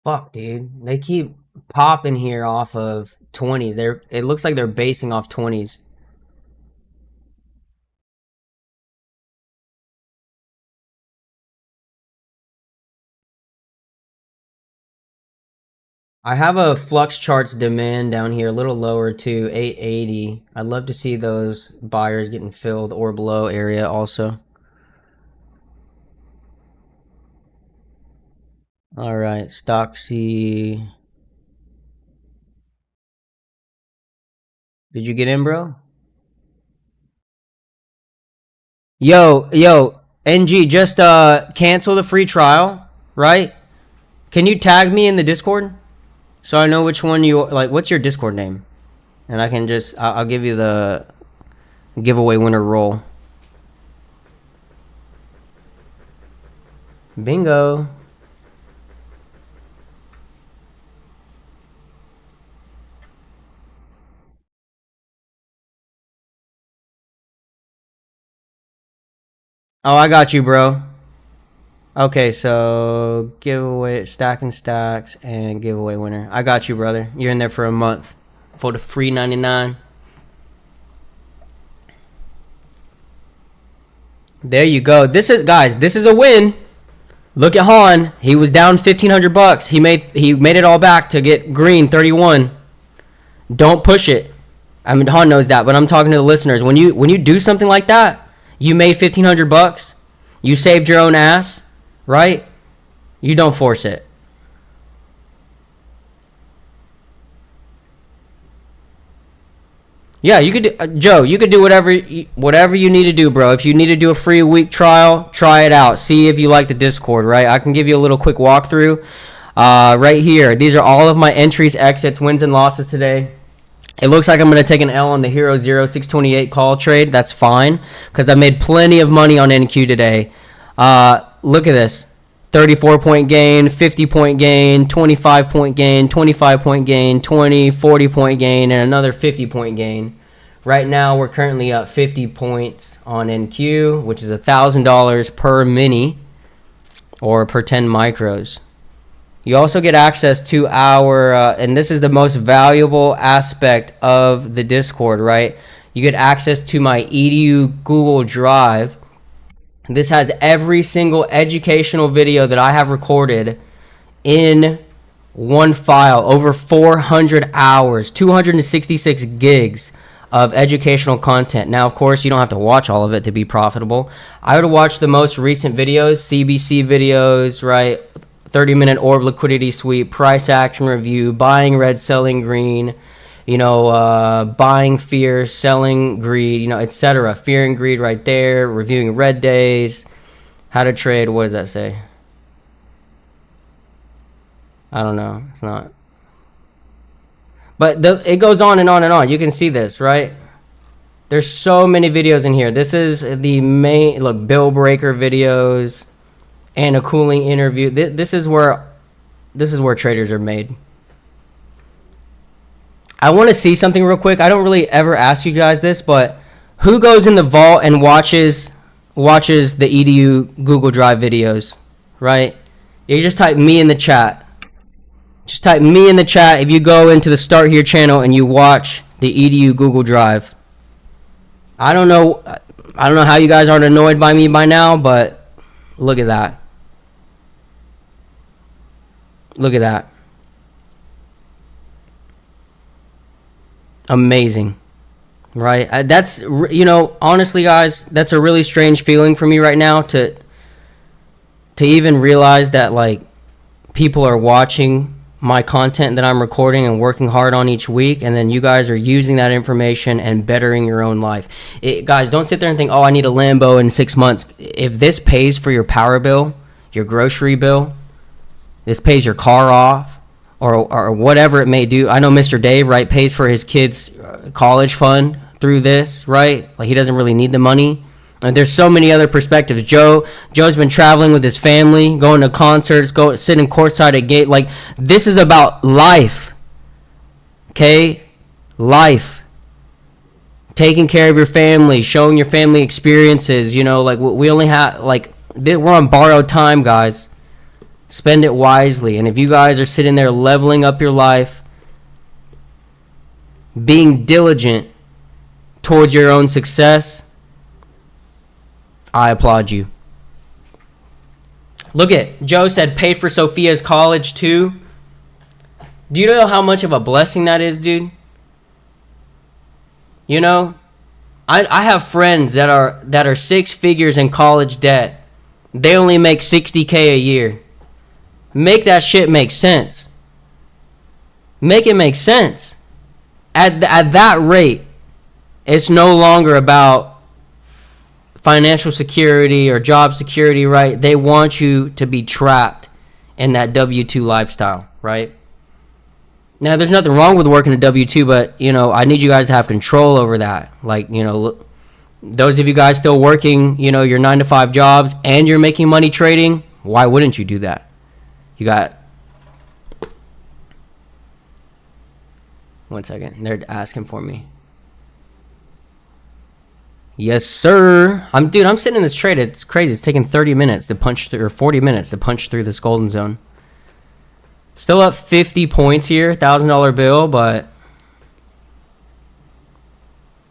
Fuck, dude. They keep popping here off of 20s. It looks like they're basing off 20s. I have a flux charts demand down here a little lower to 880. I'd love to see those buyers getting filled or below area also. All right, Stoxy. Did you get in, bro? Yo, NG, just cancel the free trial, right? Can you tag me in the Discord so I know which one you like? What's your Discord name? And I can just I'll give you the giveaway winner roll. Bingo. Oh, I got you, bro. Okay, so giveaway, stacking stacks, and giveaway winner. I got you, brother. You're in there for a month for the free 99. There you go. This is a win. Look at Han. He was down $1,500. He made it all back to get green 31. Don't push it. I mean, Han knows that, but I'm talking to the listeners. When you do something like that, you made $1,500. You saved your own ass, right? You don't force it. Yeah, you could do, Joe. You could do whatever you need to do, bro. If you need to do a free week trial, try it out. See if you like the Discord, right? I can give you a little quick walkthrough. Right here, these are all of my entries, exits, wins, and losses today. It looks like I'm going to take an L on the Hero 0628 call trade. That's fine because I made plenty of money on NQ today. Look at this. 34-point gain, 50-point gain, 25-point gain, 25-point gain, 20, 40-point gain, and another 50-point gain. Right now, we're currently up 50 points on NQ, which is $1,000 per mini or per 10 micros. You also get access to our, and this is the most valuable aspect of the Discord, right? You get access to my EDU Google Drive. This has every single educational video that I have recorded in one file, over 400 hours, 266 gigs of educational content. Now, of course, you don't have to watch all of it to be profitable. I would watch the most recent videos, CBC videos, right? 30-minute orb liquidity sweep, price action review, buying red, selling green, buying fear, selling greed, etc. Fear and greed right there, reviewing red days, how to trade. What does that say? I don't know. It's not. But it goes on and on and on. You can see this, right? There's so many videos in here. This is the main, look, bill breaker videos and a cooling interview. This is where traders are made. I want to see something real quick. I don't really ever ask you guys this, but who goes in the vault and watches the EDU Google Drive videos, right? You just type me in the chat. Just type me in the chat if you go into the Start Here channel and you watch the EDU Google Drive. I don't know how you guys aren't annoyed by me by now, but look at that. Look at that. Amazing, right? That's, honestly, guys, that's a really strange feeling for me right now to even realize that, like, people are watching my content that I'm recording and working hard on each week, and then you guys are using that information and bettering your own life. Guys, don't sit there and think, oh, I need a Lambo in 6 months. If this pays for your power bill, your grocery bill, this pays your car off, or whatever it may do. I know Mr. Dave, right, pays for his kids' college fund through this, right? Like, he doesn't really need the money. And there's so many other perspectives. Joe's been traveling with his family, going to concerts, sitting courtside at gate. Like, this is about life, okay? Life. Taking care of your family, showing your family experiences. Like, we only have, like, we're on borrowed time, guys. Spend it wisely. And if you guys are sitting there leveling up your life, being diligent towards your own success, I applaud you. Look at, Joe said paid for Sophia's college too. Do you know how much of a blessing that is, dude? I have friends that are six figures in college debt. They only make $60K a year. Make that shit make sense. Make it make sense. At that rate, it's no longer about financial security or job security, right? They want you to be trapped in that W-2 lifestyle, right? Now, there's nothing wrong with working a W-2, but, I need you guys to have control over that. Like, those of you guys still working, your 9-to-5 jobs and you're making money trading, why wouldn't you do that? You got... One second. They're asking for me. Yes, sir. I'm sitting in this trade. It's crazy. It's taking 30 minutes to punch through, or 40 minutes to punch through this golden zone. Still up 50 points here. $1,000 bill, but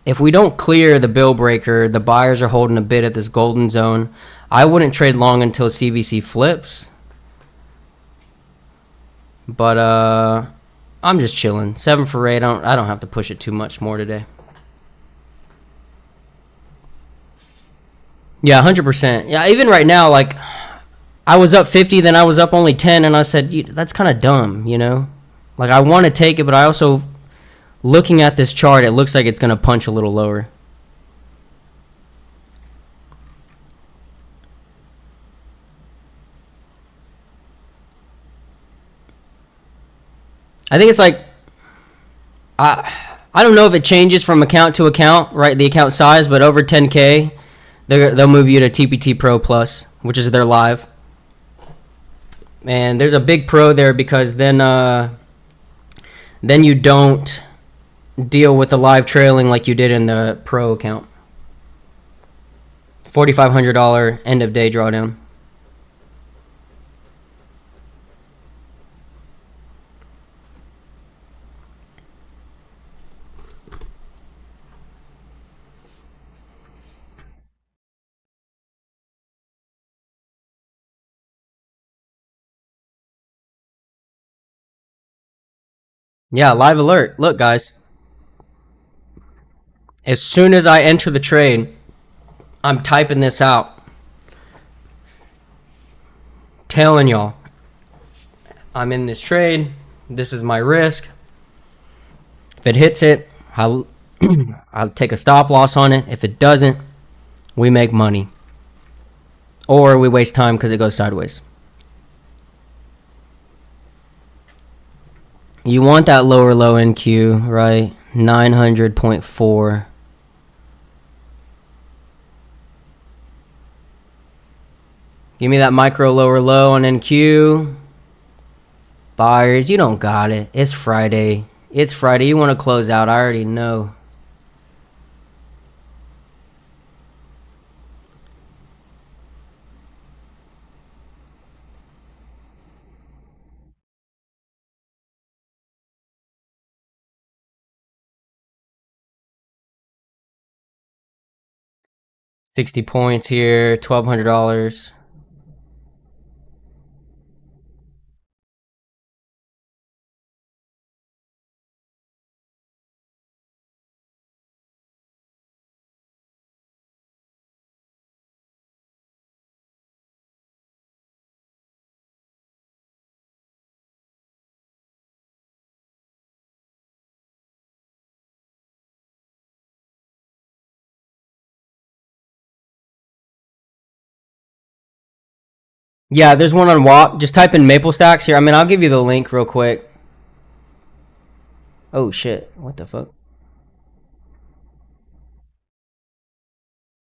if we don't clear the bill breaker, the buyers are holding a bid at this golden zone. I wouldn't trade long until CBC flips. But I'm just chilling. 7 for 8. I don't have to push it too much more today. Yeah, 100%. Yeah, even right now, like, I was up 50, then I was up only 10, and I said, that's kind of dumb, Like, I want to take it, but I also, looking at this chart, it looks like it's going to punch a little lower. I think it's like, I don't know if it changes from account to account, right? The account size, but over 10K, they'll move you to TPT Pro Plus, which is their live. And there's a big pro there because then you don't deal with the live trailing like you did in the pro account. $4,500 end of day drawdown. Yeah, live alert. Look, guys. As soon as I enter the trade, I'm typing this out. Telling y'all, I'm in this trade. This is my risk. If it hits it, I'll take a stop loss on it. If it doesn't, we make money. Or we waste time because it goes sideways. You want that lower low NQ, right? 900.4. Give me that micro lower low on NQ. Buyers, you don't got it. It's Friday. It's Friday. You want to close out. I already know. $60 here, $1,200. Yeah, there's one on WAP. Just type in Maple Stacks here. I mean, I'll give you the link real quick. Oh, shit. What the fuck?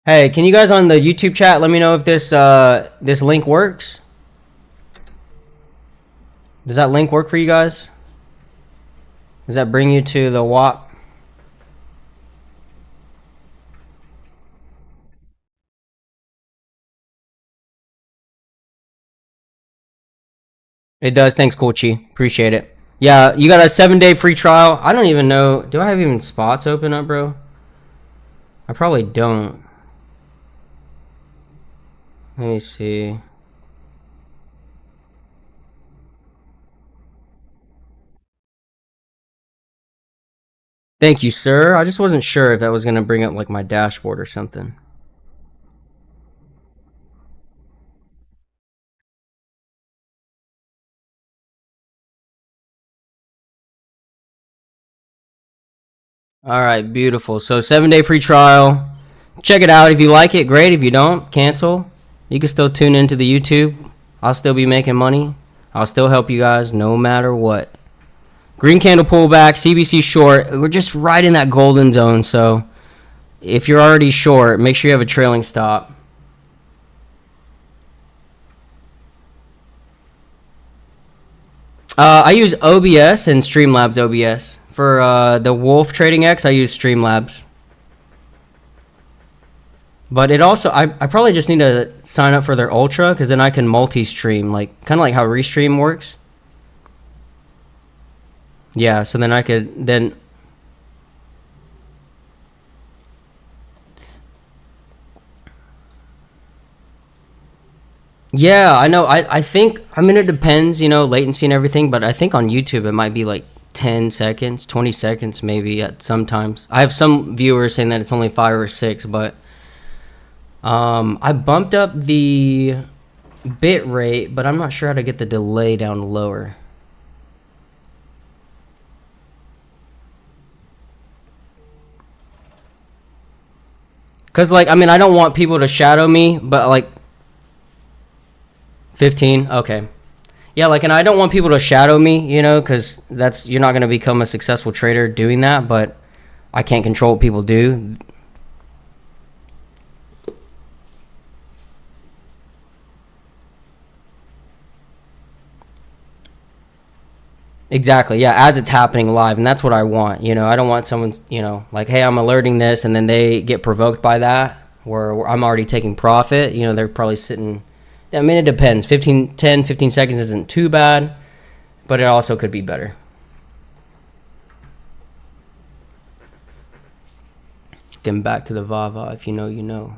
Hey, can you guys on the YouTube chat let me know if this link works? Does that link work for you guys? Does that bring you to the WAP? It does. Thanks, Colchi. Appreciate it. Yeah, you got a 7-day free trial. I don't even know. Do I have even spots open up, bro? I probably don't. Let me see. Thank you, sir. I just wasn't sure if that was going to bring up like my dashboard or something. All right, beautiful. So 7-day free trial. Check it out. If you like it, great. If you don't, cancel. You can still tune into the YouTube. I'll still be making money. I'll still help you guys no matter what. Green candle pullback, CBC short. We're just right in that golden zone. So if you're already short, make sure you have a trailing stop. I use OBS and Streamlabs OBS. For the Wolf Trading X, I use Streamlabs. But it also, I probably just need to sign up for their Ultra, because then I can multi-stream, like kind of like how Restream works. Yeah, so then I could, then... Yeah, I know. I think, I mean, it depends, you know, latency and everything, but I think on YouTube it might be like 10 seconds, 20 seconds maybe at sometimes. I have some viewers saying that it's only 5 or 6, but I bumped up the bit rate, but I'm not sure how to get the delay down lower. Cause like, I mean, I don't want people to shadow me, but like 15, okay. Yeah, like, and I don't want people to shadow me, you know, cause you're not gonna become a successful trader doing that, but I can't control what people do. Exactly. Yeah, as it's happening live, and that's what I want. You know, I don't want someone's, you know, like, hey, I'm alerting this, and then they get provoked by that, where I'm already taking profit. You know, they're probably sitting. I mean, it depends. 15 seconds isn't too bad, but it also could be better. Getting back to the Vava, if you know, you know.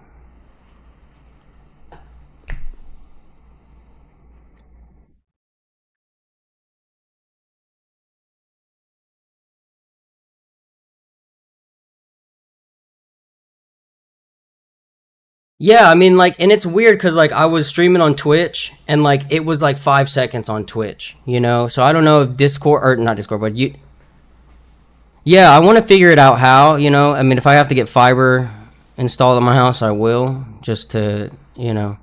Yeah, I mean, like, and it's weird because, like, I was streaming on Twitch and, like, it was like 5 seconds on Twitch, you know? So I don't know if Discord, or not Discord, but yeah, I want to figure it out how, you know? I mean, if I have to get fiber installed at my house, I will, just to, you know.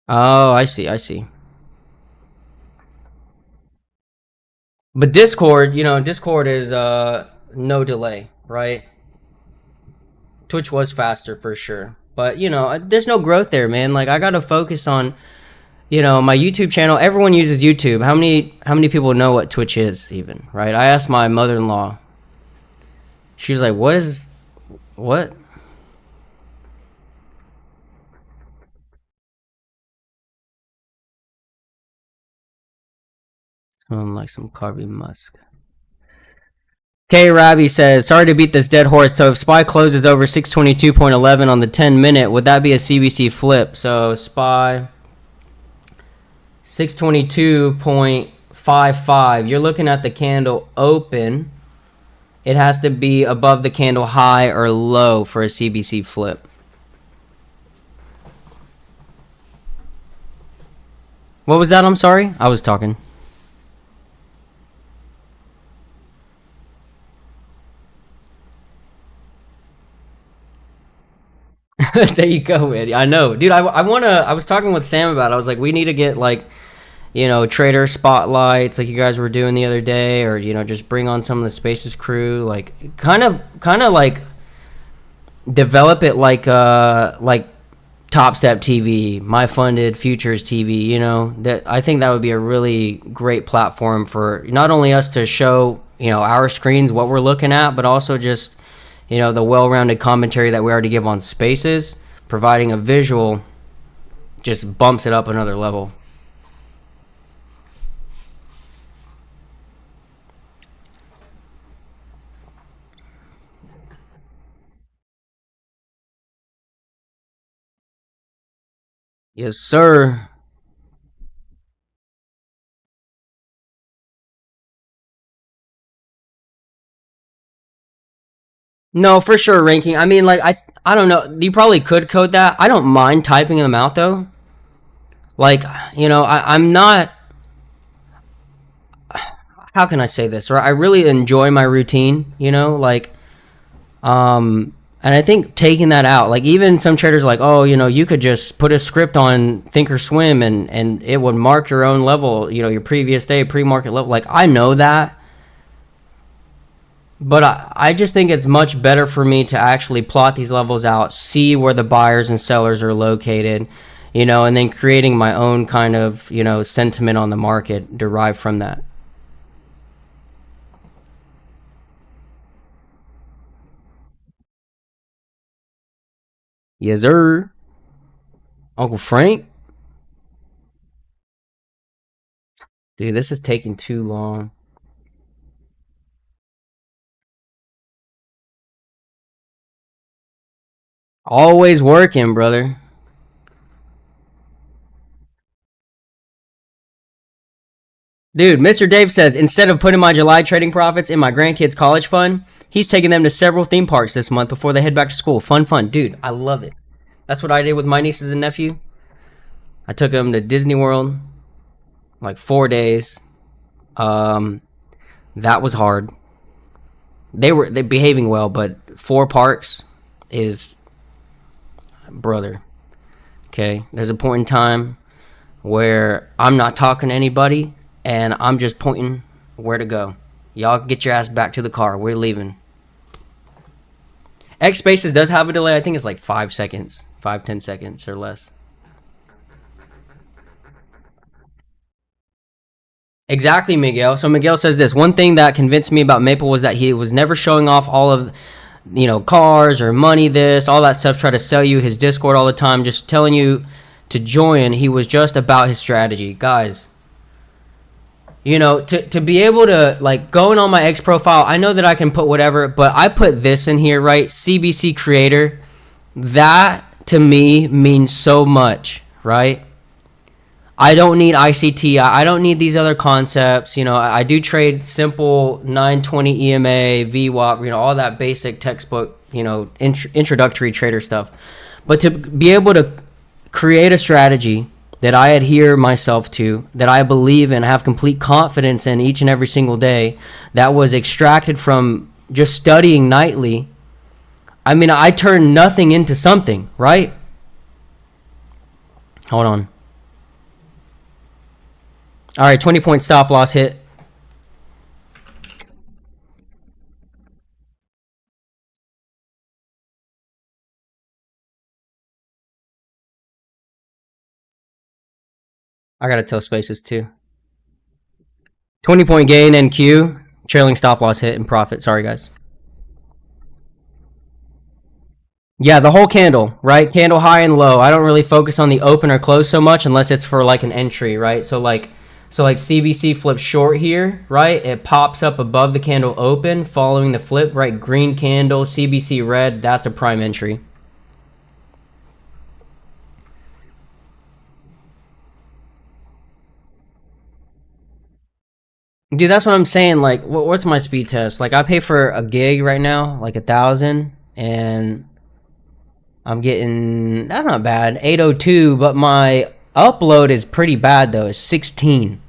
Oh, I see, I see. But Discord, you know, Discord is, no delay, right? Twitch was faster for sure. But, you know, there's no growth there, man. Like, I got to focus on, you know, my YouTube channel. Everyone uses YouTube. How many people know what Twitch is even, right? I asked my mother-in-law. She was like, what? Like some Carvey Musk. K Rabby says, sorry to beat this dead horse. So if SPY closes over 622.11 on the 10-minute, would that be a CBC flip? So SPY 622.55. You're looking at the candle open. It has to be above the candle high or low for a CBC flip. What was that? I'm sorry. I was talking. There you go, Eddie. I know. Dude, I want to... I was talking with Sam about it. I was like, we need to get, like, you know, trader spotlights like you guys were doing the other day, or, you know, just bring on some of the Spaces crew. Like, kind of like develop it like Top Step TV, My Funded Futures TV, you know. That I think that would be a really great platform for not only us to show, you know, our screens what we're looking at, but also just, you know, the well-rounded commentary that we already give on Spaces. Providing a visual just bumps it up another level. Yes, sir. No, for sure, ranking. I mean, like, I don't know. You probably could code that. I don't mind typing them out though. Like, you know, I'm not. How can I say this? Right, I really enjoy my routine. You know, like, and I think taking that out, like, even some traders are like, oh, you know, you could just put a script on Thinkorswim and it would mark your own level. You know, your previous day pre-market level. Like, I know that. But I just think it's much better for me to actually plot these levels out, see where the buyers and sellers are located, you know, and then creating my own kind of, you know, sentiment on the market derived from that. Yes, sir. Uncle Frank? Dude, this is taking too long. Always working, brother. Dude, Mr. Dave says, instead of putting my July trading profits in my grandkids' college fund, he's taking them to several theme parks this month before they head back to school. Fun, fun. Dude, I love it. That's what I did with my nieces and nephew. I took them to Disney World, like 4 days. Um, that was hard. They're behaving well, but 4 parks is brother. Okay, there's a point in time where I'm not talking to anybody and I'm just pointing where to go. Y'all get your ass back to the car. We're leaving. X Spaces does have a delay. I think it's like 5 seconds, 5-10 seconds or less. Exactly, Miguel. So Miguel says this one thing that convinced me about Maple was that he was never showing off all of, cars or money, this, all that stuff, try to sell you his Discord all the time, just telling you to join. He was just about his strategy. Guys, to be able to, like, going on my X profile, I know that I can put whatever, but I put this in here, right? CBC creator. That to me means so much, right? I don't need ICT. I don't need these other concepts. I do trade simple 920 EMA, VWAP, all that basic textbook, introductory trader stuff. But to be able to create a strategy that I adhere myself to, that I believe in, have complete confidence in each and every single day, that was extracted from just studying nightly. I mean, I turned nothing into something, right? Hold on. All right, 20-point stop loss hit. I gotta tell spaces too. 20-point gain NQ, trailing stop loss hit and profit. Sorry, guys. Yeah, the whole candle, right? Candle high and low. I don't really focus on the open or close so much unless it's for like an entry, right? So like CBC flips short here, right? It pops up above the candle open, following the flip, right? Green candle, CBC red, that's a prime entry. Dude, that's what I'm saying. Like, what's my speed test? Like, I pay for a gig right now, like 1,000, and I'm getting, that's not bad, 802, but my upload is pretty bad though. It's 16.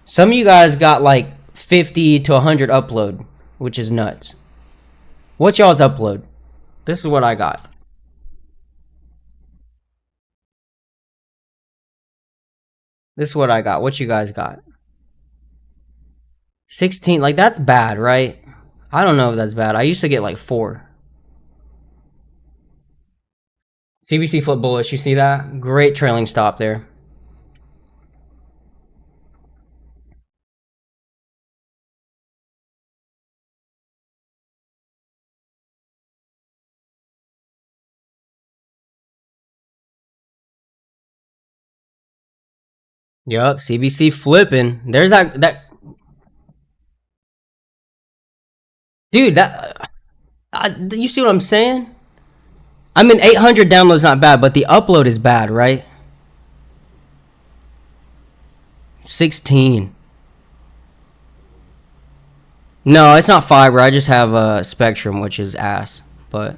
Some of you guys got like 50 to 100 upload, which is nuts. What's y'all's upload? This is what I got. This is what I got. What you guys got? 16. Like, that's bad, right? I don't know if that's bad. I used to get like 4. CBC flip bullish. You see that? Great trailing stop there. Yup, CBC flipping. There's that dude. You see what I'm saying? I mean, 800 downloads not bad, but the upload is bad, right? 16. No, it's not fiber. I just have a Spectrum, which is ass. But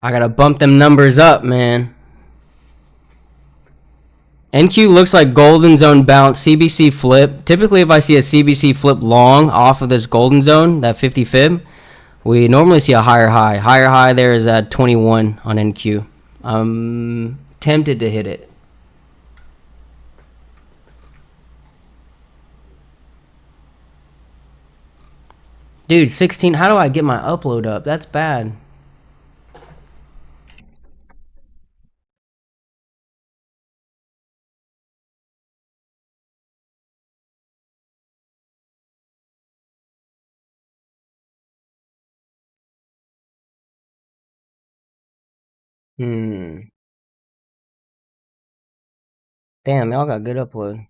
I gotta bump them numbers up, man. NQ looks like golden zone bounce, CBC flip. Typically, if I see a CBC flip long off of this golden zone, that 50 fib, we normally see a higher high. Higher high there is at 21 on NQ. I'm tempted to hit it. Dude, 16, how do I get my upload up? That's bad. Hmm. Damn, y'all got good upload.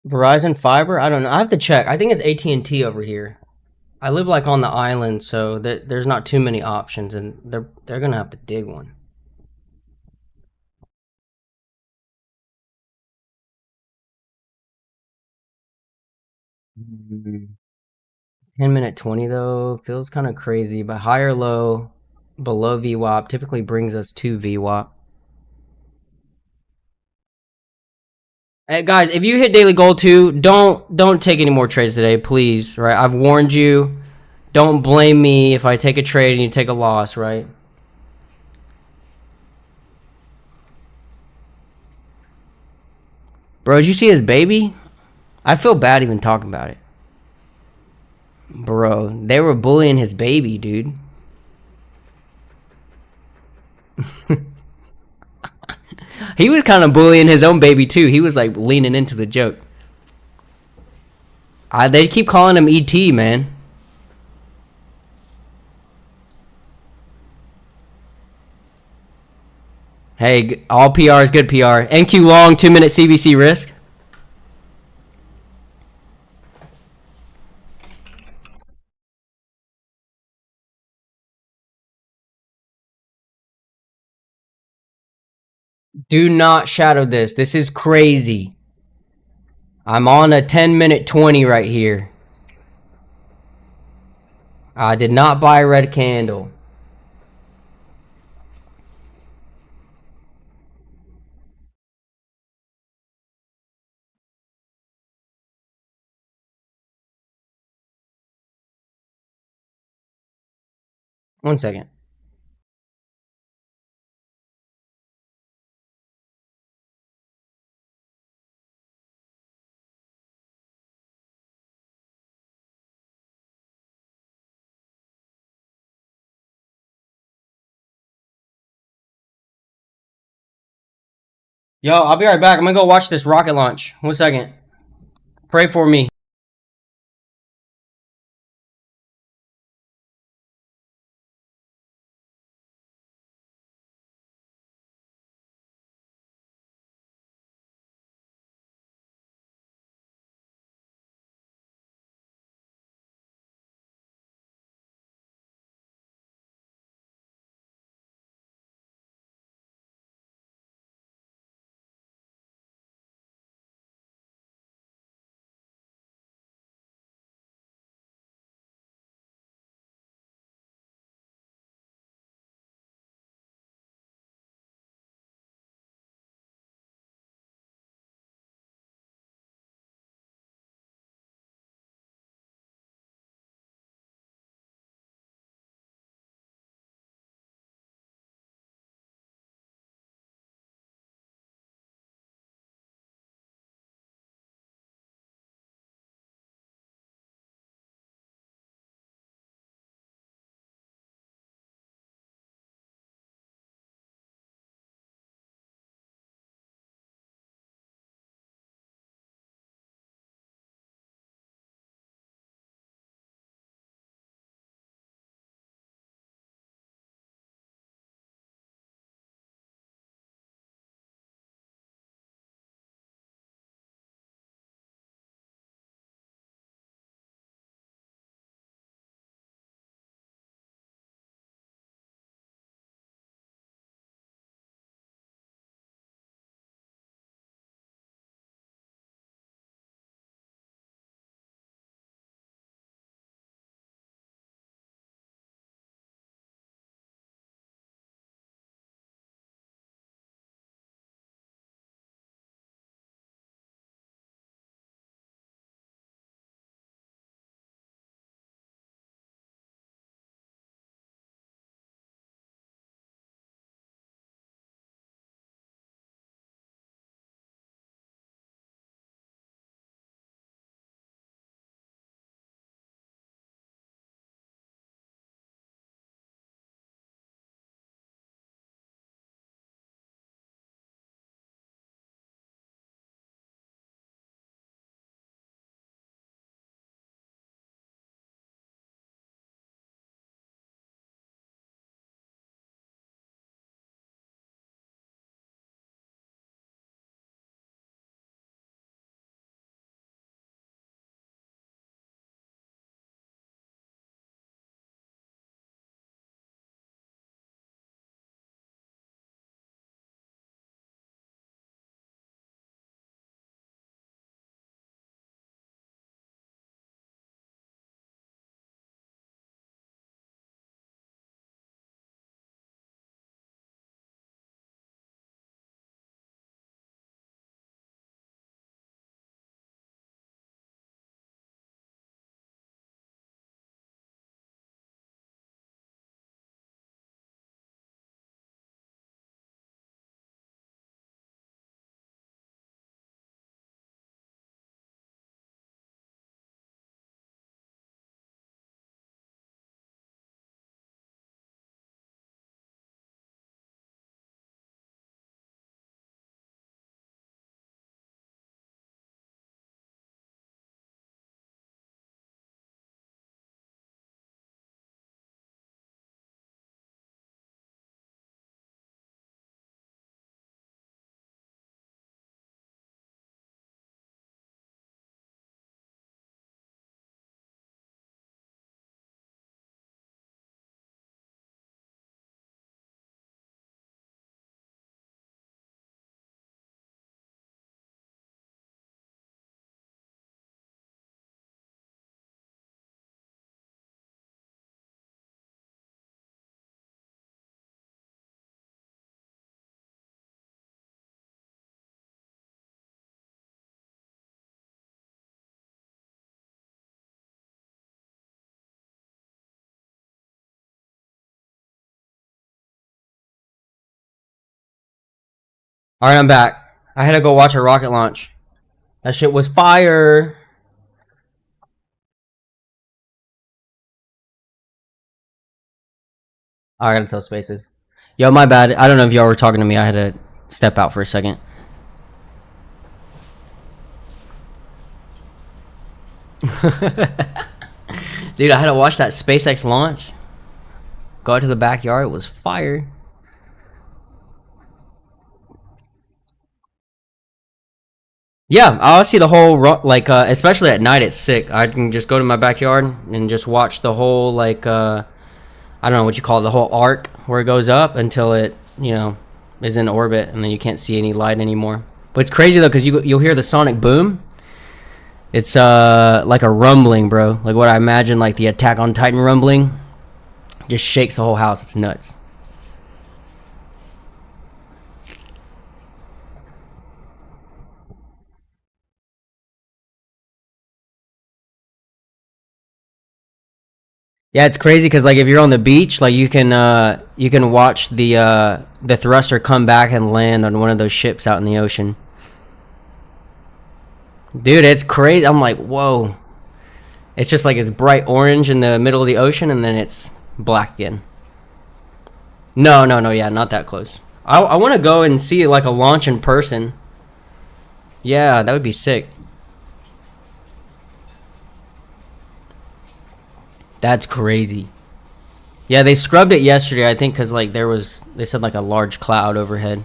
Verizon fiber? I don't know. I have to check. I think it's AT&T over here. I live like on the island, so there's not too many options, and they're gonna have to dig one. Mm, 10 minute 20 though feels kind of crazy, but high or low? below VWAP typically brings us to VWAP. Hey guys, if you hit daily goal too, don't take any more trades today, please. Right? I've warned you. Don't blame me if I take a trade and you take a loss, right? Bro, did you see his baby? I feel bad even talking about it. Bro, they were bullying his baby, dude. He was kind of bullying his own baby too. He was like leaning into the joke. They keep calling him ET, man. Hey, all PR is good PR. NQ long, 2-minute CBC risk. Do not shadow this. This is crazy. I'm on a 10-minute 20 right here. I did not buy a red candle. One second. Yo, I'll be right back. I'm gonna go watch this rocket launch. 1 second. Pray for me. Alright, I'm back. I had to go watch a rocket launch. That shit was fire. I gotta tell Spaces. Yo, my bad. I don't know if y'all were talking to me. I had to step out for a second. Dude, I had to watch that SpaceX launch. Go out to the backyard. It was fire. Yeah, I'll see the whole like especially at night it's sick. I can just go to my backyard and just watch the whole like I don't know what you call it, the whole arc where it goes up until it, is in orbit and then you can't see any light anymore. But it's crazy though cuz you'll hear the sonic boom. It's like a rumbling, bro. Like what I imagine like the Attack on Titan rumbling. Just shakes the whole house. It's nuts. Yeah, it's crazy because like if you're on the beach, like you can watch the thruster come back and land on one of those ships out in the ocean. Dude, it's crazy. I'm like, whoa. It's just like it's bright orange in the middle of the ocean and then it's black again. No, no, no, yeah, not that close. I want to go and see like a launch in person. Yeah, that would be sick. That's crazy. Yeah, they scrubbed it yesterday, I think, because like they said like a large cloud overhead.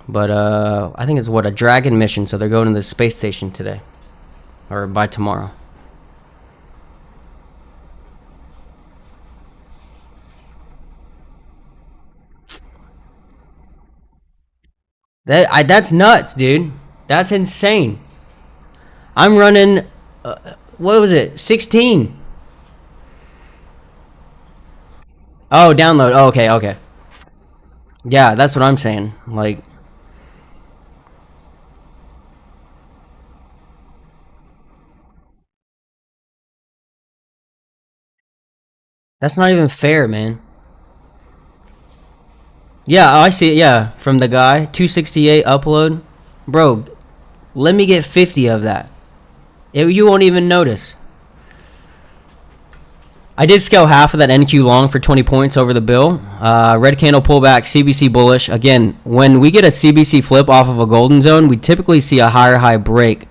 But I think it's what a Dragon mission, so they're going to the space station today, or by tomorrow. That's nuts, dude. That's insane. I'm running. What was it? 16. Oh, download. Oh, okay, okay. Yeah, that's what I'm saying. Like, that's not even fair, man. Yeah, I see it. Yeah, from the guy, 268 upload, bro. Let me get 50 of that. You won't even notice. I did scale half of that NQ long for 20 points over the bill. Red candle pullback, CBC bullish. Again, when we get a CBC flip off of a golden zone, we typically see a higher high break,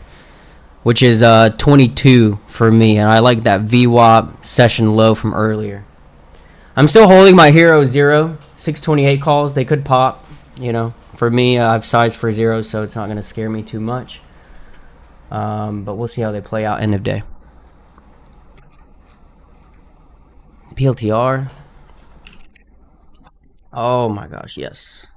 which is 22 for me. And I like that VWAP session low from earlier. I'm still holding my hero 0, 628 calls. They could pop, For me, I've sized for 0, so it's not going to scare me too much. But we'll see how they play out end of day. PLTR. Oh my gosh, yes.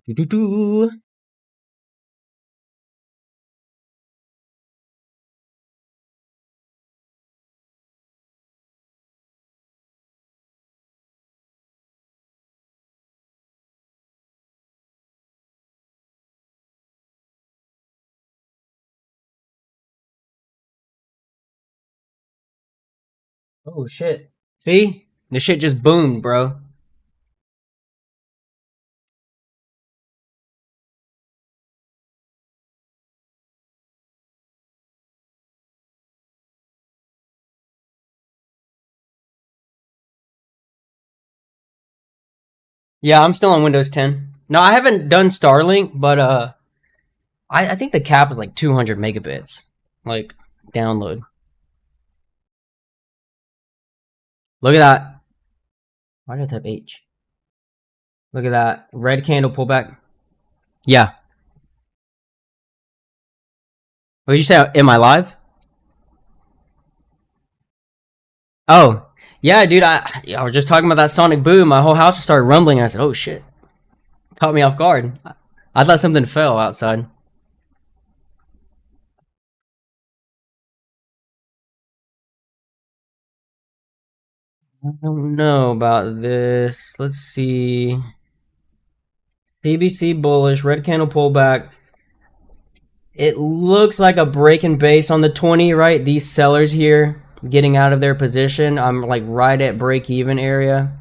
Doo-doo-doo. Oh shit. See? The shit just boomed, bro. Yeah, I'm still on Windows 10. No, I haven't done Starlink, but I think the cap is like 200 megabits. Like, download. Look at that. Why did I type H? Look at that. Red candle pullback. Yeah. What did you say? Am I live? Oh. Yeah, dude, I was just talking about that sonic boom. My whole house started rumbling. And I said, oh shit. Caught me off guard. I thought something fell outside. I don't know about this. Let's see. CBC bullish, red candle pullback. It looks like a break and base on the 20, right? These sellers here getting out of their position. I'm like right at break even area.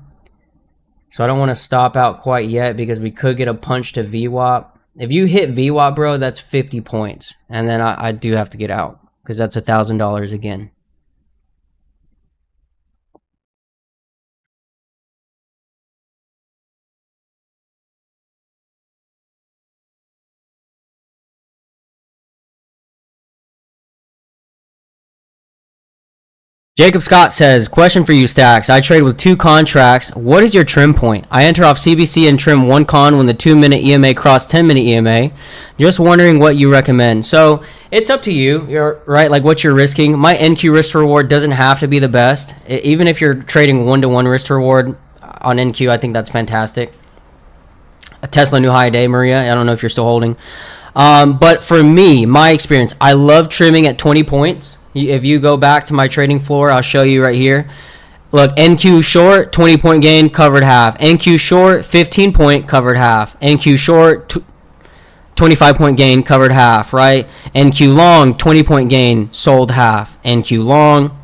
So I don't want to stop out quite yet because we could get a punch to VWAP. If you hit VWAP, bro, that's 50 points. And then I do have to get out because that's $1,000 again. Jacob Scott says, question for you, Stacks. I trade with 2 contracts. What is your trim point? I enter off CBC and trim 1 con when the 2-minute EMA cross 10-minute EMA. Just wondering what you recommend. So it's up to you, you're right? Like what you're risking. My NQ risk to reward doesn't have to be the best. Even if you're trading 1-to-1 risk to reward on NQ, I think that's fantastic. A Tesla new high day, Maria. I don't know if you're still holding. But for me, my experience, I love trimming at 20 points. If you go back to my trading floor, I'll show you right here. Look, NQ short, 20 point gain, covered half. NQ short, 15 point, covered half. NQ short, 25 point gain, covered half, right? NQ long, 20 point gain, sold half. NQ long,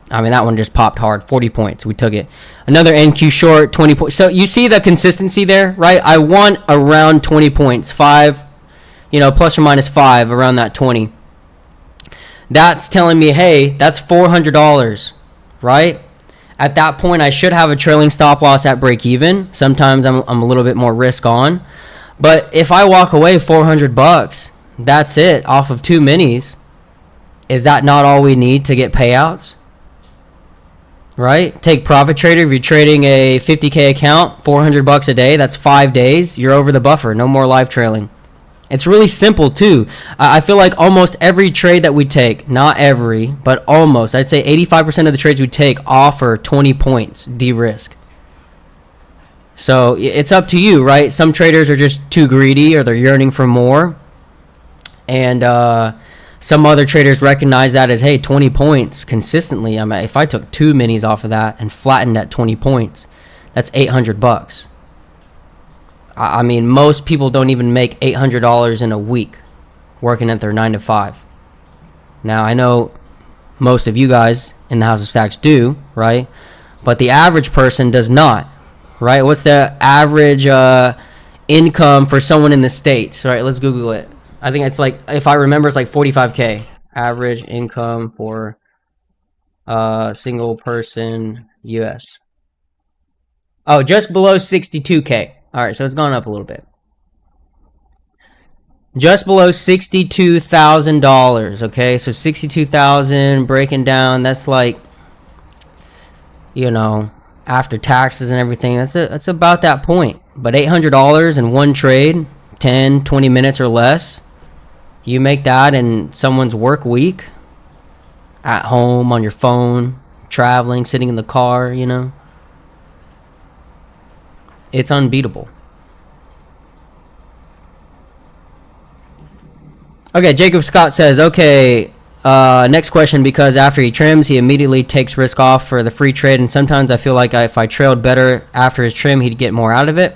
I mean, that one just popped hard, 40 points. We took it. Another NQ short, 20 points. So you see the consistency there, right? I want around 20 points, 5, plus or minus 5, around that 20. That's telling me, hey, that's $400, right? At that point, I should have a trailing stop loss at break even. Sometimes I'm a little bit more risk on. But if I walk away $400, that's it, off of 2 minis. Is that not all we need to get payouts? Right? Take Profit Trader. If you're trading a 50K account, $400 a day, that's 5 days. You're over the buffer. No more live trailing. It's really simple too. I feel like almost every trade that we take, not every, but almost, I'd say 85% of the trades we take offer 20 points de-risk. So it's up to you, right? Some traders are just too greedy or they're yearning for more. And some other traders recognize that as, hey, 20 points consistently. I mean, if I took 2 minis off of that and flattened at 20 points, that's $800. I mean, most people don't even make $800 in a week working at their 9 to 5. Now, I know most of you guys in the House of Stacks do, right? But the average person does not, right? What's the average income for someone in the States, right? Let's Google it. I think it's like, if I remember, it's like 45K. Average income for single person US. Oh, just below 62K. All right, so it's gone up a little bit. Just below $62,000. Okay, so 62,000 breaking down. That's like, after taxes and everything. That's about that point. But $800 in one trade, 10, 20 minutes or less. You make that in someone's work week, at home, on your phone, traveling, sitting in the car. It's unbeatable. Okay, Jacob Scott says, okay, next question, because after he trims, he immediately takes risk off for the free trade, and sometimes I feel like if I trailed better after his trim, he'd get more out of it.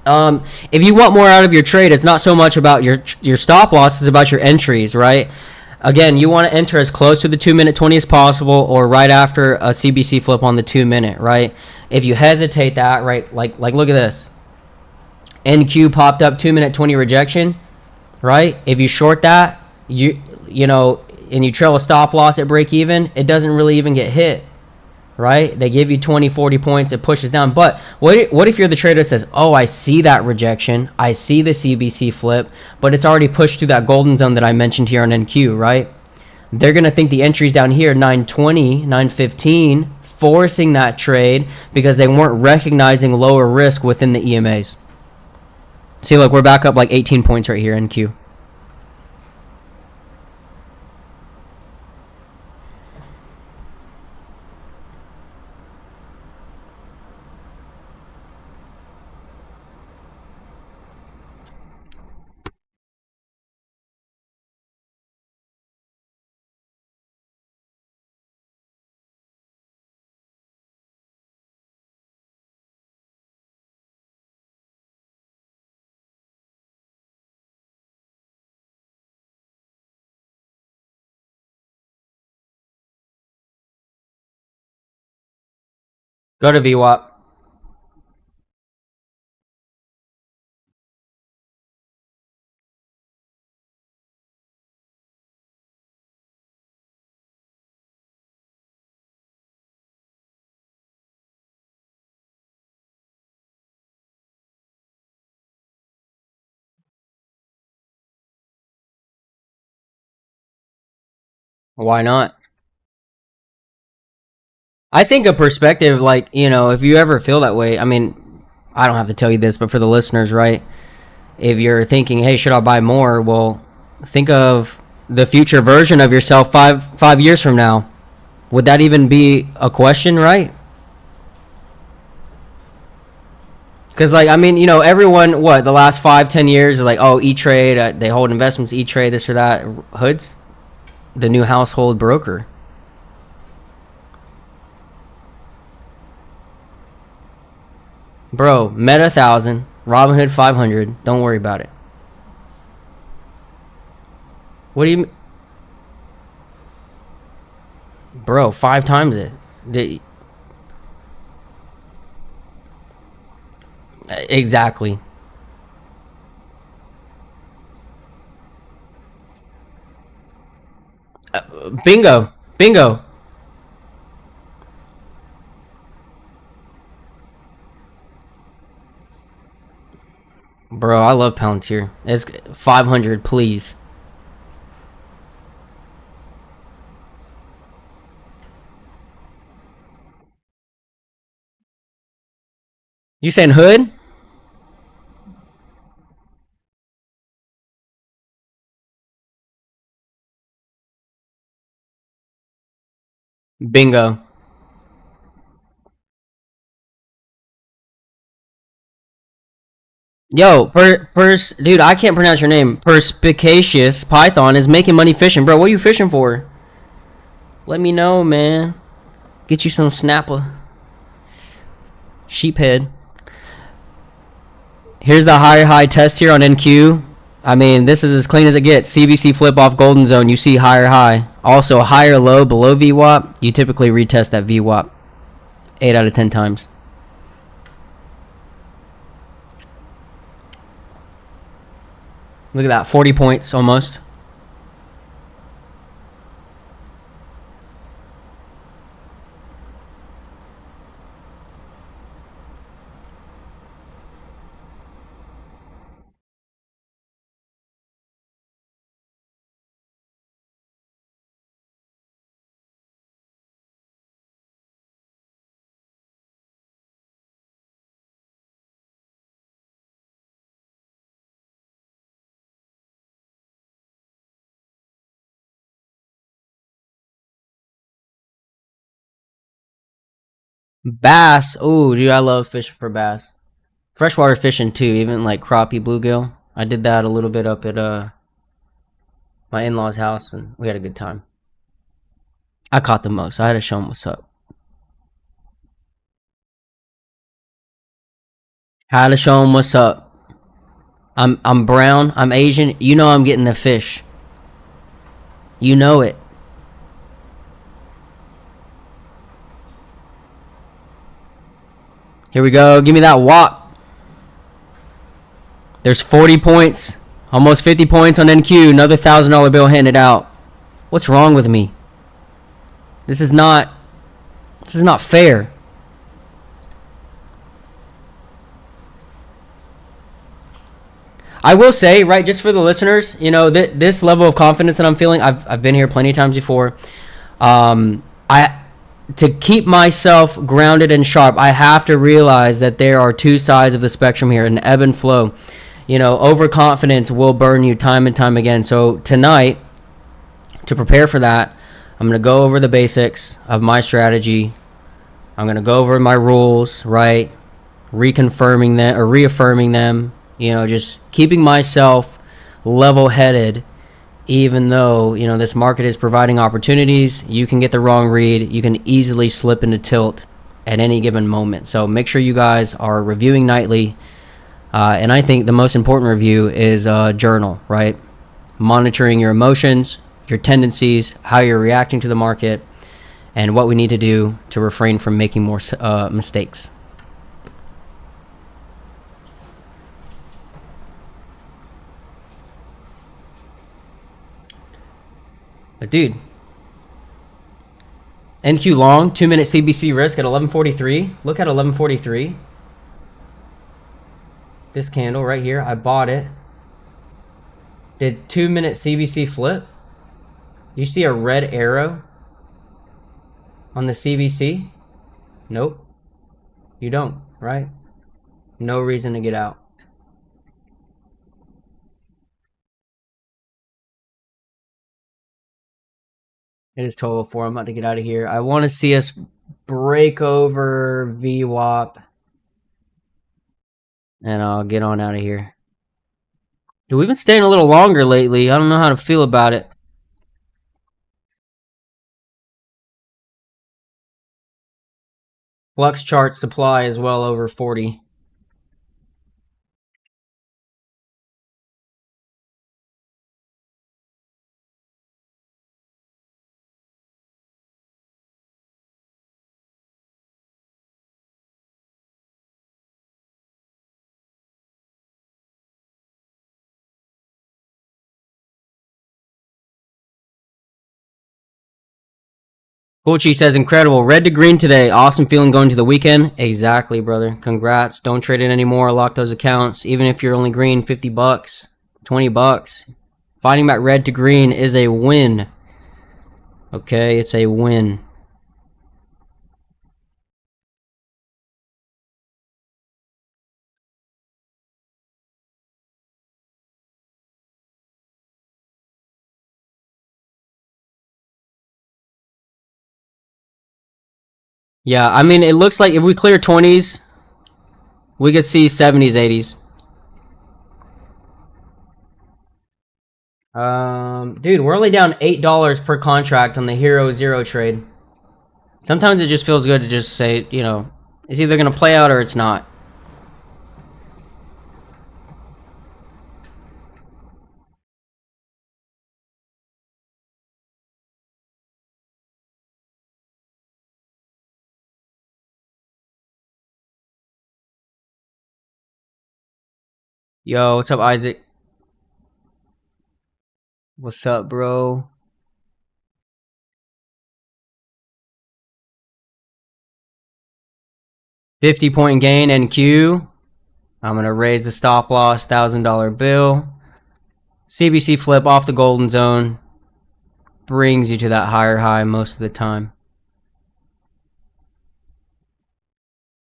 If you want more out of your trade, it's not so much about your stop loss, it's about your entries, right? Again, you want to enter as close to the 2-minute 20 as possible, or right after a CBC flip on the 2-minute, right? If you hesitate that, right, like look at this. NQ popped up 2-minute 20 rejection, right? If you short that, and you trail a stop loss at break even, it doesn't really even get hit, right? They give you 20, 40 points, it pushes down. But what if you're the trader that says, oh, I see that rejection, I see the CBC flip, but it's already pushed through that golden zone that I mentioned here on NQ, right? They're going to think the entry's down here, 920, 915, forcing that trade because they weren't recognizing lower risk within the EMAs. See, look, we're back up like 18 points right here, NQ. Go to VWAP. Why not? I think a perspective, like, if you ever feel that way, I mean, I don't have to tell you this, but for the listeners, right? If you're thinking, hey, should I buy more? Well, think of the future version of yourself 5 years from now. Would that even be a question, right? Because, like, I mean, everyone, the last 5-10 years is like, oh, E-Trade, they hold investments, E-Trade, this or that. Hood's the new household broker. Bro, Meta 1,000, Robinhood 500. Don't worry about it. What do you... Bro, 5 times it. Exactly. Bingo. Bingo. Bro, I love Palantir. It's 500, please. You saying Hood? Bingo. Yo, dude, I can't pronounce your name. Perspicacious Python is making money fishing, bro. What are you fishing for? Let me know, man. Get you some snapper. Sheephead. Here's the higher high test here on NQ. I mean, this is as clean as it gets. CBC flip off golden zone. You see higher high. Also, higher low below VWAP. You typically retest that VWAP 8 out of 10 times. Look at that. 40 points almost. Bass. Oh, dude, I love fishing for bass. Freshwater fishing too, even like crappie, bluegill. I did that a little bit up at my in-laws' house, and we had a good time. I caught the most. So I had to show them what's up. Had to show them what's up. I'm brown. I'm Asian. You know I'm getting the fish. You know it. Here we go. Give me that wop. There's 40 points. Almost 50 points on NQ. Another $1,000 bill handed out. What's wrong with me? This is not fair. I will say, right, just for the listeners, this level of confidence that I'm feeling, I've been here plenty of times before. I to keep myself grounded and sharp, I have to realize that there are two sides of the spectrum here, an ebb and flow. Overconfidence will burn you time and time again. So tonight, to prepare for that, I'm going to go over the basics of my strategy. I'm going to go over my rules, right? Reconfirming them or reaffirming them, just keeping myself level-headed. Even though, this market is providing opportunities, you can get the wrong read. You can easily slip into tilt at any given moment. So make sure you guys are reviewing nightly. And I think the most important review is journal, right? Monitoring your emotions, your tendencies, how you're reacting to the market, and what we need to do to refrain from making more mistakes. But dude, NQ long, 2-minute CBC risk at 1143. Look at 1143. This candle right here, I bought it. Did 2-minute CBC flip? You see a red arrow on the CBC? Nope. You don't, right? No reason to get out. It is 12:04. I'm about to get out of here. I want to see us break over VWAP. And I'll get on out of here. Dude, we've been staying a little longer lately. I don't know how to feel about it. Flux chart supply is well over 40. Coolchi says, incredible. Red to green today. Awesome feeling going to the weekend. Exactly, brother. Congrats. Don't trade it anymore. Lock those accounts. Even if you're only green, 50 bucks, 20 bucks. Fighting back red to green is a win. Okay, it's a win. Yeah, I mean, it looks like if we clear 20s, we could see 70s, 80s. Dude, we're only down $8 per contract on the Hero Zero trade. Sometimes it just feels good to just say, you know, it's either going to play out or it's not. Yo, what's up, Isaac? What's up, bro? $50-point gain NQ. I'm going to raise the stop loss, $1,000 bill. CBC flip off the golden zone. Brings you to that higher high most of the time.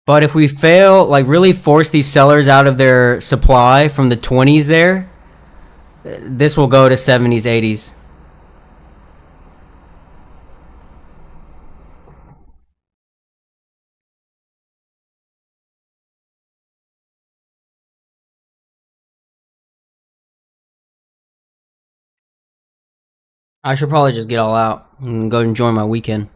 But if we fail, like really force these sellers out of their supply from the 20s there, this will go to 70s, 80s. I should probably just get all out and go enjoy my weekend.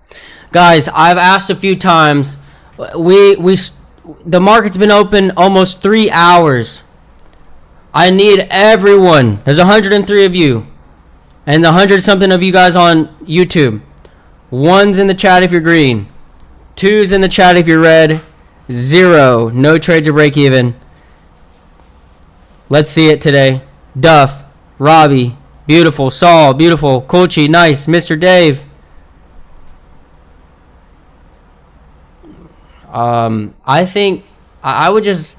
Guys, I've asked a few times. The market's been open almost 3 hours. I need everyone. There's 103 of you. And 100-something of you guys on YouTube. 1's in the chat if you're green. 2's in the chat if you're red. 0. No trades or break even. Let's see it today. Duff. Robbie. Beautiful. Saul. Beautiful. Coolchi. Nice. Mr. Dave. I think I would just,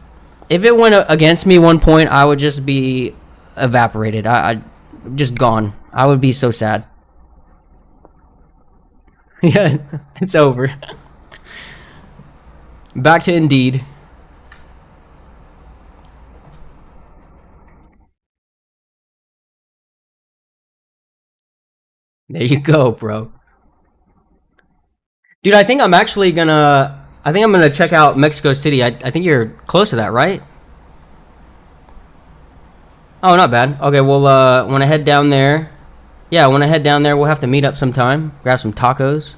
if it went against me 1 point, I would just be evaporated. I just gone. I would be so sad. Yeah, it's over. Back to Indeed. There you go, bro. Dude, I think I'm gonna check out Mexico City. I think you're close to that, right? Oh, not bad. Okay, well, when I head down there, yeah, when I head down there, we'll have to meet up sometime, grab some tacos.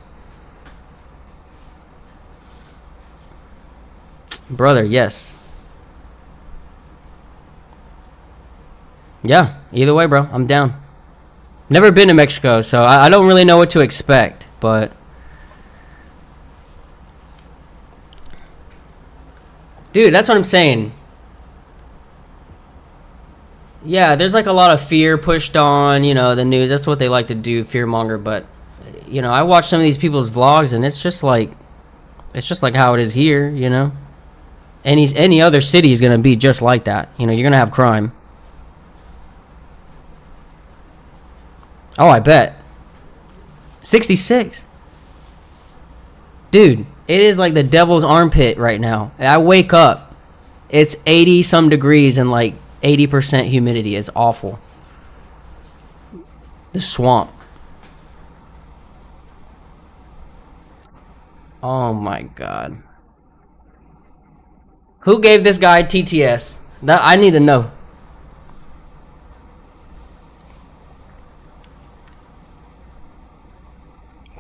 Brother, yes. Yeah, either way, bro, I'm down. Never been to Mexico, so I don't really know what to expect, but Dude, that's what I'm saying. Yeah, there's like a lot of fear pushed on, the news. That's what they like to do, fearmonger. But, I watch some of these people's vlogs, and it's just like how it is here. Any other city is gonna be just like that. You're gonna have crime. Oh, I bet. 66. Dude, it is like the devil's armpit right now. I wake up, it's 80 some degrees and like 80% humidity. It's awful. The swamp. Oh my god. Who gave this guy TTS? That I need to know.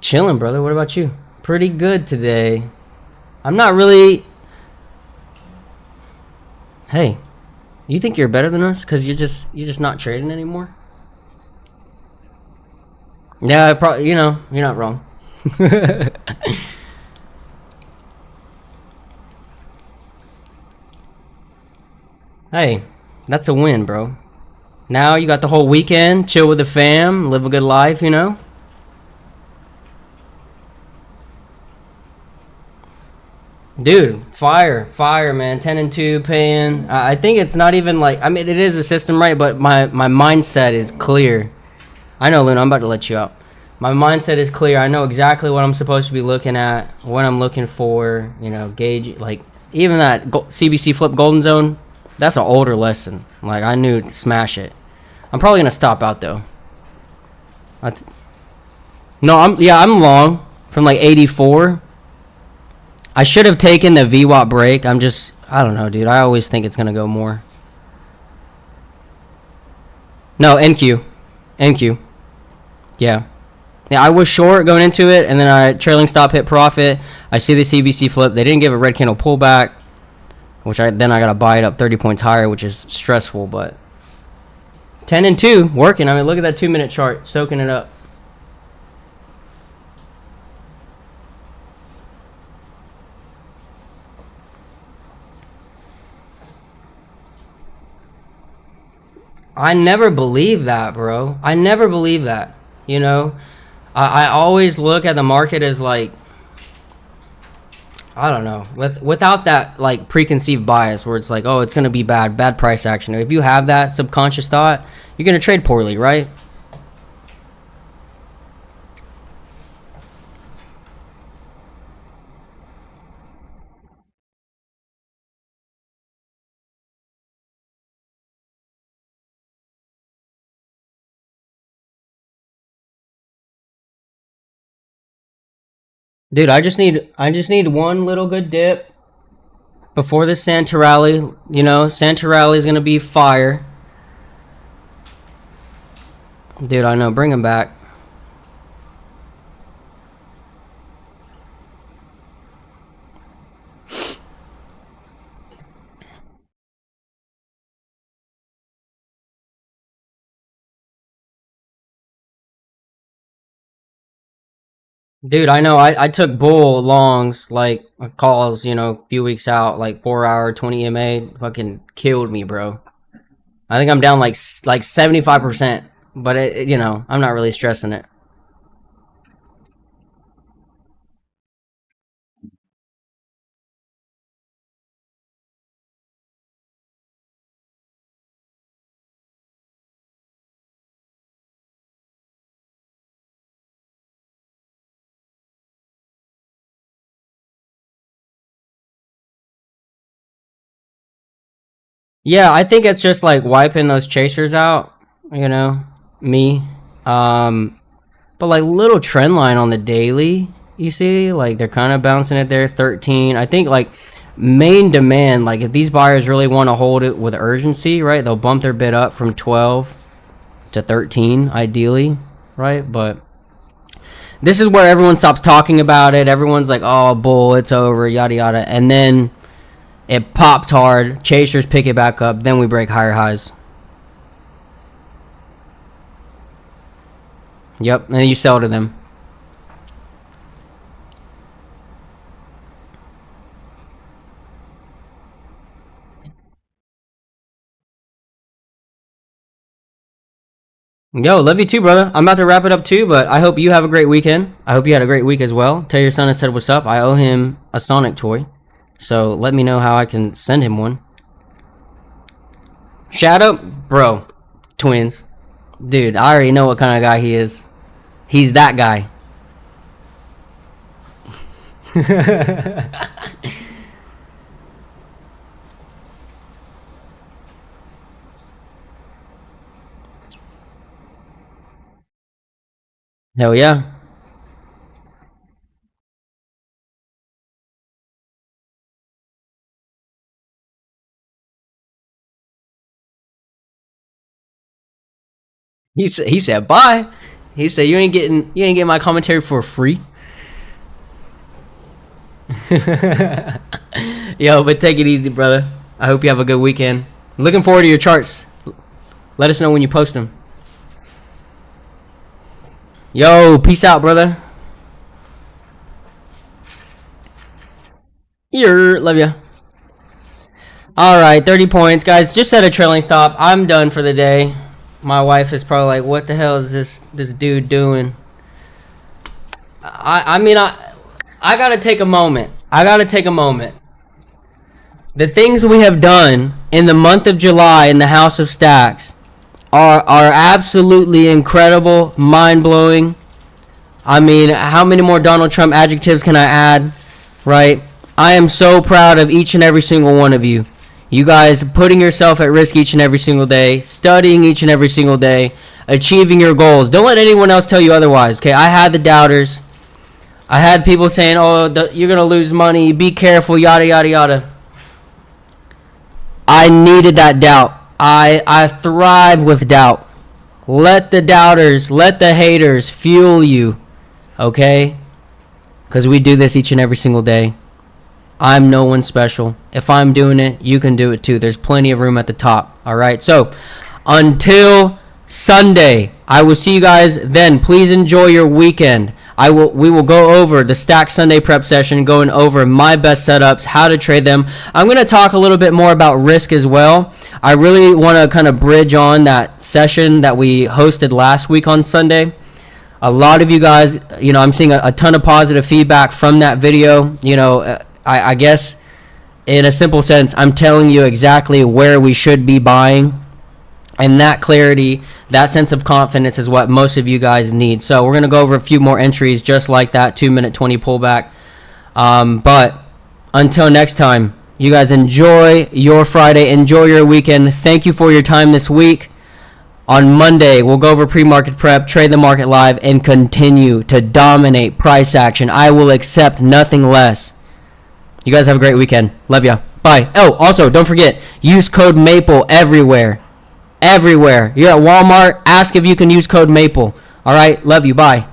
Chilling, brother. What about you? Pretty good today. I'm not really. Hey, you think you're better than us because you're just not trading anymore? Yeah, probably. You're not wrong. Hey, that's a win, bro. Now you got the whole weekend, chill with the fam, live a good life. Dude, fire, man. 10-2 paying. I think it's not even like. I mean, it is a system, right? But my mindset is clear. I know, Luna. I'm about to let you out. My mindset is clear. I know exactly what I'm supposed to be looking at, what I'm looking for. Gauge like even that CBC flip golden zone. That's an older lesson. Like I knew to smash it. I'm probably gonna stop out though. No, I'm long from like 84. I should have taken the VWAP break. I don't know, dude. I always think it's going to go more. No, NQ. NQ. Yeah. Yeah, I was short going into it, and then I trailing stop hit profit. I see the CBC flip. They didn't give a red candle pullback, which I got to buy it up 30 points higher, which is stressful, but 10-2 working. I mean, look at that 2-minute chart, soaking it up. I never believe that, bro. I never believe that. I always look at the market as like, I don't know, without that like preconceived bias where it's like, oh, it's gonna be bad price action. If you have that subconscious thought, you're gonna trade poorly, right? Dude, I just need one little good dip before the Santa rally. Santa rally is gonna be fire. Dude, I know. Bring him back. Dude, I know. I took bull longs, like calls, a few weeks out, like 4 hour 20 EMA, fucking killed me, bro. I think I'm down like 75%, but I'm not really stressing it. Yeah, I think it's just like wiping those chasers out, you know, me. Um, but like little trend line on the daily, you see, like they're kind of bouncing it there, 13. I think like main demand, like if these buyers really want to hold it with urgency, right, they'll bump their bid up from 12 to 13, ideally, right? But this is where everyone stops talking about it. Everyone's like, oh, bull, it's over, yada, yada. And then it popped hard. Chasers pick it back up. Then we break higher highs. Yep, and then you sell to them. Yo, love you too, brother. I'm about to wrap it up too, but I hope you have a great weekend. I hope you had a great week as well. Tell your son I said what's up. I owe him a Sonic toy, so let me know how I can send him one. Shadow, bro, twins. Dude, I already know what kind of guy he is. He's that guy. Hell yeah. He said bye. He said you ain't getting my commentary for free. Yo, but take it easy, brother. I hope you have a good weekend. Looking forward to your charts. Let us know when you post them. Yo, peace out, brother. Love ya. All right, 30 points, guys. Just set a trailing stop. I'm done for the day. My wife is probably like, "What the hell is this dude doing?" I mean, I gotta take a moment. I gotta take a moment. The things we have done in the month of July in the House of Stacks are absolutely incredible, mind-blowing. I mean, how many more Donald Trump adjectives can I add, right? I am so proud of each and every single one of you. You guys putting yourself at risk each and every single day, studying each and every single day, achieving your goals. Don't let anyone else tell you otherwise, okay? I had the doubters. I had people saying, "Oh, you're going to lose money. Be careful, yada, yada, yada." I needed that doubt. I thrive with doubt. Let the doubters, let the haters fuel you, okay? Because we do this each and every single day. I'm no one special. If I'm doing it, you can do it too. There's plenty of room at the top, all right? So, until Sunday, I will see you guys then. Please enjoy your weekend. We will go over the Stack Sunday prep session, going over my best setups, how to trade them. I'm going to talk a little bit more about risk as well. I really want to kind of bridge on that session that we hosted last week on Sunday. A lot of you guys, I'm seeing a ton of positive feedback from that video. I guess in a simple sense, I'm telling you exactly where we should be buying. And that clarity, that sense of confidence is what most of you guys need. So we're going to go over a few more entries just like that 2-minute 20 pullback. But until next time, you guys enjoy your Friday. Enjoy your weekend. Thank you for your time this week. On Monday, we'll go over pre-market prep, trade the market live, and continue to dominate price action. I will accept nothing less. You guys have a great weekend. Love ya. Bye. Oh, also, don't forget, use code MAPLE everywhere. Everywhere. You're at Walmart, ask if you can use code MAPLE. All right, love you. Bye.